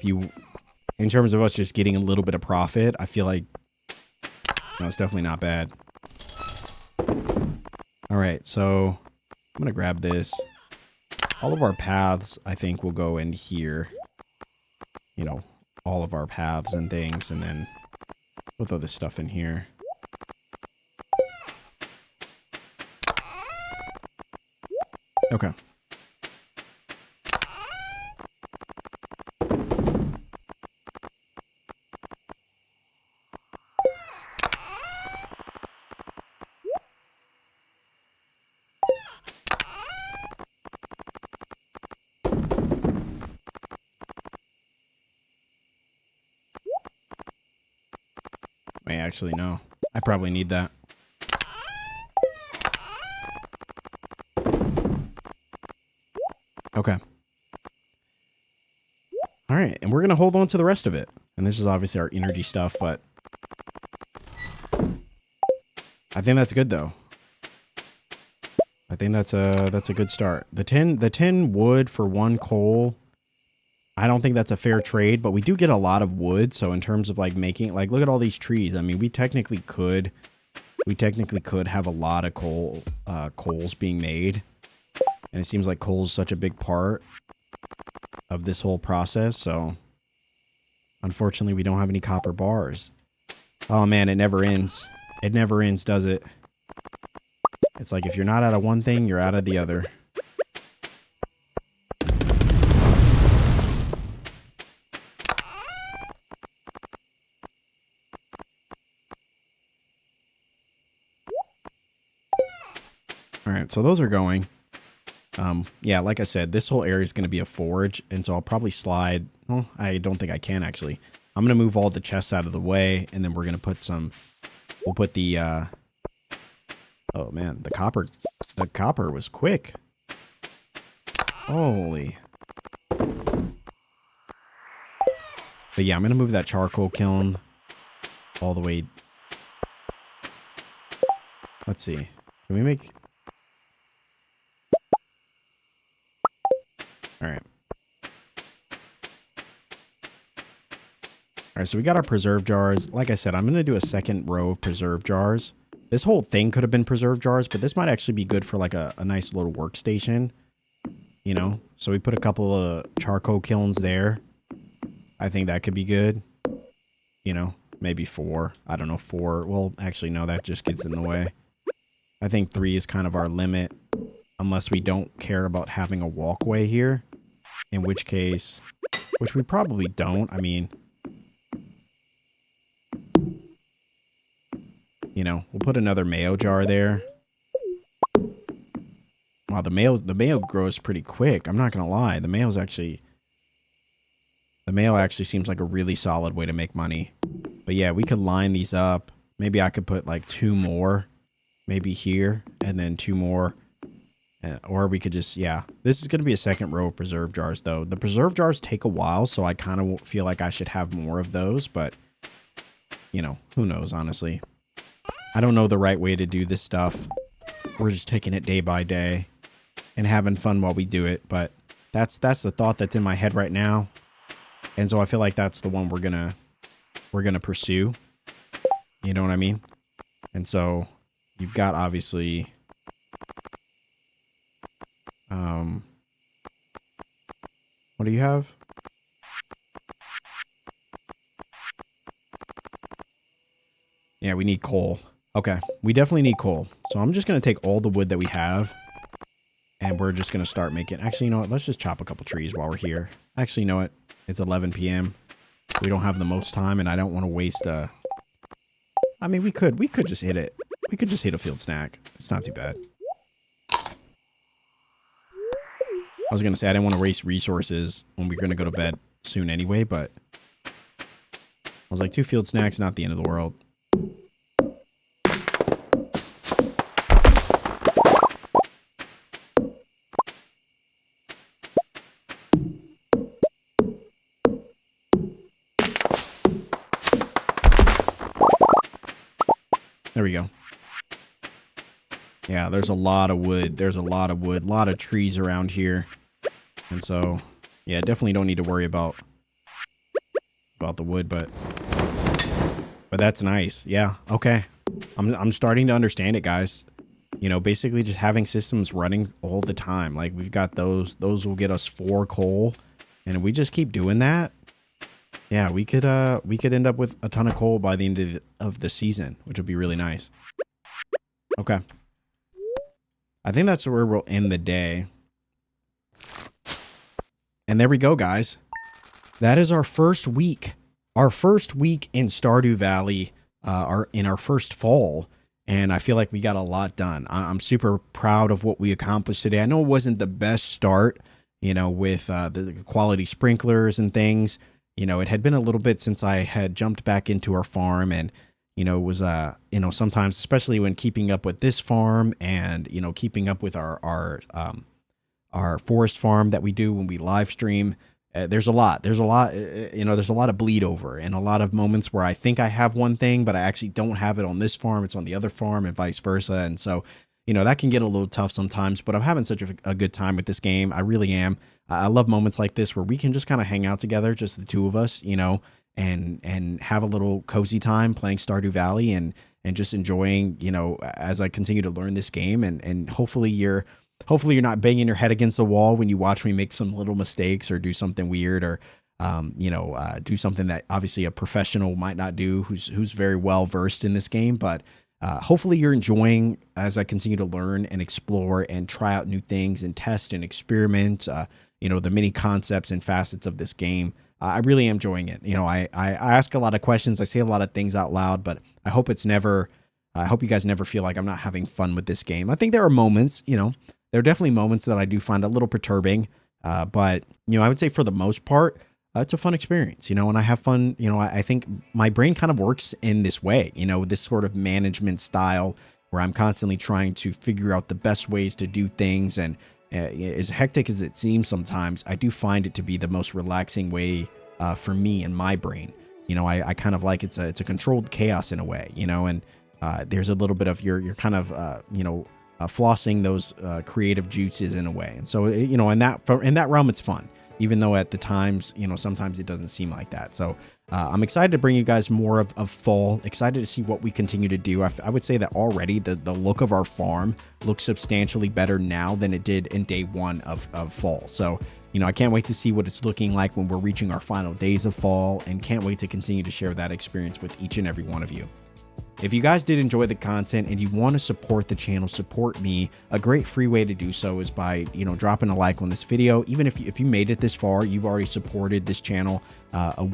in terms of us just getting a little bit of profit, I feel like, no, it's definitely not bad. All right, so I'm going to grab this. All of our paths, I think, will go in here. You know, all of our paths and things, and then we'll throw this stuff in here. Okay. Actually, no. I probably need that. Okay. All right, and we're going to hold on to the rest of it. And this is obviously our energy stuff, but I think that's good, though. I think that's a good start. The 10 wood for 1 coal, I don't think that's a fair trade, but we do get a lot of wood. So in terms of like making, like, look at all these trees. I mean, we technically could have a lot of coals being made. And it seems like coal is such a big part. of this whole process. So unfortunately, we don't have any copper bars. Oh man, it never ends. It never ends, does it? It's like if you're not out of one thing, you're out of the other. All right, so those are going. Yeah, like I said, this whole area is going to be a forge, and so I'll probably slide. Well, I don't think I can actually. I'm going to move all the chests out of the way, and then we're going to put some. We'll put the. Oh man, the copper. The copper was quick. Holy. But yeah, I'm going to move that charcoal kiln all the way. Let's see. Can we make... Alright. Alright, so we got our preserve jars. Like I said, I'm going to do a second row of preserve jars. This whole thing could have been preserve jars, but this might actually be good for like a nice little workstation. You know? So we put a couple of charcoal kilns there. I think that could be good. You know, maybe 4. I don't know, 4. Well, actually, no, that just gets in the way. I think 3 is kind of our limit. Unless we don't care about having a walkway here. In which case, which we probably don't. I mean, you know, we'll put another mayo jar there. Wow, the mayo grows pretty quick. I'm not going to lie. The mayo actually seems like a really solid way to make money. But yeah, we could line these up. Maybe I could put like 2 more. Maybe here. And then 2 more. Or we could just, yeah. This is going to be a second row of preserve jars, though. The preserve jars take a while, so I kind of feel like I should have more of those. But, you know, who knows, honestly. I don't know the right way to do this stuff. We're just taking it day by day and having fun while we do it. But that's the thought that's in my head right now. And so I feel like that's the one we're gonna pursue. You know what I mean? And so you've got obviously what do you have? Yeah, we need coal. Okay, we definitely need coal. So I'm just gonna take all the wood that we have and we're just gonna start making. Actually, you know what? Let's just chop a couple trees while we're here. Actually, you know what? It's 11 p.m. We don't have the most time, and I don't want to waste I mean, we could just hit it. We could just hit a field snack. It's not too bad. I was gonna say I didn't want to waste resources when we're gonna go to bed soon anyway, but I was like 2 field snacks, not the end of the world. There we go. Yeah, there's a lot of wood. There's a lot of wood. A lot of trees around here. And so, yeah, definitely don't need to worry about the wood, but that's nice. Yeah, okay. I'm starting to understand it, guys. You know, basically just having systems running all the time. Like, we've got those. Those will get us 4 coal. And if we just keep doing that, yeah, we could end up with a ton of coal by the end of the season, which would be really nice. Okay. I think that's where we'll end the day. And there we go, guys. That is our first week. Our first week in Stardew Valley, in our first fall. And I feel like we got a lot done. I'm super proud of what we accomplished today. I know it wasn't the best start, you know, with the quality sprinklers and things. You know, it had been a little bit since I had jumped back into our farm, and, you know, it was, you know, sometimes, especially when keeping up with this farm and, you know, keeping up with our forest farm that we do when we live stream, there's a lot, you know, there's a lot of bleed over and a lot of moments where I think I have one thing, but I actually don't have it on this farm. It's on the other farm and vice versa. And so, you know, that can get a little tough sometimes, but I'm having such a good time with this game. I really am. I love moments like this where we can just kind of hang out together, just the 2 of us, you know, and have a little cozy time playing Stardew Valley and just enjoying, you know, as I continue to learn this game, and hopefully you're hopefully you're not banging your head against the wall when you watch me make some little mistakes or do something weird, or do something that obviously a professional might not do, who's very well versed in this game. But hopefully you're enjoying as I continue to learn and explore and try out new things and test and experiment, the many concepts and facets of this game. I really am enjoying it. I ask a lot of questions. I say a lot of things out loud, but I hope I hope you guys never feel like I'm not having fun with this game. I think there are moments, there are definitely moments that I do find a little perturbing. But I would say for the most part, it's a fun experience, and I have fun. I think my brain kind of works in this way, this sort of management style where I'm constantly trying to figure out the best ways to do things. And as hectic as it seems sometimes, I do find it to be the most relaxing way for me and my brain. I kind of like it's a controlled chaos in a way, and there's a little bit of you're kind of flossing those creative juices in a way. And so in that realm, it's fun, even though at the times sometimes it doesn't seem like that. So I'm excited to bring you guys more of fall. Excited to see what we continue to do. I would say that already the look of our farm looks substantially better now than it did in day one of fall. So I can't wait to see what it's looking like when we're reaching our final days of fall, and can't wait to continue to share that experience with each and every one of you. If you guys did enjoy the content and you want to support the channel, support me, a great free way to do so is by, dropping a like on this video. Even if you made it this far, you've already supported this channel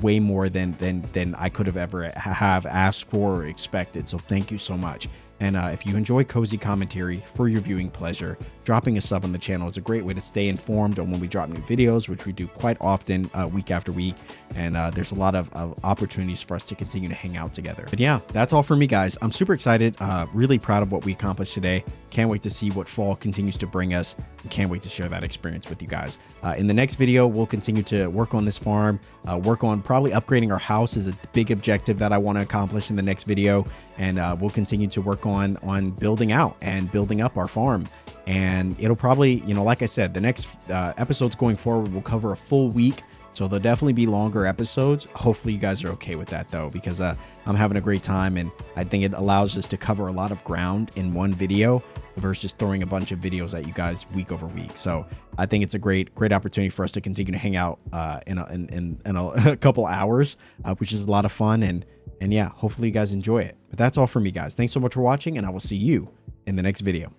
way more than I could have ever have asked for or expected. So thank you so much. And if you enjoy cozy commentary for your viewing pleasure, dropping a sub on the channel is a great way to stay informed on when we drop new videos, which we do quite often, week after week. And there's a lot of opportunities for us to continue to hang out together. But yeah, that's all for me, guys. I'm super excited, really proud of what we accomplished today. Can't wait to see what fall continues to bring us, and can't wait to share that experience with you guys. In the next video, we'll continue to work on this farm, work on probably upgrading our house is a big objective that I want to accomplish in the next video. And we'll continue to work on building out and building up our farm. And it'll probably, like I said, the next episodes going forward will cover a full week. So there'll definitely be longer episodes. Hopefully you guys are okay with that though, because I'm having a great time, and I think it allows us to cover a lot of ground in one video versus throwing a bunch of videos at you guys week over week. So I think it's a great opportunity for us to continue to hang out in a couple hours, which is a lot of fun. And yeah, hopefully you guys enjoy it. But that's all for me, guys. Thanks so much for watching, and I will see you in the next video.